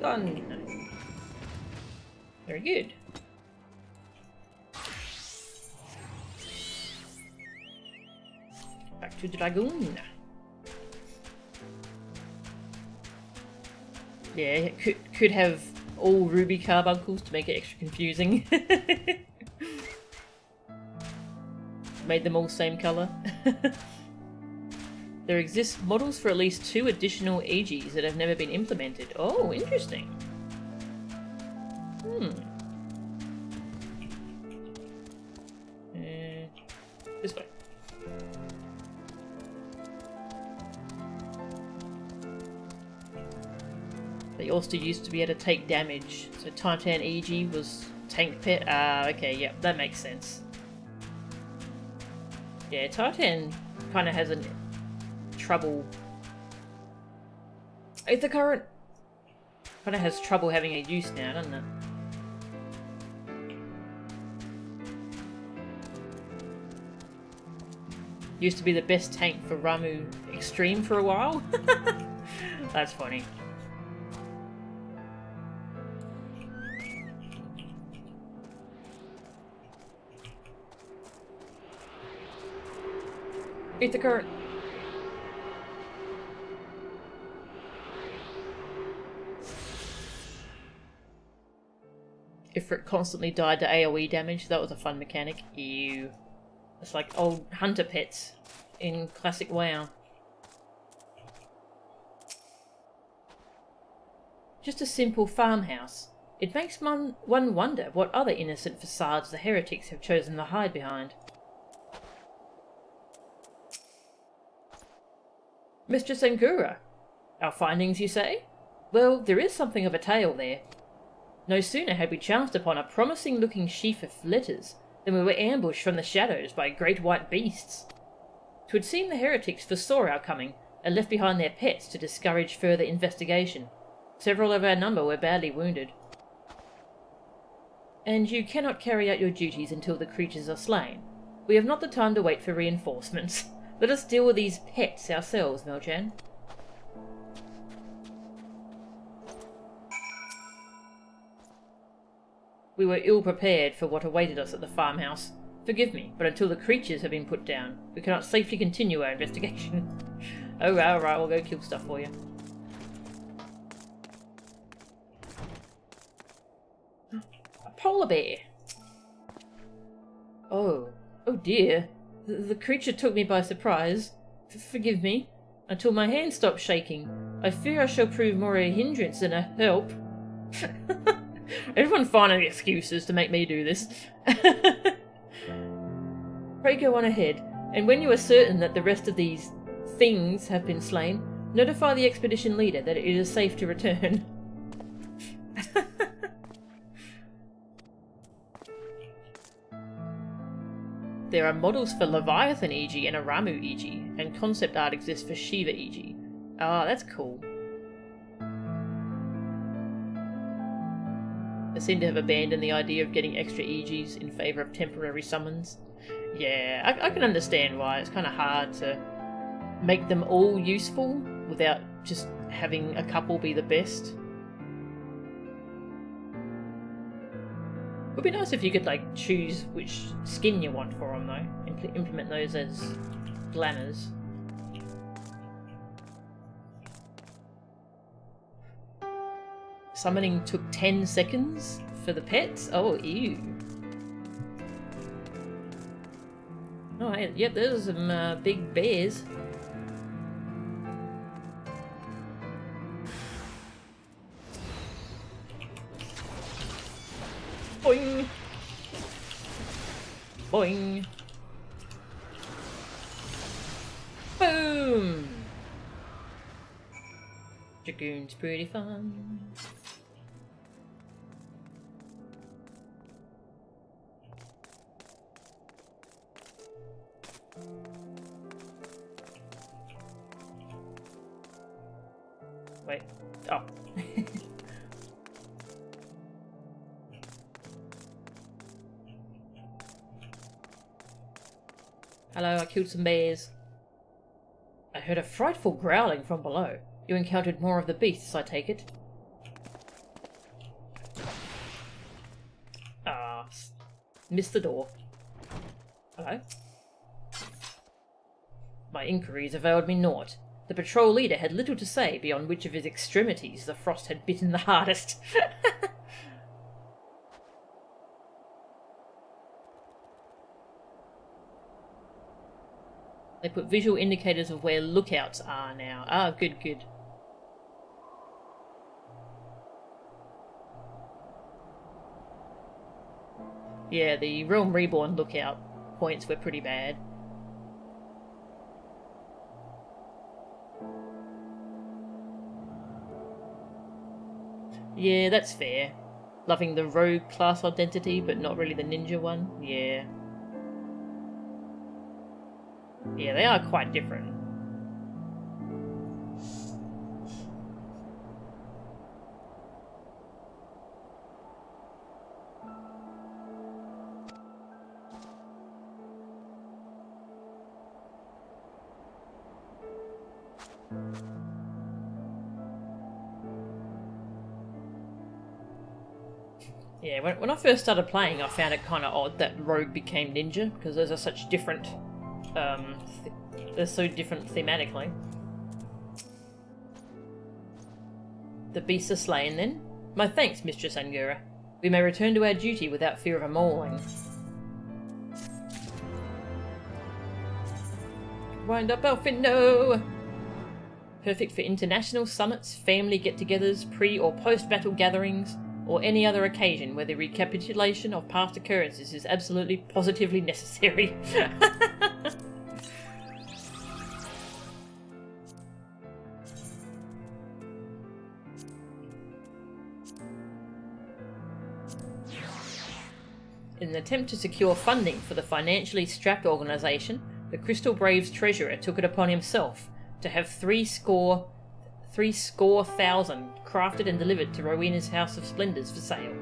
Done. Very good. Back to Dragoon. Yeah, could have all ruby carbuncles to make it extra confusing. Made them all same colour. There exist models for at least 2 additional EGs that have never been implemented. Oh, interesting. This way. They also used to be able to take damage. So Titan EG was tank pet. Ah, okay, yeah, that makes sense. Yeah, Titan kind of has a trouble. The current kind of has trouble having a use now, doesn't it? Used to be the best tank for Ramu Extreme for a while. That's funny. Eat the current. Ifrit constantly died to AoE damage. That was a fun mechanic. Ew. It's like old hunter pets in classic WoW. Just a simple farmhouse. It makes one wonder what other innocent facades the heretics have chosen to hide behind. Mistress Angura, our findings, you say? Well, there is something of a tale there. No sooner had we chanced upon a promising-looking sheaf of letters than we were ambushed from the shadows by great white beasts. 'Twould seem the heretics foresaw our coming and left behind their pets to discourage further investigation. Several of our number were badly wounded. And you cannot carry out your duties until the creatures are slain. We have not the time to wait for reinforcements. Let us deal with these pets ourselves, Meljan. We were ill prepared for what awaited us at the farmhouse. Forgive me, but until the creatures have been put down, we cannot safely continue our investigation. Oh, alright, we'll go kill stuff for you. A polar bear! Oh dear. The creature took me by surprise. Forgive me. Until my hand stopped shaking. I fear I shall prove more a hindrance than a help. Everyone finding excuses to make me do this. Pray go on ahead, and when you are certain that the rest of these things have been slain, notify the expedition leader that it is safe to return. There are models for Leviathan EG and Aramu EG, and concept art exists for Shiva EG. Ah, that's cool. They seem to have abandoned the idea of getting extra EGs in favour of temporary summons. Yeah, I can understand why. It's kind of hard to make them all useful without just having a couple be the best. It would be nice if you could like choose which skin you want for them though, and implement those as glamours. Summoning took 10 seconds for the pets? Oh, ew. Oh, hey, yep, there's some big bears. Boing! Boing! Boom! Dragoon's pretty fun. Wait. Oh. Hello, I killed some bears. I heard a frightful growling from below. You encountered more of the beasts, I take it. Ah, missed the door. Hello? My inquiries availed me naught. The patrol leader had little to say beyond which of his extremities the frost had bitten the hardest. They put visual indicators of where lookouts are now. Ah, good, good. Yeah, the Realm Reborn lookout points were pretty bad. Yeah, that's fair. Loving the rogue class identity, but not really the ninja one. Yeah. Yeah, they are quite different. Yeah, when I first started playing, I found it kind of odd that Rogue became Ninja, because those are such different, they're so different thematically. The beasts are slain, then? My thanks, Mistress Angura. We may return to our duty without fear of a mauling. Wind up, Elfin, no! Perfect for international summits, family get-togethers, pre- or post-battle gatherings, or any other occasion where the recapitulation of past occurrences is absolutely positively necessary. In an attempt to secure funding for the financially strapped organisation, the Crystal Braves treasurer took it upon himself to have 3,000 crafted and delivered to Rowena's House of Splendours for sale,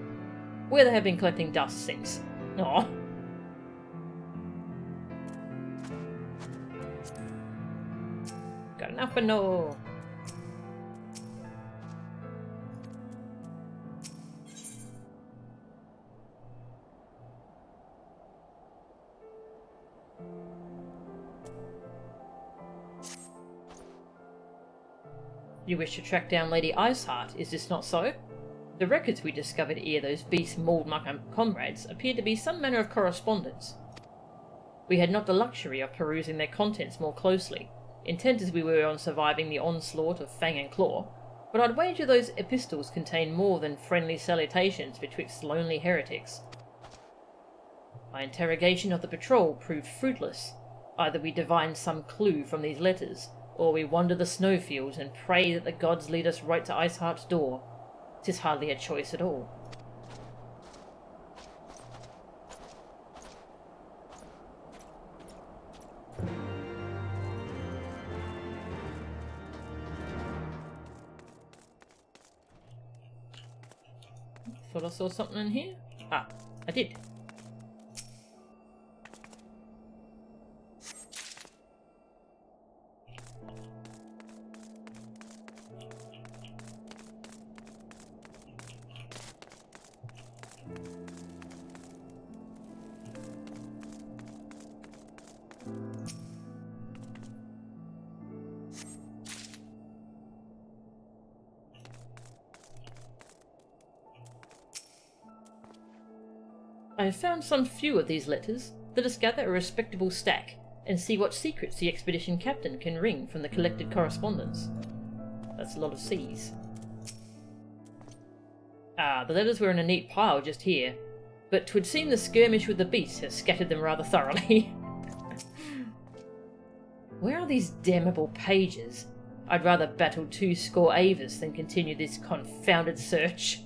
where they have been collecting dust since. Aww. Got enough for no. You wish to track down Lady Iceheart, is this not so? The records we discovered ere those beasts mauled my comrades appear to be some manner of correspondence. We had not the luxury of perusing their contents more closely, intent as we were on surviving the onslaught of Fang and Claw, but I'd wager those epistles contain more than friendly salutations betwixt lonely heretics. My interrogation of the patrol proved fruitless. Either we divined some clue from these letters, or we wander the snowfields and pray that the gods lead us right to Iceheart's door. 'Tis hardly a choice at all. Thought I saw something in here. Ah, I did. I have found some few of these letters. Let us gather a respectable stack and see what secrets the expedition captain can wring from the collected correspondence. That's a lot of C's. Ah, the letters were in a neat pile just here, but 'twould seem the skirmish with the beast has scattered them rather thoroughly. Where are these damnable pages? I'd rather battle 2 Avers than continue this confounded search.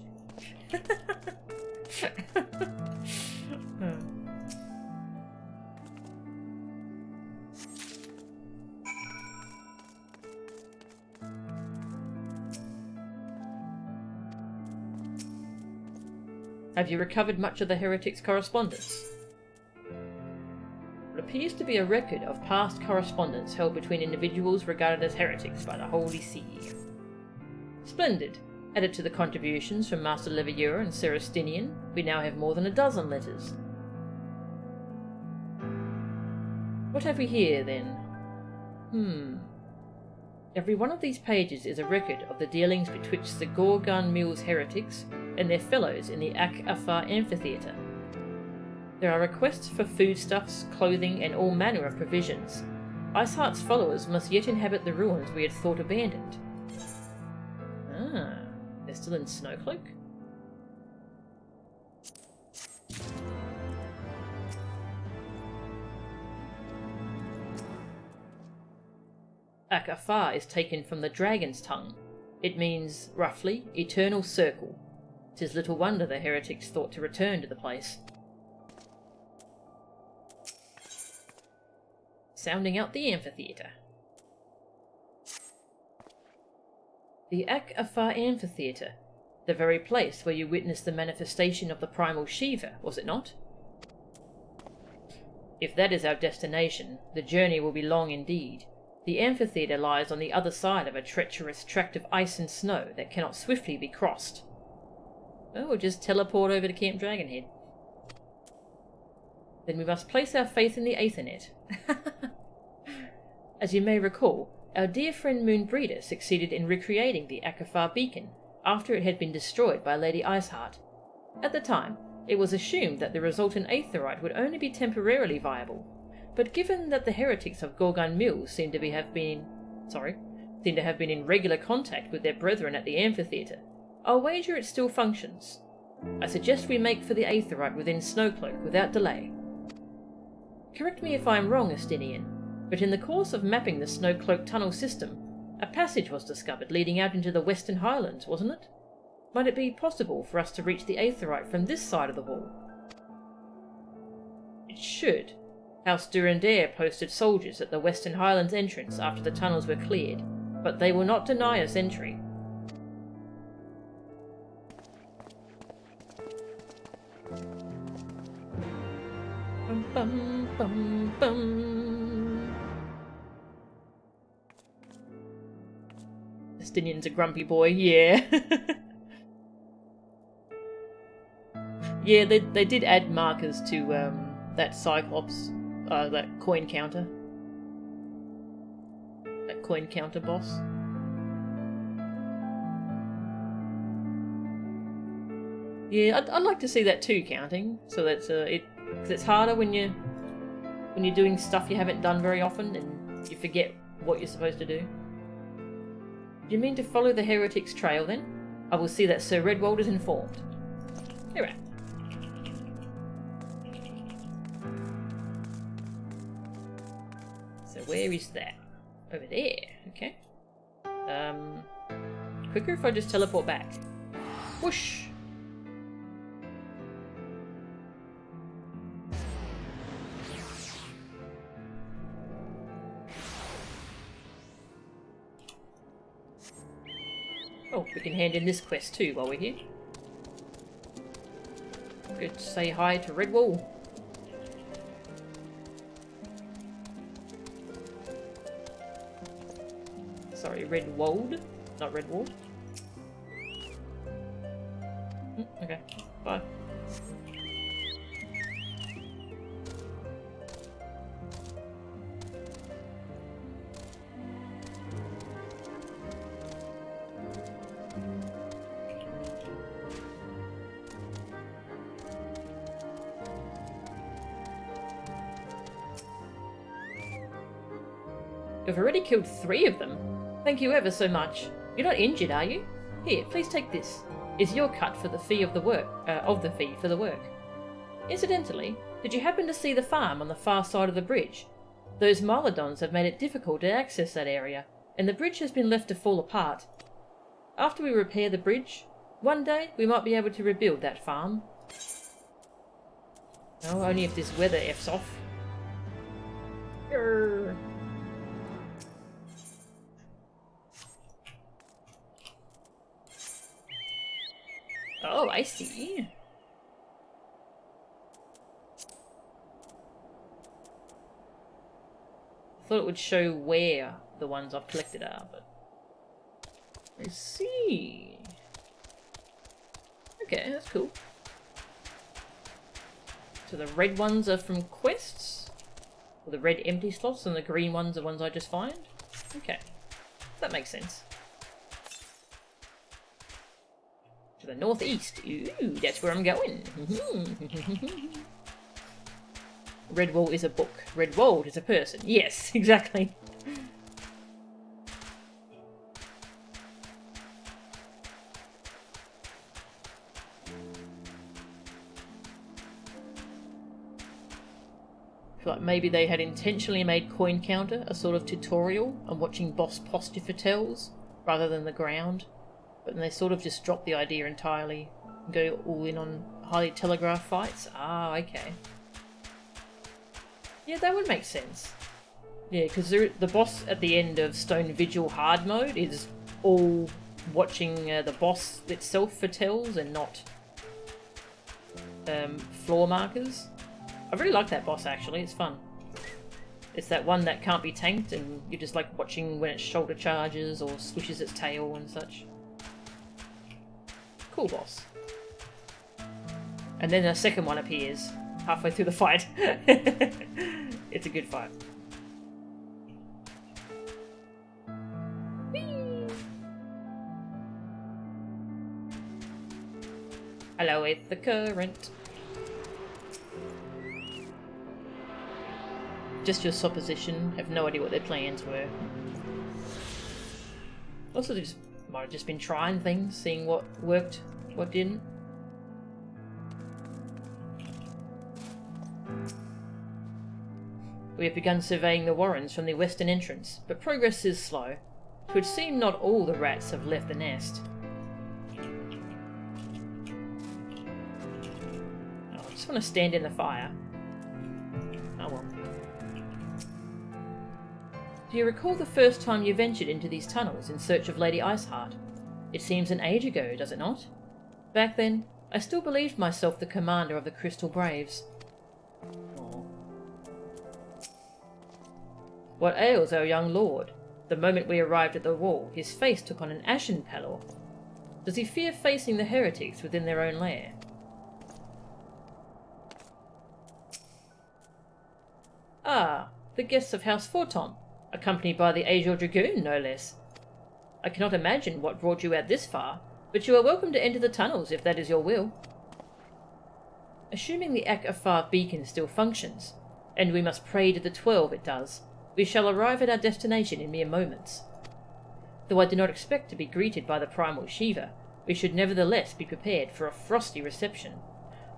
Have you recovered much of the heretic's correspondence? It appears to be a record of past correspondence held between individuals regarded as heretics by the Holy See. Splendid. Added to the contributions from Master Levieur and Serastinian, we now have more than a dozen letters. What have we here, then? Every one of these pages is a record of the dealings betwixt the Gorgon Mills heretics and their fellows in the Ak-Afar amphitheatre. There are requests for foodstuffs, clothing, and all manner of provisions. Iceheart's followers must yet inhabit the ruins we had thought abandoned. Ah, they're still in Snowcloak? Ak-Afar is taken from the dragon's tongue. It means, roughly, eternal circle. 'Tis little wonder the heretics thought to return to the place. Sounding out the amphitheatre. The Ak-Afar amphitheatre, the very place where you witnessed the manifestation of the primal Shiva, was it not? If that is our destination, the journey will be long indeed. The amphitheatre lies on the other side of a treacherous tract of ice and snow that cannot swiftly be crossed. Oh, we'll just teleport over to Camp Dragonhead. Then we must place our faith in the Aethernet. As you may recall, our dear friend Moonbreeder succeeded in recreating the Ak-Afar beacon after it had been destroyed by Lady Iceheart. At the time, it was assumed that the resultant aetherite would only be temporarily viable, but given that the heretics of Gorgon Mills seem to have been in regular contact with their brethren at the amphitheatre, I'll wager it still functions. I suggest we make for the aetherite within Snowcloak without delay. Correct me if I'm wrong, Estinian, but in the course of mapping the Snowcloak tunnel system, a passage was discovered leading out into the Western Highlands, wasn't it? Might it be possible for us to reach the aetherite from this side of the wall? It should. House Durandare posted soldiers at the Western Highlands entrance after the tunnels were cleared, but they will not deny us entry. Bum, bum, bum, bum. Estinian's a grumpy boy, yeah. Yeah, they did add markers to that Cyclops, that coin counter. That coin counter boss. Yeah, I'd like to see that too, counting, so that's because it's harder when you're doing stuff you haven't done very often and you forget what you're supposed to do. Do you mean to follow the heretic's trail then? I will see that Sir Redwald is informed. Alright. So where is that? Over there, okay. Quicker if I just teleport back. Whoosh! Oh, we can hand in this quest too while we're here. Go to say hi to Redwall. Sorry, Redwold, not Redwall. Okay, bye. You've already killed 3 of them. Thank you ever so much. You're not injured, are you? Here, please take this. It's your cut for the fee of the work. For the work. Incidentally, did you happen to see the farm on the far side of the bridge? Those Mylodons have made it difficult to access that area, and the bridge has been left to fall apart. After we repair the bridge, one day we might be able to rebuild that farm. No, only if this weather F's off. Grrr. Oh, I see. I thought it would show where the ones I've collected are, but... I see. Okay, that's cool. So the red ones are from quests? Or the red empty slots, and the green ones are ones I just find? Okay. That makes sense. To the northeast. Ooh, that's where I'm going. Redwall is a book. Redwold is a person. Yes, exactly. I feel like maybe they had intentionally made Coin Counter a sort of tutorial on watching boss posture for tells, rather than the ground. But then they sort of just drop the idea entirely and go all in on highly telegraphed fights. Ah, okay. Yeah, that would make sense. Yeah, because the boss at the end of Stone Vigil hard mode is all watching the boss itself for tells and not floor markers. I really like that boss actually, it's fun. It's that one that can't be tanked and you're just like watching when it shoulder charges or swishes its tail and such. Cool boss. And then a second one appears halfway through the fight. It's a good fight. Whee! Hello with the current. Just your supposition. Have no idea what their plans were. Also, they might have just been trying things, seeing what worked, what didn't. We have begun surveying the warrens from the western entrance, but progress is slow. It would seem not all the rats have left the nest. Oh, I just want to stand in the fire. Oh well. Do you recall the first time you ventured into these tunnels in search of Lady Iceheart? It seems an age ago, does it not? Back then, I still believed myself the commander of the Crystal Braves. Aww. What ails our young lord? The moment we arrived at the wall, his face took on an ashen pallor. Does he fear facing the heretics within their own lair? Ah, the guests of House Fortom, accompanied by the Azure Dragoon, no less. I cannot imagine what brought you out this far, but you are welcome to enter the tunnels if that is your will. Assuming the Ak-Afar beacon still functions, and we must pray to the 12 it does, we shall arrive at our destination in mere moments. Though I do not expect to be greeted by the Primal Shiva, we should nevertheless be prepared for a frosty reception.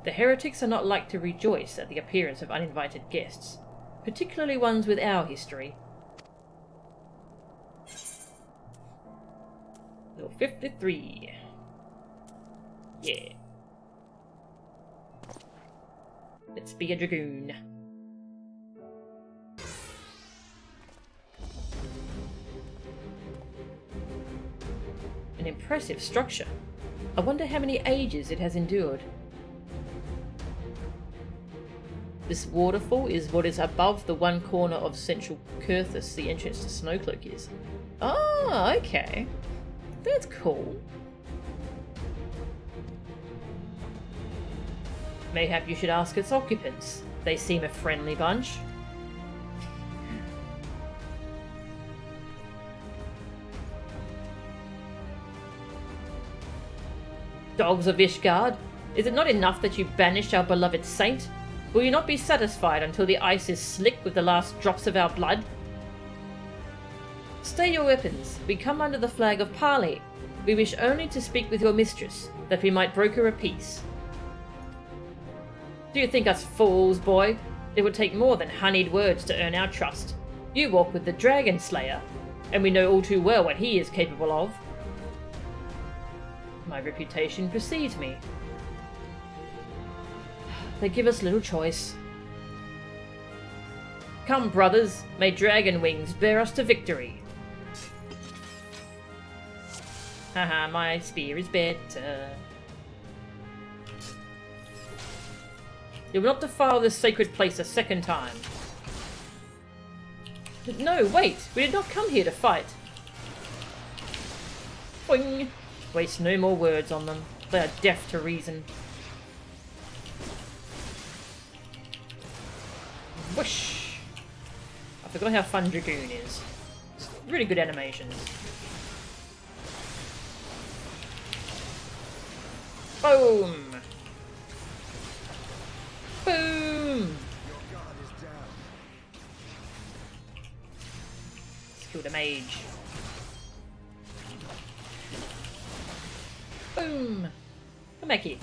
The heretics are not like to rejoice at the appearance of uninvited guests, particularly ones with our history. Level 53. Yeah. Let's be a dragoon. An impressive structure. I wonder how many ages it has endured. This waterfall is what is above the one corner of Central Curthus, the entrance to Snowcloak is. Oh, okay. That's cool. Mayhap you should ask its occupants. They seem a friendly bunch. Dogs of Ishgard, is it not enough that you banished our beloved saint? Will you not be satisfied until the ice is slick with the last drops of our blood? Stay your weapons. We come under the flag of parley. We wish only to speak with your mistress, that we might broker a peace. Do you think us fools, boy? It would take more than honeyed words to earn our trust. You walk with the Dragon Slayer, and we know all too well what he is capable of. My reputation precedes me. They give us little choice. Come, brothers, may dragon wings bear us to victory. Haha, my spear is better. You will not defile this sacred place a second time. No, wait! We did not come here to fight. Boing! Waste no more words on them. They are deaf to reason. Whoosh! I forgot how fun Dragoon is. It's really good animations. Boom! Boom! Let's kill the mage. Boom! Come back here.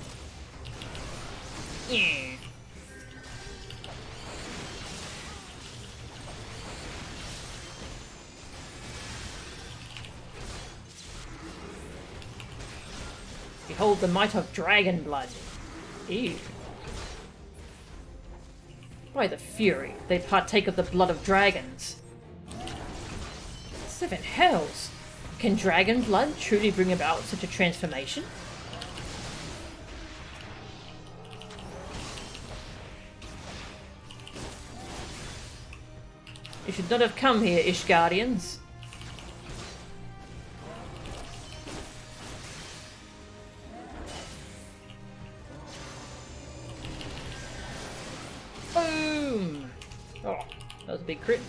Yeah. Behold the might of dragon blood. Ew. By the Fury, they partake of the blood of dragons. Seven hells! Can dragon blood truly bring about such a transformation? You should not have come here, Ishgardians. Boom! Oh, that was a big crit.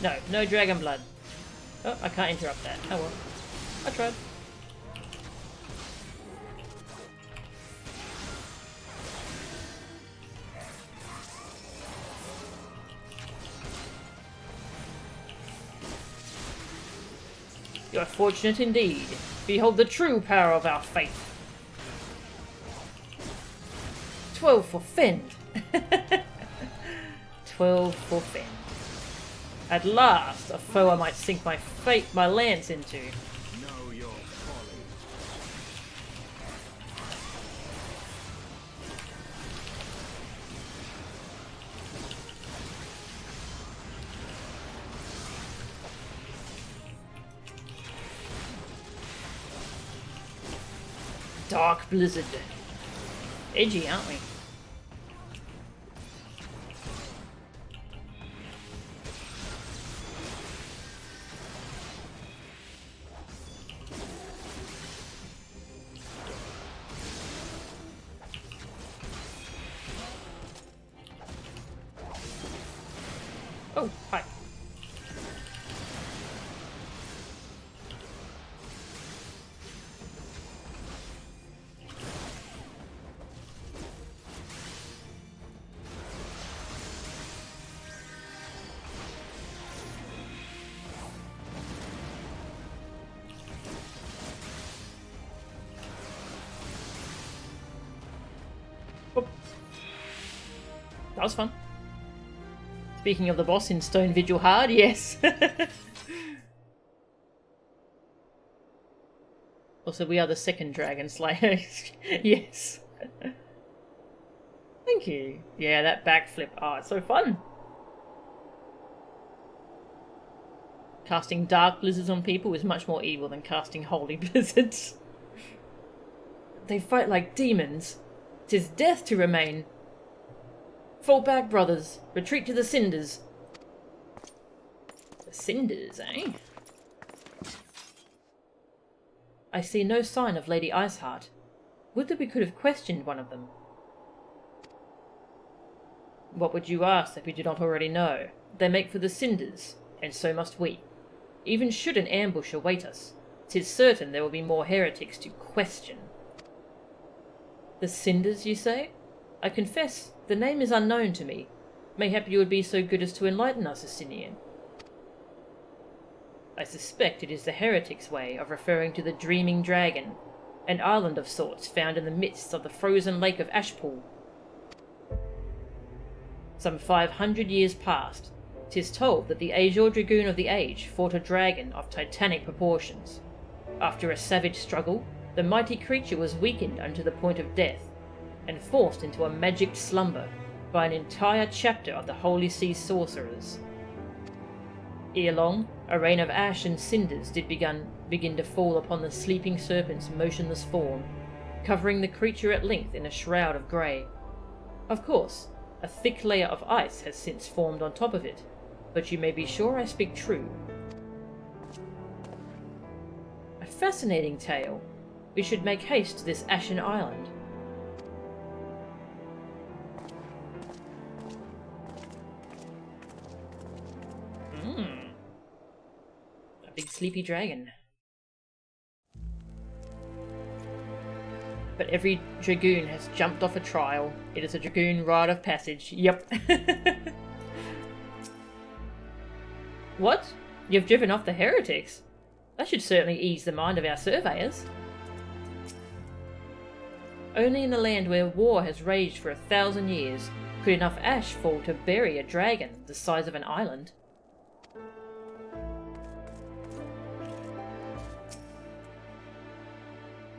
No, no dragon blood. Oh, I can't interrupt that. Oh well. I tried. You are fortunate indeed. Behold the true power of our faith. 12 for Fend. 12 for Fend. At last, a foe I might sink my lance into. Know your folly. Dark Blizzard. Edgy, aren't we? Oh, hi. Oh. That was fun. Speaking of the boss in Stone Vigil Hard, yes. Also, we are the second Dragon Slayer. Yes. Thank you. Yeah, that backflip. Oh, it's so fun. Casting dark blizzards on people is much more evil than casting holy blizzards. They fight like demons. 'Tis death to remain. Fall back, brothers. Retreat to the cinders. The cinders, eh? I see no sign of Lady Iceheart. Would that we could have questioned one of them. What would you ask that we do not already know? They make for the cinders, and so must we. Even should an ambush await us, 'tis certain there will be more heretics to question. The cinders, you say? I confess, the name is unknown to me. Mayhap you would be so good as to enlighten us, Asinian. I suspect it is the heretics' way of referring to the Dreaming Dragon, an island of sorts found in the midst of the frozen lake of Ashpool. Some 500 years past, 'tis told that the Azure Dragoon of the Age fought a dragon of titanic proportions. After a savage struggle, the mighty creature was weakened unto the point of death, and forced into a magic slumber by an entire chapter of the Holy See sorcerers. Ere long, a rain of ash and cinders did begin to fall upon the sleeping serpent's motionless form, covering the creature at length in a shroud of grey. Of course, a thick layer of ice has since formed on top of it, but you may be sure I speak true. A fascinating tale. We should make haste to this ashen island. A big sleepy dragon. But every dragoon has jumped off a trial. It is a dragoon rite of passage. Yep. What? You've driven off the heretics? That should certainly ease the mind of our surveyors. Only in a land where war has raged for 1,000 years could enough ash fall to bury a dragon the size of an island.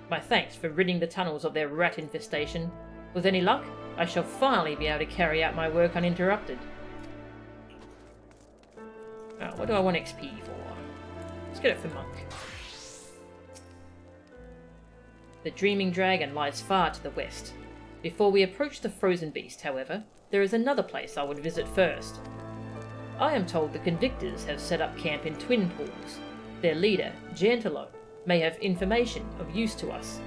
My thanks for ridding the tunnels of their rat infestation. With any luck, I shall finally be able to carry out my work uninterrupted. Oh, what do I want XP for? Let's get it for Monk. The Dreaming Dragon lies far to the west. Before we approach the Frozen Beast, however, there is another place I would visit first. I am told the Convictors have set up camp in Twin Pools. Their leader, Gentilo, may have information of use to us.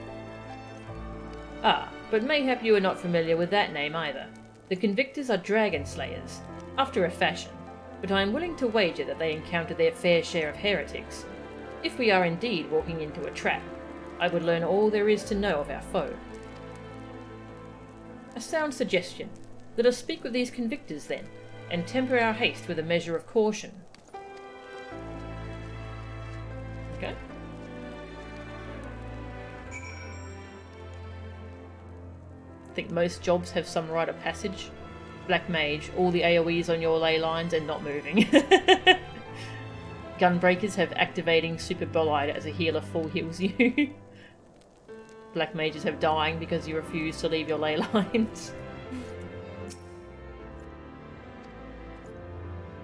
Ah, but mayhap you are not familiar with that name either. The Convictors are dragon slayers, after a fashion, but I am willing to wager that they encounter their fair share of heretics. If we are indeed walking into a trap, I would learn all there is to know of our foe. A sound suggestion. Let us speak with these Convictors then, and temper our haste with a measure of caution. Okay. I think most jobs have some rite of passage. Black Mage, all the AoEs on your ley lines and not moving. Gunbreakers have activating Super Bolide as a healer full heals you. Black Mages have dying because you refuse to leave your ley lines.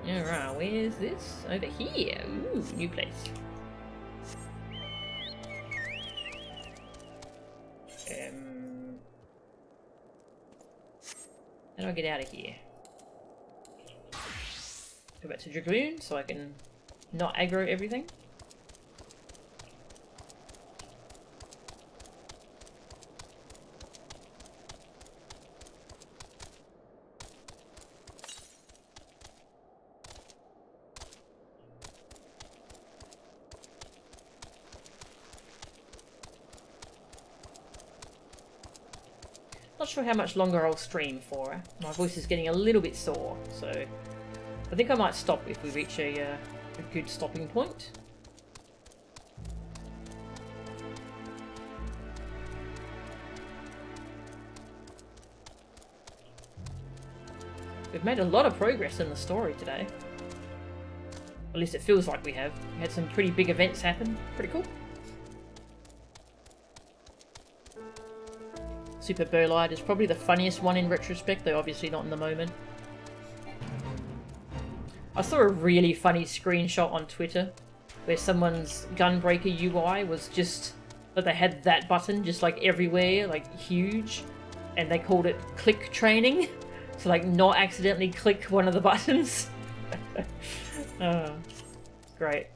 Alright, where's this? Over here. Ooh, new place. How do I get out of here? Go back to Dragoon so I can not aggro everything. Not sure how much longer I'll stream for. My voice is getting a little bit sore, so I think I might stop if we reach a good stopping point. We've made a lot of progress in the story today. At least it feels like we have. We had some pretty big events happen. Pretty cool. Super Bolide is probably the funniest one in retrospect, though obviously not in the moment. I saw a really funny screenshot on Twitter where someone's Gunbreaker UI was just that they had that button just like everywhere, like huge, and they called it click training to like not accidentally click one of the buttons. Great.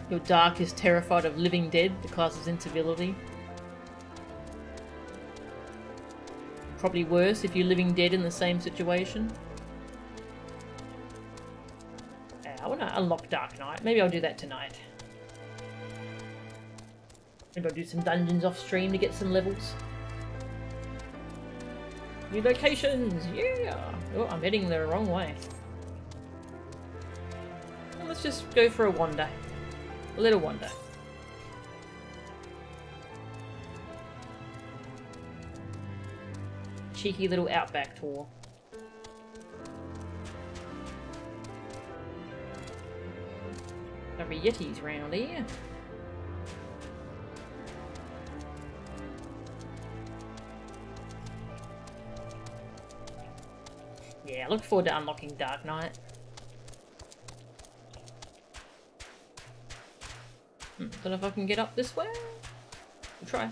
Your Dark is terrified of Living Dead, the class's incivility. Probably worse if you're Living Dead in the same situation. I want to unlock Dark Knight. Maybe I'll do that tonight. Maybe I'll do some dungeons off stream to get some levels. New locations! Yeah! Oh, I'm heading the wrong way. Well, let's just go for a wander. A little wander. Cheeky little outback tour. There'll be yetis round here. Yeah, I look forward to unlocking Dark Knight. Don't know if I can get up this way. We'll try.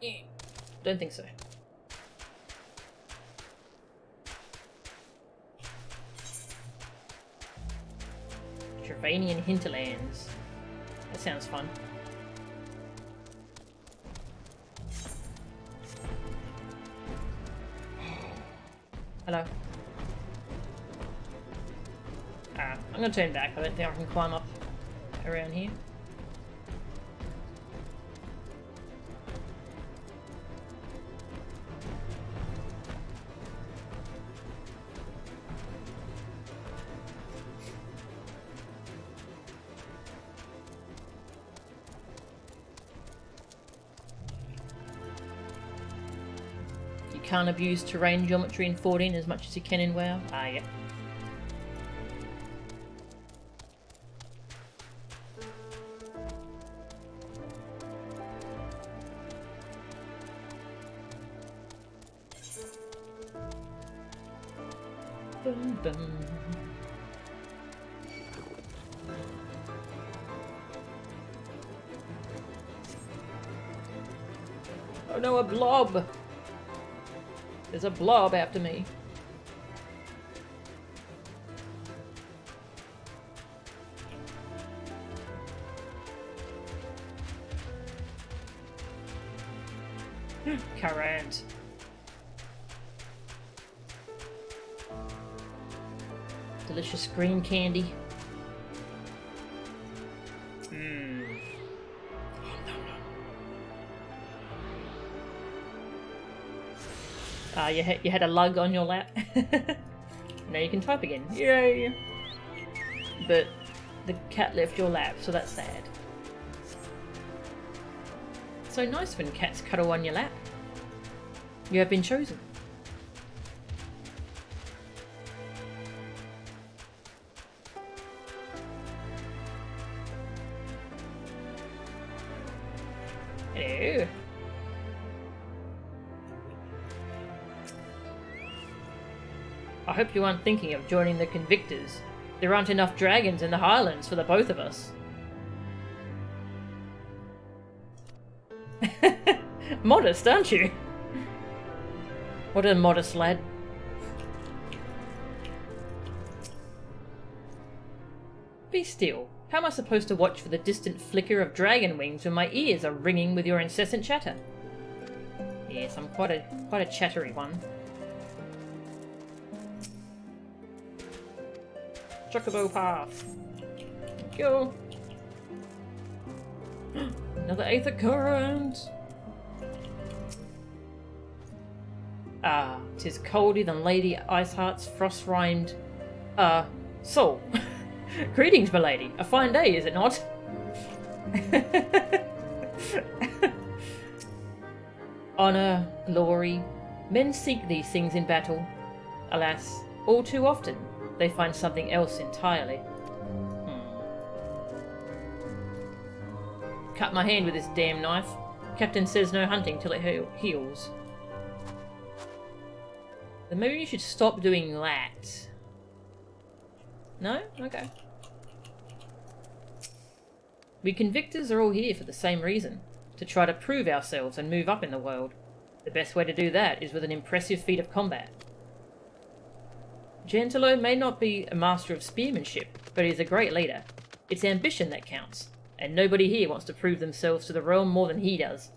Yeah. Don't think so. Travanian hinterlands. That sounds fun. Hello. I'm gonna turn back. I don't think I can climb up around here. Can't abuse terrain geometry in 14 as much as you can in WoW. Ah, yeah. Bum, bum. Oh no, a blob! There's a blob after me. Current. Delicious green candy. You had a lug on your lap. Now you can type again. Yay! But the cat left your lap, so that's sad. So nice when cats cuddle on your lap. You have been chosen. Hello. I hope you aren't thinking of joining the Convictors. There aren't enough dragons in the Highlands for the both of us. Modest, aren't you? What a modest lad. Be still. How am I supposed to watch for the distant flicker of dragon wings when my ears are ringing with your incessant chatter? Yes, I'm quite a chattery one. Chocobo path. Go. Another Aether current. Ah, 'tis colder than Lady Iceheart's frost-rhymed, soul. Greetings, milady. A fine day, is it not? Honor, glory. Men seek these things in battle. Alas, all too often, they find something else entirely. Cut my hand with this damn knife. Captain says no hunting till it heals. Then maybe you should stop doing that. No? Okay. We convictors are all here for the same reason. To try to prove ourselves and move up in the world. The best way to do that is with an impressive feat of combat. Gentilo may not be a master of spearmanship, but he's a great leader. It's ambition that counts, and nobody here wants to prove themselves to the realm more than he does.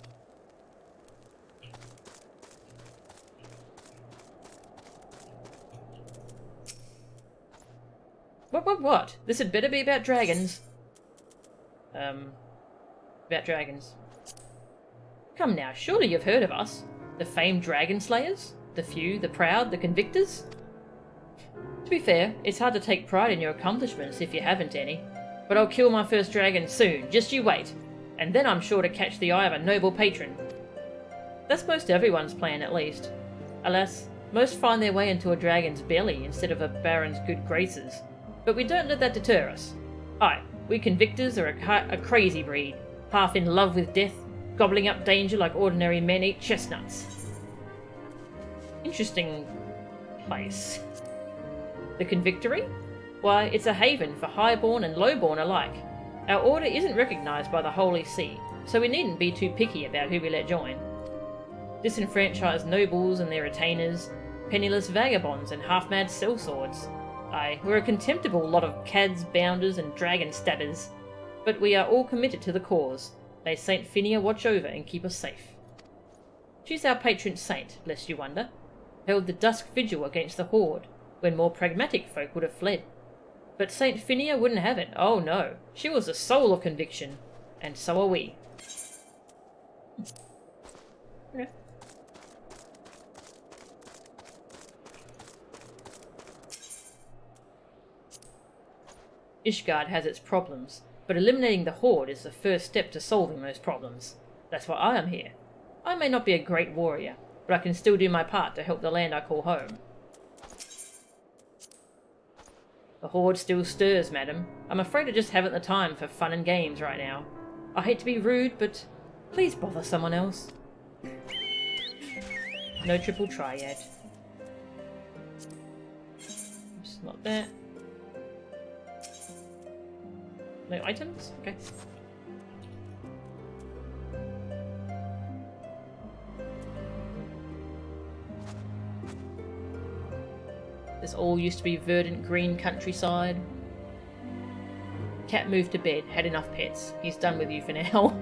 What? This had better be about dragons. About dragons. Come now, surely you've heard of us. The famed dragon slayers? The few, the proud, the convictors? To be fair, it's hard to take pride in your accomplishments if you haven't any. But I'll kill my first dragon soon, just you wait. And then I'm sure to catch the eye of a noble patron. That's most everyone's plan, at least. Alas, most find their way into a dragon's belly instead of a baron's good graces. But we don't let that deter us. Aye, we convictors are a crazy breed, half in love with death, gobbling up danger like ordinary men eat chestnuts. Interesting place. The Convictory? Why, it's a haven for highborn and lowborn alike. Our order isn't recognised by the Holy See, so we needn't be too picky about who we let join. Disenfranchised nobles and their retainers, penniless vagabonds and half-mad sellswords. Aye, we're a contemptible lot of cads, bounders and dragon stabbers. But we are all committed to the cause. May Saint Phinia watch over and keep us safe. She's our patron saint, lest you wonder. Held the dusk vigil against the horde, when more pragmatic folk would have fled. But Saint Phinia wouldn't have it, oh no. She was the soul of conviction. And so are we. Okay. Ishgard has its problems, but eliminating the Horde is the first step to solving those problems. That's why I am here. I may not be a great warrior, but I can still do my part to help the land I call home. The Horde still stirs, madam. I'm afraid I just haven't the time for fun and games right now. I hate to be rude, but please bother someone else. No triple triad. It's not that. No items? Okay. This all used to be verdant green countryside. Cat moved to bed, had enough pets. He's done with you for now.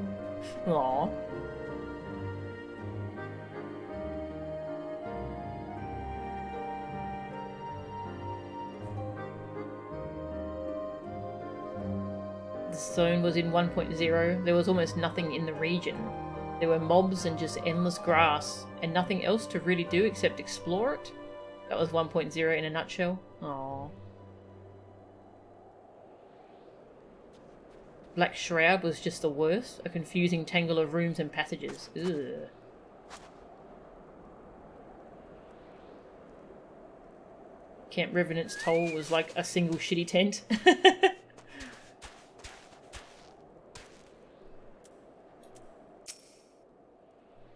Aww. The zone was in 1.0. There was almost nothing in the region. There were mobs and just endless grass, and nothing else to really do except explore it. That was 1.0 in a nutshell. Aww. Black Shroud was just the worst. A confusing tangle of rooms and passages. Ugh. Camp Revenant's Toll was like a single shitty tent.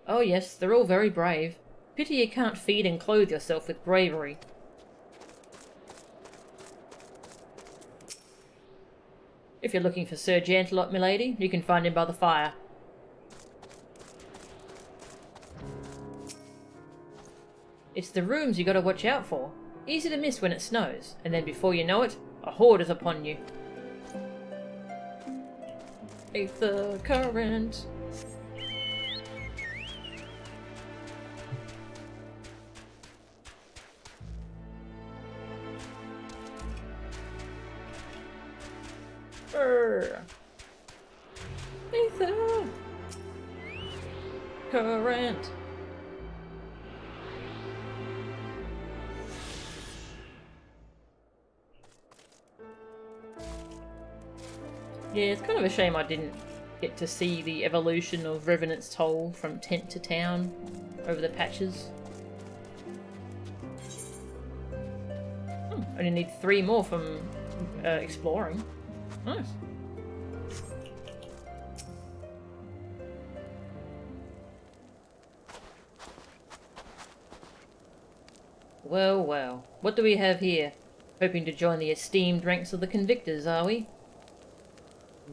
Oh yes, they're all very brave. Pity you can't feed and clothe yourself with bravery. If you're looking for Sir Jantelot, milady, you can find him by the fire. It's the rooms you gotta watch out for. Easy to miss when it snows, and then before you know it, a horde is upon you. Aether current. Aether! Current! Yeah, it's kind of a shame I didn't get to see the evolution of Revenant's Toll from tent to town over the patches. Only need 3 more from exploring. Nice. Well, well. What do we have here? Hoping to join the esteemed ranks of the Convictors, are we?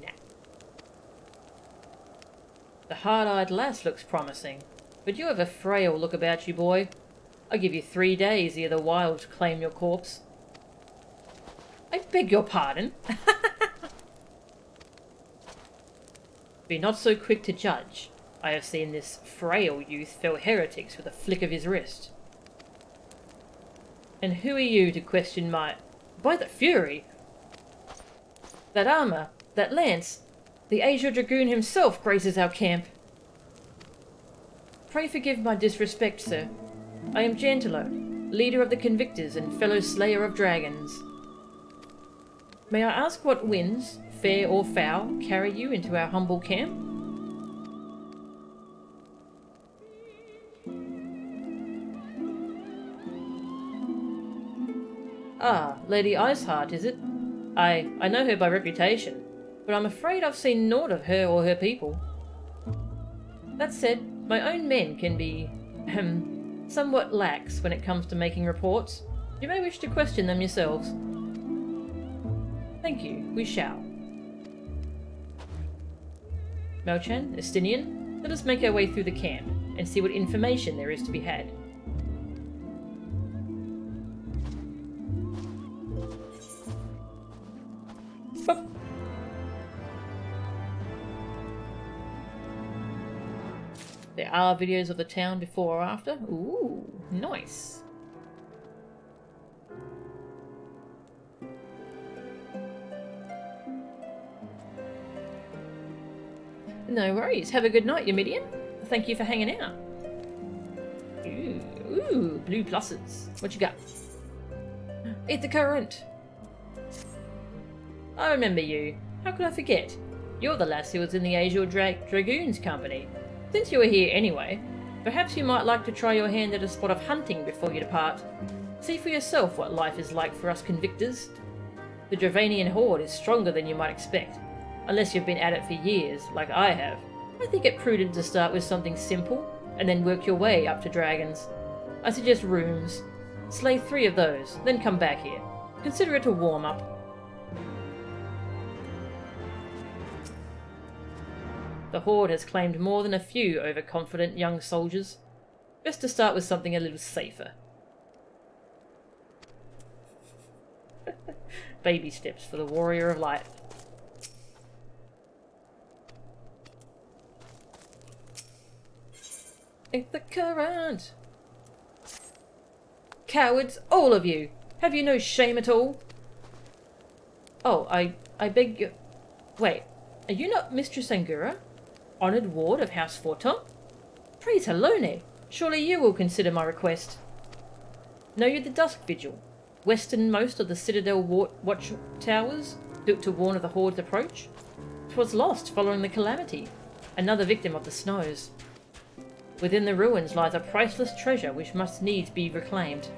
Nah. The hard-eyed lass looks promising, but you have a frail look about you, boy. I'll give you 3 days ere the wilds claim your corpse. I beg your pardon? Be not so quick to judge. I have seen this frail youth fell heretics with a flick of his wrist. And who are you to question my... By the Fury! That armour, that lance, the Azure Dragoon himself graces our camp. Pray forgive my disrespect, sir. I am Gentilo, leader of the Convictors and fellow slayer of dragons. May I ask what winds, fair or foul, carry you into our humble camp? Ah, Lady Iceheart, is it? I know her by reputation, but I'm afraid I've seen naught of her or her people. That said, my own men can be, somewhat lax when it comes to making reports. You may wish to question them yourselves. Thank you, we shall. Melchan, Estinian, let us make our way through the camp and see what information there is to be had. Boop. There are videos of the town before or after. Ooh, nice. No worries. Have a good night, Yamidian. Thank you for hanging out. Ooh, blue pluses. What you got? Eat the current. I remember you. How could I forget? You're the lass who was in the Azure Dragoons company. Since you are here anyway, perhaps you might like to try your hand at a spot of hunting before you depart. See for yourself what life is like for us Convictors. The Dravanian horde is stronger than you might expect. Unless you've been at it for years, like I have. I think it prudent to start with something simple, and then work your way up to dragons. I suggest rooms. Slay 3 of those, then come back here. Consider it a warm-up. The horde has claimed more than a few overconfident young soldiers. Best to start with something a little safer. Baby steps for the Warrior of Light. Eat the current! Cowards, all of you! Have you no shame at all? Oh, I beg your... Wait, are you not Mistress Angura? Honoured ward of House Forton? Praise Helone! Surely you will consider my request. Know you the Dusk Vigil? Westernmost of the Citadel watch towers, built to warn of the horde's approach? 'Twas lost following the calamity. Another victim of the snows. Within the ruins lies a priceless treasure which must needs be reclaimed.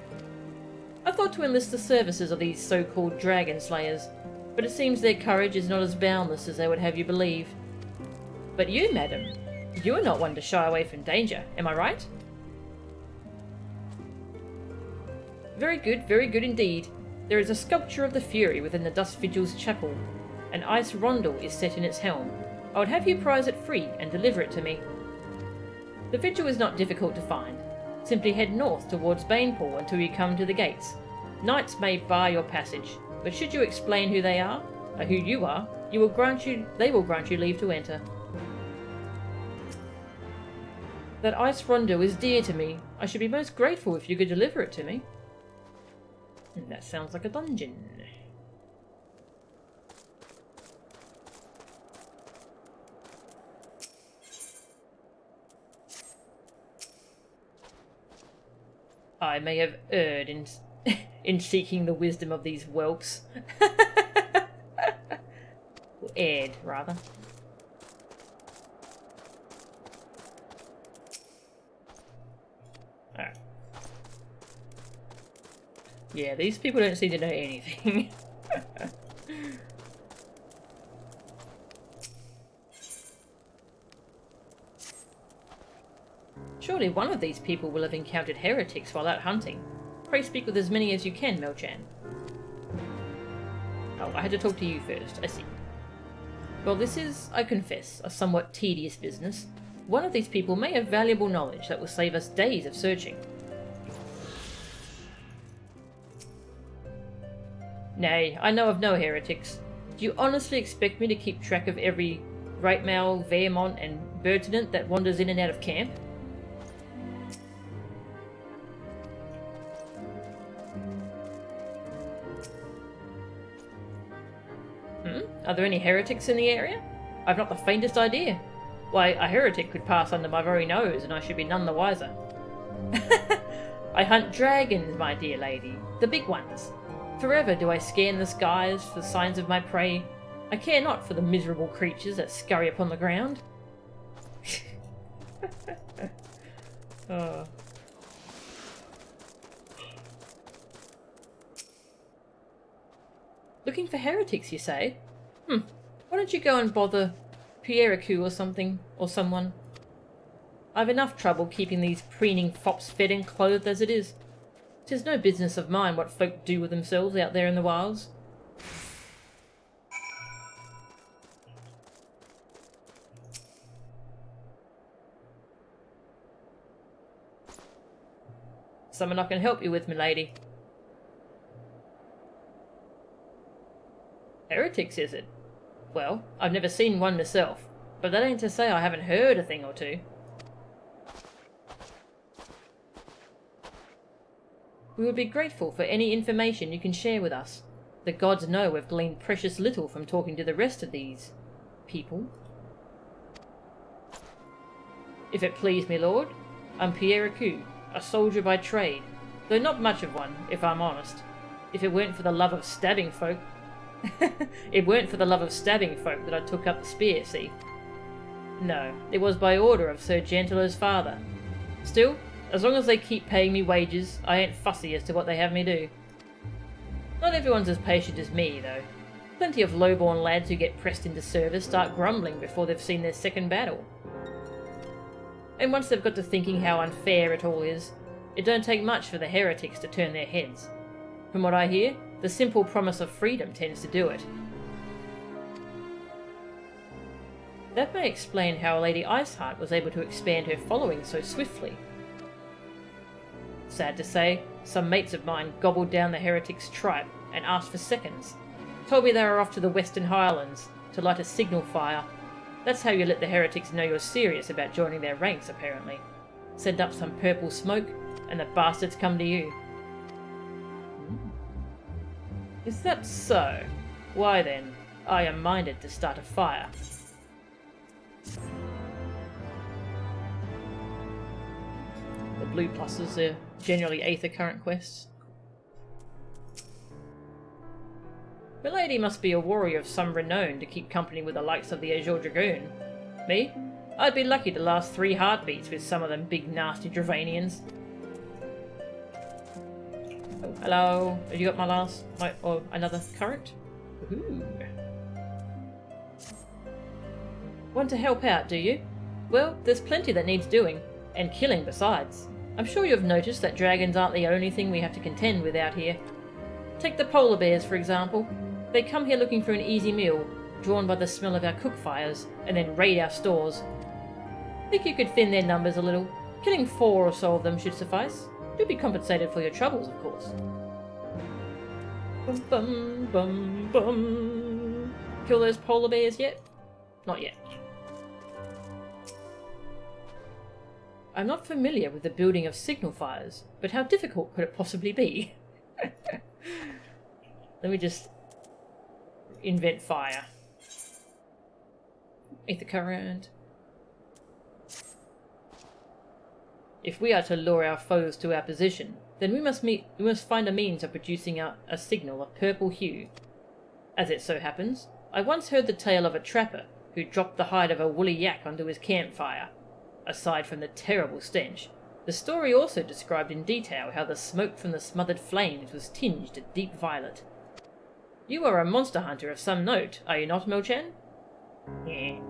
I thought to enlist the services of these so-called dragon slayers, but it seems their courage is not as boundless as they would have you believe. But you, madam, you are not one to shy away from danger, am I right? Very good indeed. There is a sculpture of the Fury within the Dusk Vigil's chapel. An ice rondel is set in its helm. I would have you prize it free and deliver it to me. The vigil is not difficult to find. Simply head north towards Banepool until you come to the gates. Knights may bar your passage, but should you explain who they are, or who you are, they will grant you leave to enter. That ice rondo is dear to me. I should be most grateful if you could deliver it to me. That sounds like a dungeon. I may have erred in seeking the wisdom of these whelps. aired, rather. Alright. Yeah, these people don't seem to know anything. Surely one of these people will have encountered heretics while out hunting. Pray speak with as many as you can, Melchan. Oh, I had to talk to you first, I see. Well, this is, I confess, a somewhat tedious business. One of these people may have valuable knowledge that will save us days of searching. Nay, I know of no heretics. Do you honestly expect me to keep track of every Reitmail, Vermont, and Bertinant that wanders in and out of camp? Are there any heretics in the area? I've not the faintest idea. Why, a heretic could pass under my very nose and I should be none the wiser. I hunt dragons, my dear lady. The big ones. Forever do I scan the skies for signs of my prey. I care not for the miserable creatures that scurry upon the ground. Oh. Looking for heretics, you say? Why don't you go and bother Pierrecu or something, or someone? I've enough trouble keeping these preening fops fed and clothed as it is. 'Tis no business of mine what folk do with themselves out there in the wilds. Something I can help you with, milady. Heretics, is it? Well, I've never seen one myself, but that ain't to say I haven't heard a thing or two. We would be grateful for any information you can share with us. The gods know we've gleaned precious little from talking to the rest of these people. If it please me, lord, I'm Pierrecu, a soldier by trade, though not much of one, if I'm honest. If it weren't for the love of stabbing folk, it weren't for the love of stabbing folk that I took up the spear, see? No, it was by order of Sir Gentilo's father. Still, as long as they keep paying me wages, I ain't fussy as to what they have me do. Not everyone's as patient as me, though. Plenty of lowborn lads who get pressed into service start grumbling before they've seen their second battle. And once they've got to thinking how unfair it all is, it don't take much for the heretics to turn their heads. From what I hear, the simple promise of freedom tends to do it. That may explain how Lady Iceheart was able to expand her following so swiftly. Sad to say, some mates of mine gobbled down the heretics' tripe and asked for seconds. Told me they were off to the Western Highlands to light a signal fire. That's how you let the heretics know you're serious about joining their ranks, apparently. Send up some purple smoke, and the bastards come to you. Is that so? Why then, I am minded to start a fire. The blue pluses are generally Aether current quests. Milady must be a warrior of some renown to keep company with the likes of the Azure Dragoon. Me? I'd be lucky to last 3 heartbeats with some of them big nasty Dravanians. Oh, hello. Have you got my last... or another current? Ooh. Want to help out, do you? Well, there's plenty that needs doing. And killing besides. I'm sure you've noticed that dragons aren't the only thing we have to contend with out here. Take the polar bears, for example. They come here looking for an easy meal, drawn by the smell of our cook fires, and then raid our stores. Think you could thin their numbers a little? Killing 4 or so of them should suffice. You'll be compensated for your troubles, of course. Bum bum bum bum. Kill those polar bears yet? Not yet. I'm not familiar with the building of signal fires, but how difficult could it possibly be? Let me just invent fire. Aether current. If we are to lure our foes to our position, then we must find a means of producing a signal of purple hue. As it so happens, I once heard the tale of a trapper who dropped the hide of a woolly yak onto his campfire. Aside from the terrible stench, the story also described in detail how the smoke from the smothered flames was tinged a deep violet. You are a monster hunter of some note, are you not, Mo-chan? Yeah.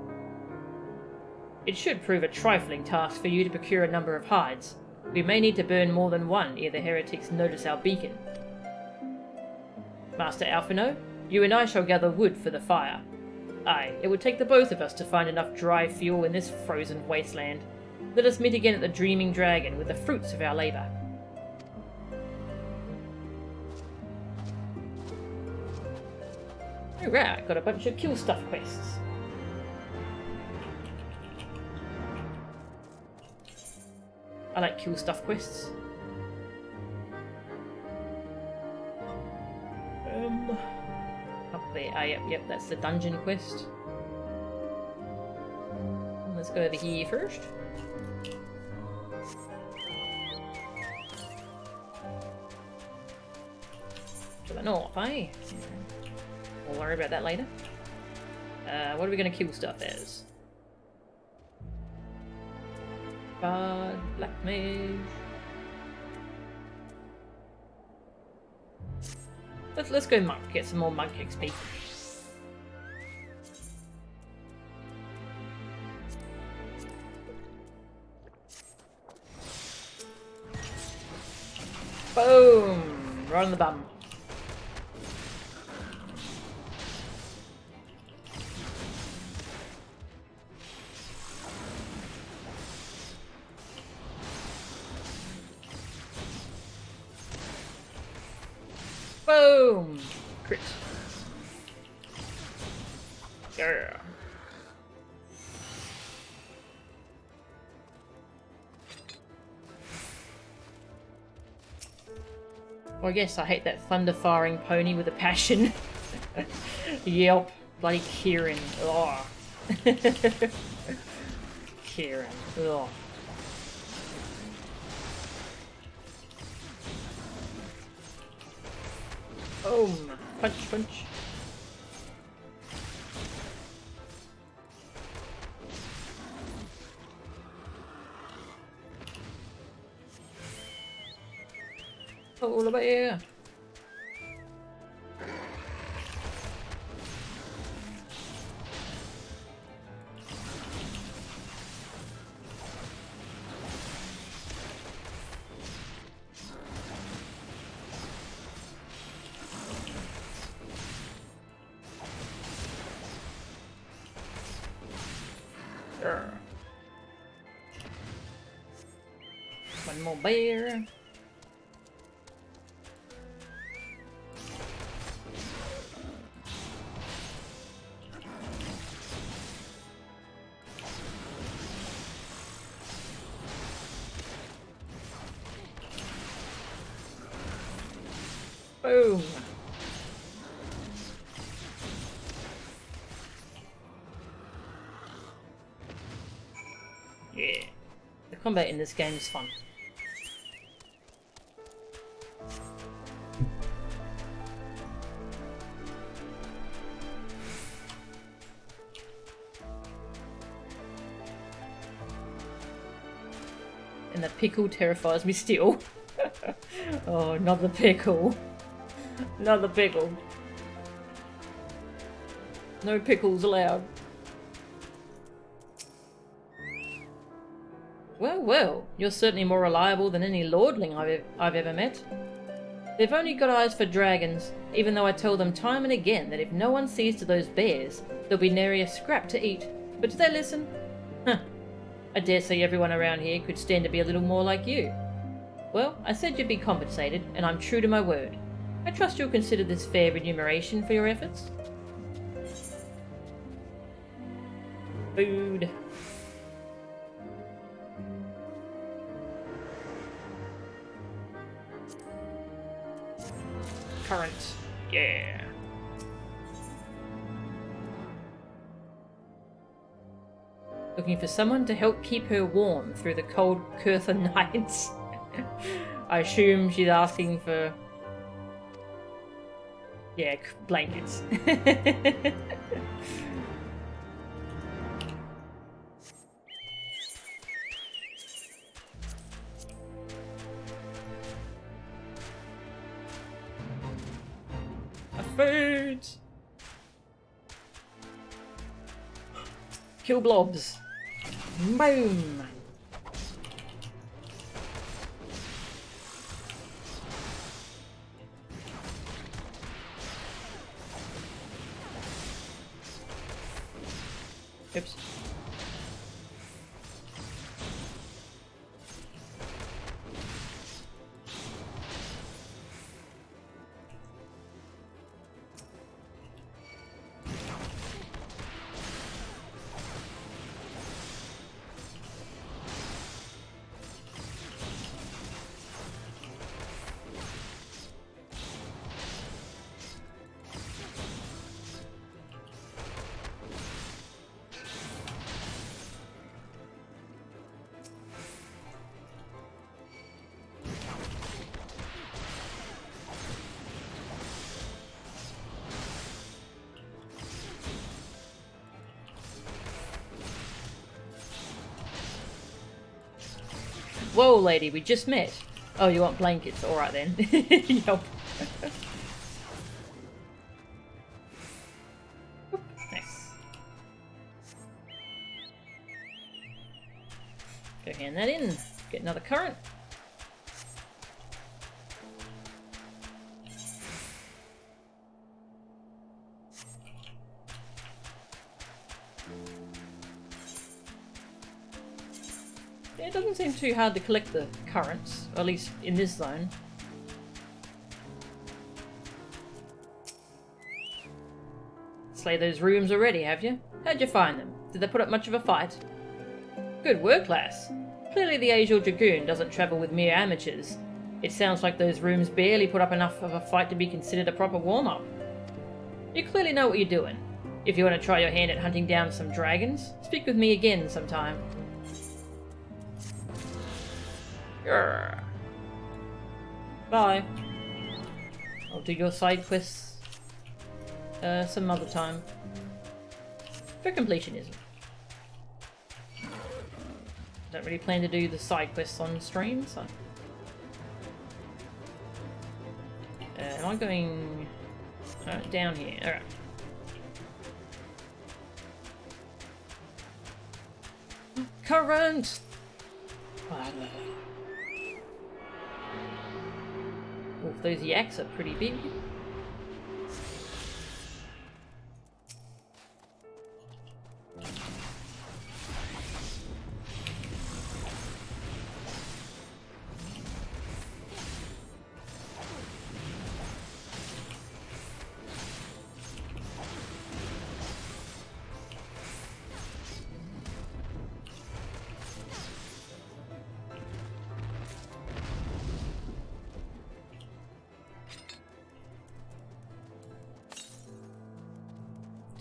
It should prove a trifling task for you to procure a number of hides. We may need to burn more than one ere the heretics notice our beacon. Master Alphino, you and I shall gather wood for the fire. Aye, it would take the both of us to find enough dry fuel in this frozen wasteland. Let us meet again at the Dreaming Dragon with the fruits of our labour. Alright, got a bunch of kill stuff quests. I like kill stuff quests. Up there. Ah, yep, that's the dungeon quest. Let's go over here first. To the north, eh? We'll worry about that later. What are we going to kill stuff as? Bard, Black Mage. Let's go monk, get some more monk XP. Boom! Right on the bum. Boom! Crit. Yeah. Well, I guess I hate that thunder-firing pony with a passion. Yelp. Bloody Kieran. Oh. Kieran. Oh. Boom! Punch, punch. All about here. One more bear. Boom. Yeah. The combat in this game is fun. And the pickle terrifies me still. Oh, not the pickle. Not the pickle. No pickles allowed. Well, well, you're certainly more reliable than any lordling I've ever met. They've only got eyes for dragons, even though I tell them time and again that if no one sees to those bears, there'll be nary a scrap to eat. But do they listen? Huh. I dare say everyone around here could stand to be a little more like you. Well, I said you'd be compensated, and I'm true to my word. I trust you'll consider this fair remuneration for your efforts. Food. Current. Yeah. Looking for someone to help keep her warm through the cold Kurtha nights. I assume she's asking for... yeah, blankets. Food! Kill blobs. Boom! Oops. Whoa, lady, we just met. Oh, you want blankets? Alright then. Yup. Nice. Go hand that in. Get another current. It doesn't seem too hard to collect the currents, or at least in this zone. Slay those rooms already, have you? How'd you find them? Did they put up much of a fight? Good work, lass. Clearly the Azure Dragoon doesn't travel with mere amateurs. It sounds like those rooms barely put up enough of a fight to be considered a proper warm-up. You clearly know what you're doing. If you want to try your hand at hunting down some dragons, speak with me again sometime. Grr. Bye. I'll do your side quests some other time. For completionism. Don't really plan to do the side quests on stream, so... am I going... down here, alright. Current! Oh, those yaks are pretty big.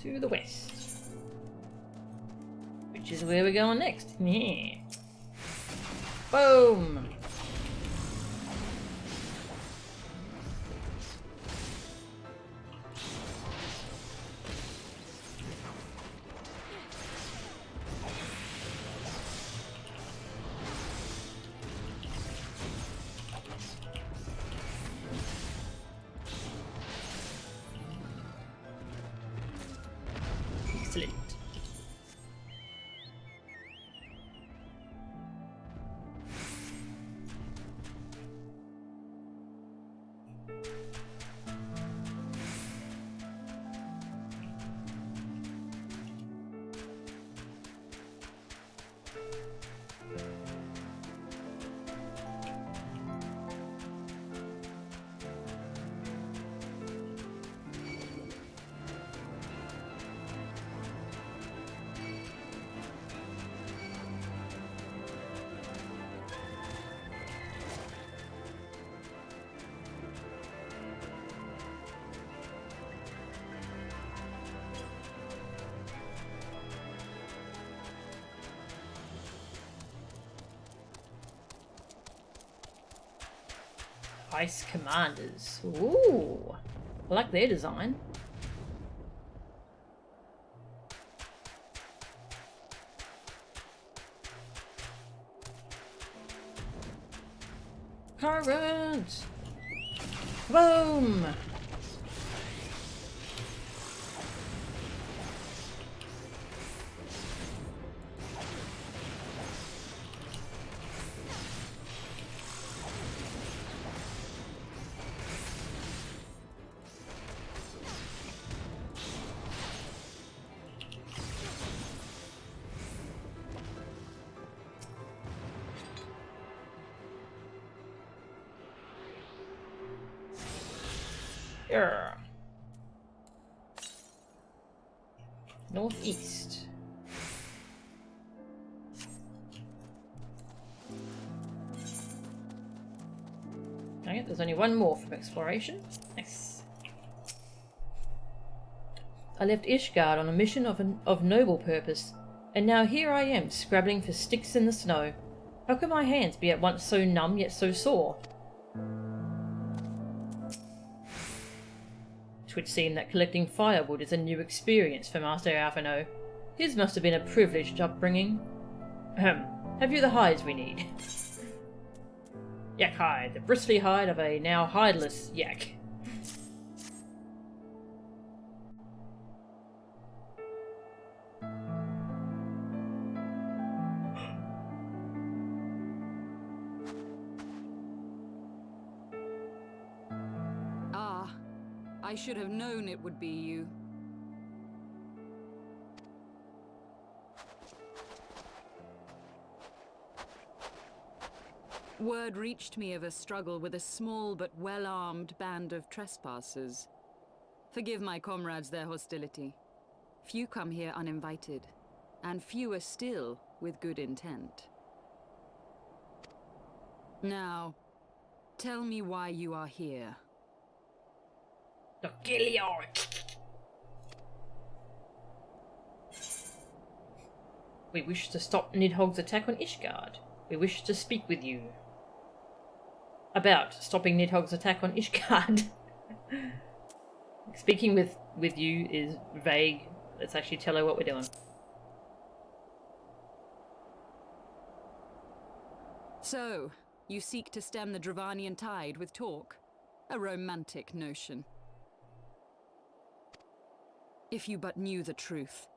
To the west. Which is where we're going next. Yeah. Boom! Excellent. Ice Commanders. Ooh, I like their design. Current! Boom! Yeah. Northeast. Okay, there's only one more from exploration. Nice. I left Ishgard on a mission of noble purpose, and now here I am, scrabbling for sticks in the snow. How can my hands be at once so numb yet so sore? It would seem that collecting firewood is a new experience for Master Alphino. His must have been a privileged upbringing. Have you the hides we need? Yak hide, the bristly hide of a now hideless yak. I should have known it would be you. Word reached me of a struggle with a small but well-armed band of trespassers. Forgive my comrades their hostility. Few come here uninvited, and fewer still with good intent. Now, tell me why you are here. To kill you. We wish to stop Nidhogg's attack on Ishgard. We wish to speak with you. About stopping Nidhogg's attack on Ishgard. Speaking with you is vague. Let's actually tell her what we're doing. So, you seek to stem the Dravanian tide with talk? A romantic notion. If you but knew the truth,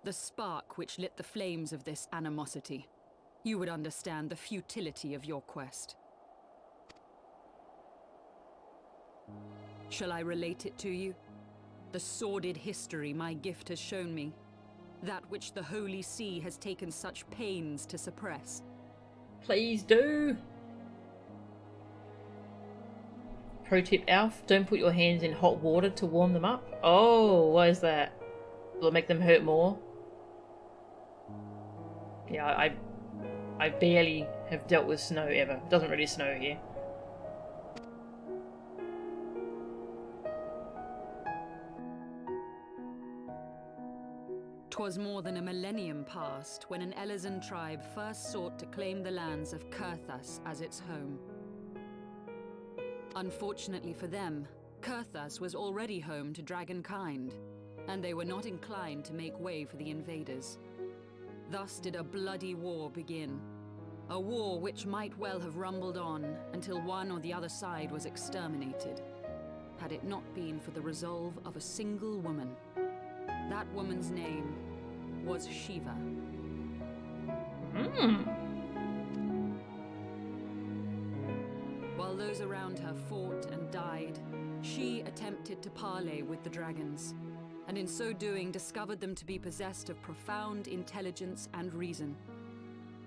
the spark which lit the flames of this animosity, you would understand the futility of your quest. Shall I relate it to you? The sordid history my gift has shown me. That which the Holy See has taken such pains to suppress. Please do. Pro tip, Alf, don't put your hands in hot water to warm them up. Oh, why is that? Will it make them hurt more? Yeah, I barely have dealt with snow ever. It doesn't really snow here. 'Twas more than a millennium past when an Elizan tribe first sought to claim the lands of Kurthas as its home. Unfortunately for them, Kurthas was already home to dragonkind, and they were not inclined to make way for the invaders. Thus did a bloody war begin, a war which might well have rumbled on until one or the other side was exterminated, had it not been for the resolve of a single woman. That woman's name was Shiva. While those around her fought and died, she attempted to parley with the dragons, and in so doing discovered them to be possessed of profound intelligence and reason.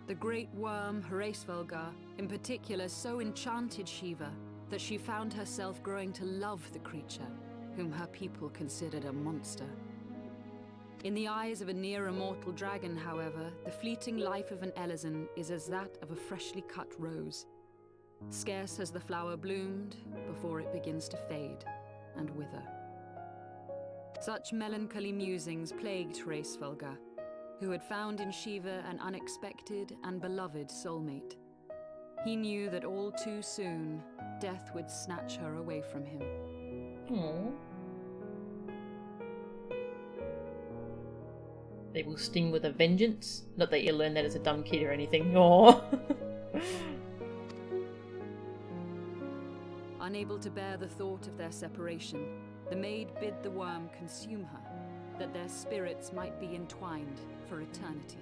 The great worm, Heavensward, in particular so enchanted Shiva that she found herself growing to love the creature, whom her people considered a monster. In the eyes of a near-immortal dragon, however, the fleeting life of an Elizan is as that of a freshly cut rose. Scarce has the flower bloomed before it begins to fade and wither. Such melancholy musings plagued Heavensward, who had found in Shiva an unexpected and beloved soulmate. He knew that all too soon, death would snatch her away from him. Aww. They will sting with a vengeance. Not that you learn that as a dumb kid or anything. Aww. unable to bear the thought of their separation, the maid bid the worm consume her, that their spirits might be entwined for eternity.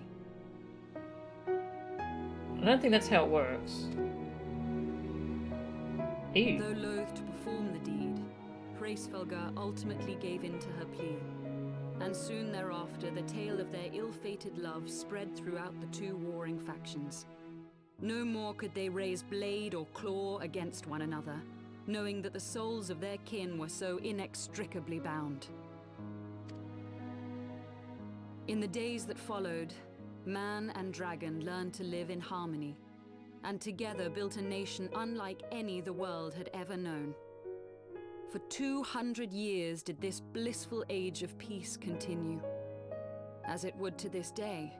I don't think that's how it works. Ew. Though loath to perform the deed, Hraesvelga ultimately gave in to her plea, and soon thereafter the tale of their ill-fated love spread throughout the two warring factions. No more could they raise blade or claw against one another, knowing that the souls of their kin were so inextricably bound. In the days that followed, man and dragon learned to live in harmony, and together built a nation unlike any the world had ever known. For 200 years did this blissful age of peace continue, as it would to this day,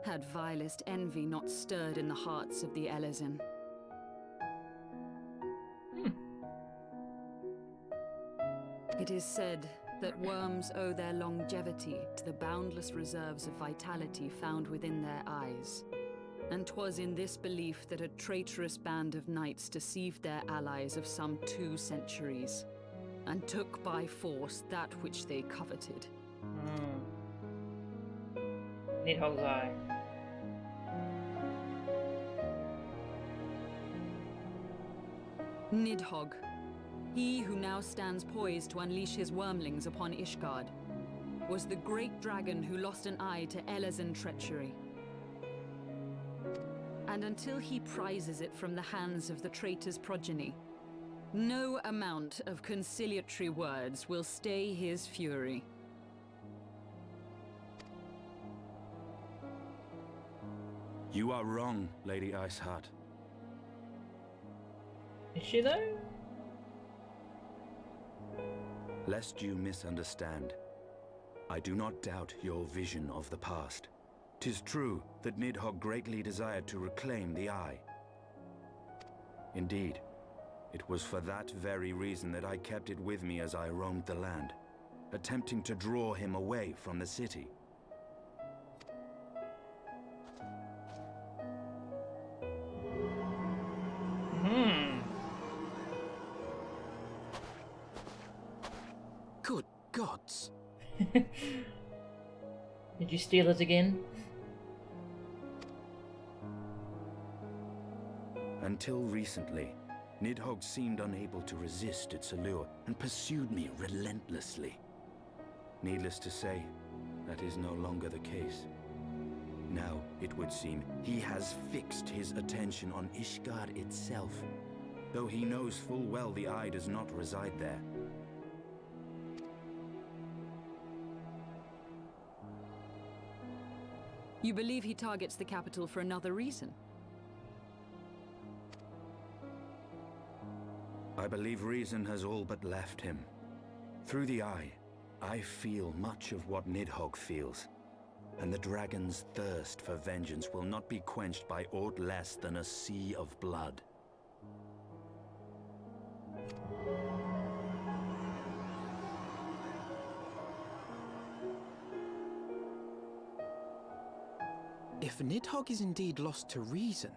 had vilest envy not stirred in the hearts of the Elezen. It is said that worms owe their longevity to the boundless reserves of vitality found within their eyes. And 'twas in this belief that a traitorous band of knights deceived their allies of some 2 centuries, and took by force that which they coveted. Nidhogg's eye. Nidhogg, he who now stands poised to unleash his wormlings upon Ishgard, was the great dragon who lost an eye to Elezen treachery. And until he prizes it from the hands of the traitor's progeny, no amount of conciliatory words will stay his fury. You are wrong, Lady Iceheart. Is she though? Lest you misunderstand, I do not doubt your vision of the past. 'Tis true that Nidhogg greatly desired to reclaim the Eye. Indeed, it was for that very reason that I kept it with me as I roamed the land, attempting to draw him away from the city. Good gods. Did you steal it again? Until recently, Nidhogg seemed unable to resist its allure and pursued me relentlessly. Needless to say, that is no longer the case. Now, it would seem, he has fixed his attention on Ishgard itself, though he knows full well the Eye does not reside there. You believe he targets the capital for another reason? I believe reason has all but left him. Through the Eye, I feel much of what Nidhogg feels, and the dragon's thirst for vengeance will not be quenched by aught less than a sea of blood. If Nidhogg is indeed lost to reason,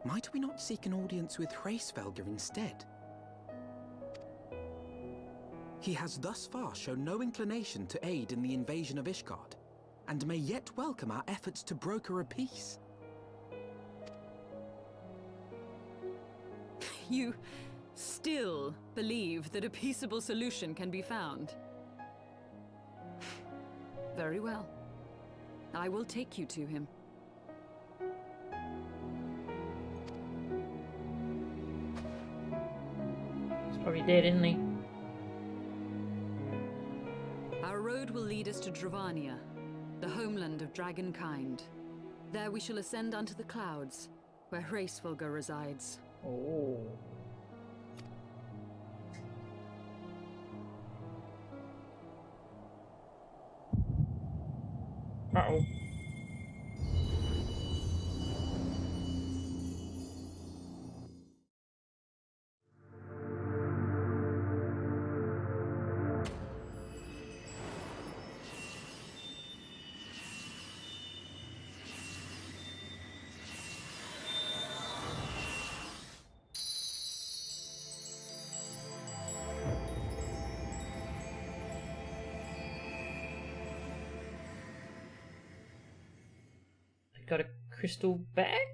might we not seek an audience with Hraesvelga instead? He has thus far shown no inclination to aid in the invasion of Ishgard, and may yet welcome our efforts to broker a peace. You still believe that a peaceable solution can be found? Very well. I will take you to him. He's probably dead, isn't he? Our road will lead us to Dravania, the homeland of dragonkind. There we shall ascend unto the clouds, where Hraesvelga resides. Oh. Uh-oh. got a crystal bag?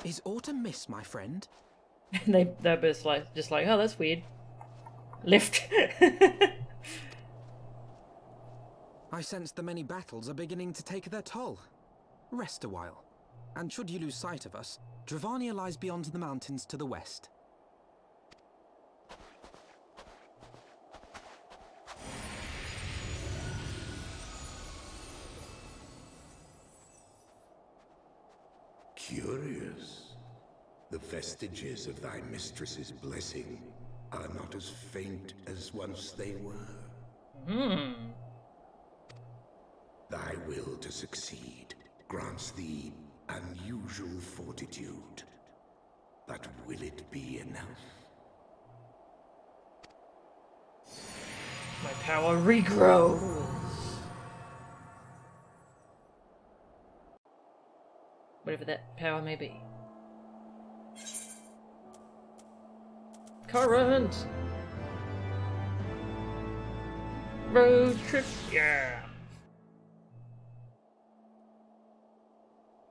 Is autumn mist, my friend? They're just like, oh, that's weird. Left. I sense the many battles are beginning to take their toll. Rest a while, and should you lose sight of us, Dravania lies beyond the mountains to the west. Curious. The vestiges of thy mistress's blessing are not as faint as once they were. Thy will to succeed grants thee unusual fortitude. But will it be enough? My power regrows. Whatever that power may be. Current! Road trip, yeah!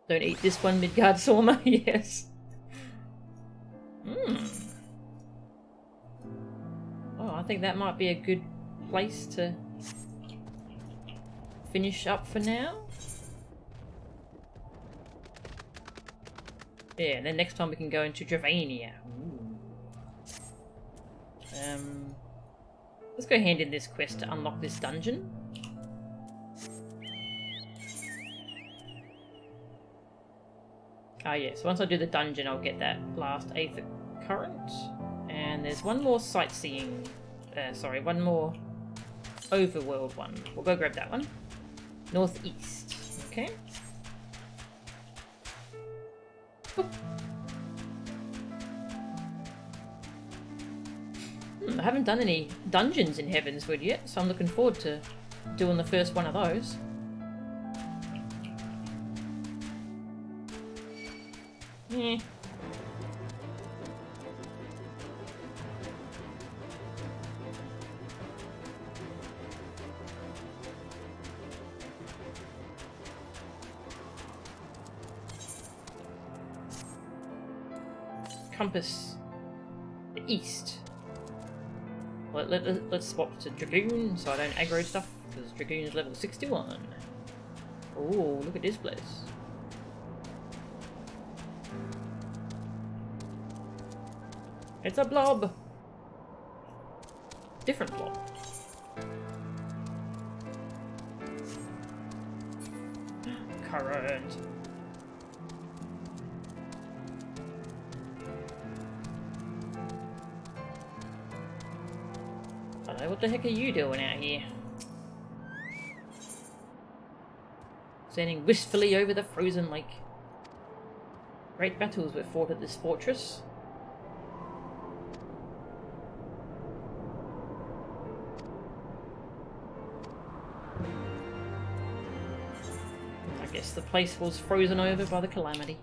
Don't eat this one, Midgard Sorma, yes. Oh, I think that might be a good place to finish up for now. Yeah, and then next time we can go into Dravania. Let's go hand in this quest to unlock this dungeon. Ah yes, once I do the dungeon I'll get that last Aether Current. And there's one more sightseeing, one more overworld one. We'll go grab that one. Northeast, okay. I haven't done any dungeons in Heavensward yet, so I'm looking forward to doing the first one of those. Yeah. Compass. The east. Let's swap to Dragoon so I don't aggro stuff, because Dragoon is level 61. Oh, look at this place. It's a blob! Different blob. Current. What the heck are you doing out here? Standing wistfully over the frozen lake. Great battles were fought at this fortress. I guess the place was frozen over by the calamity.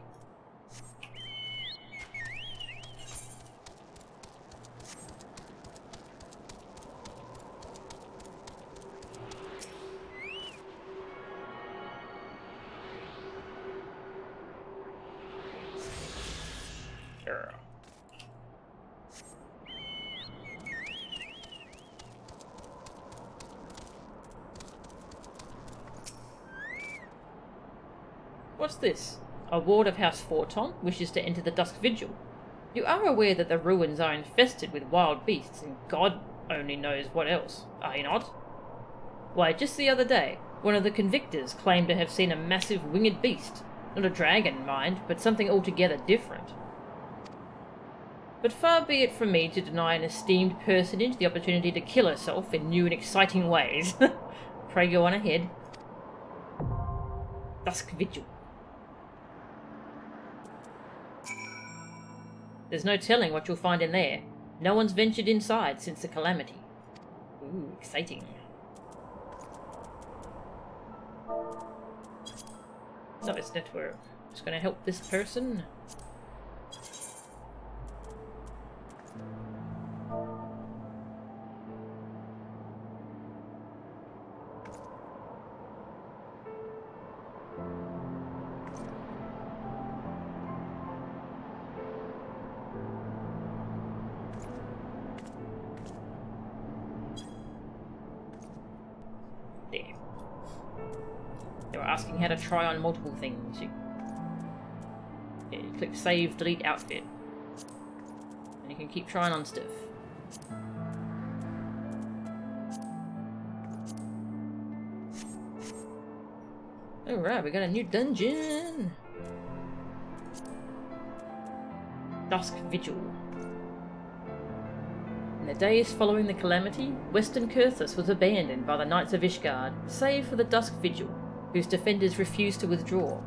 What's this? A ward of House Forton wishes to enter the Dusk Vigil. You are aware that the ruins are infested with wild beasts, and God only knows what else, are you not? Why, just the other day, one of the convictors claimed to have seen a massive winged beast. Not a dragon, mind, but something altogether different. But far be it from me to deny an esteemed personage the opportunity to kill herself in new and exciting ways. Pray go on ahead. Dusk Vigil. There's no telling what you'll find in there. No one's ventured inside since the calamity. Ooh, exciting. So it's network. Just gonna help this person. asking how to try on multiple things. You click save, delete outfit. And you can keep trying on stuff. Alright, we got a new dungeon! Dusk Vigil. In the days following the calamity, Western Kurthus was abandoned by the Knights of Ishgard, save for the Dusk Vigil, whose defenders refused to withdraw.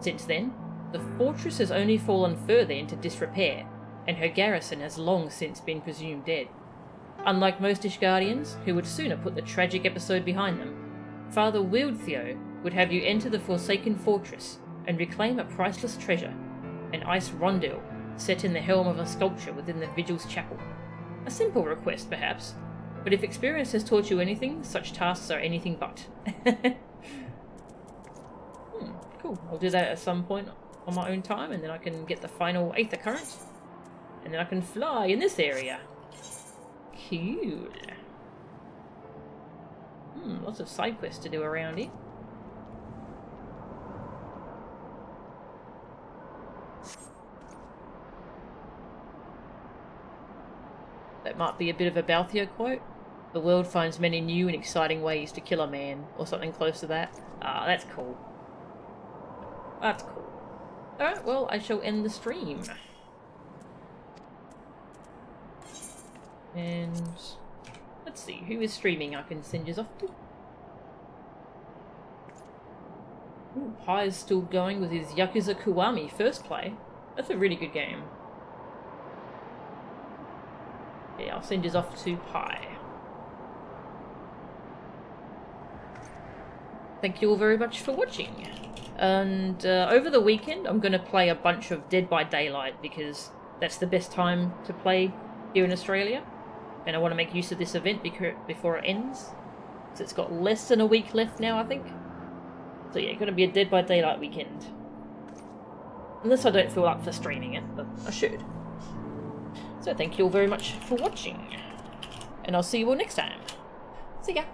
Since then, the fortress has only fallen further into disrepair, and her garrison has long since been presumed dead. Unlike most Ishgardians, who would sooner put the tragic episode behind them, Father Wildtheo would have you enter the Forsaken Fortress and reclaim a priceless treasure, an ice rondel set in the helm of a sculpture within the Vigil's chapel. A simple request, perhaps, but if experience has taught you anything, such tasks are anything but. Cool. I'll do that at some point on my own time, and then I can get the final Aether Current, and then I can fly in this area. Cool. Lots of side quests to do around here. That might be a bit of a Balthier quote. The world finds many new and exciting ways to kill a man, or something close to that. Ah, that's cool. That's cool. Alright, well, I shall end the stream. And let's see, who is streaming I can send you off to? Ooh, Pi is still going with his Yakuza Kiwami first play. That's a really good game. Yeah, I'll send you off to Pi. Thank you all very much for watching. And over the weekend, I'm going to play a bunch of Dead by Daylight because that's the best time to play here in Australia. And I want to make use of this event before it ends. So it's got less than a week left now, I think. So yeah, going to be a Dead by Daylight weekend. Unless I don't feel up for streaming it, but I should. So thank you all very much for watching. And I'll see you all next time. See ya!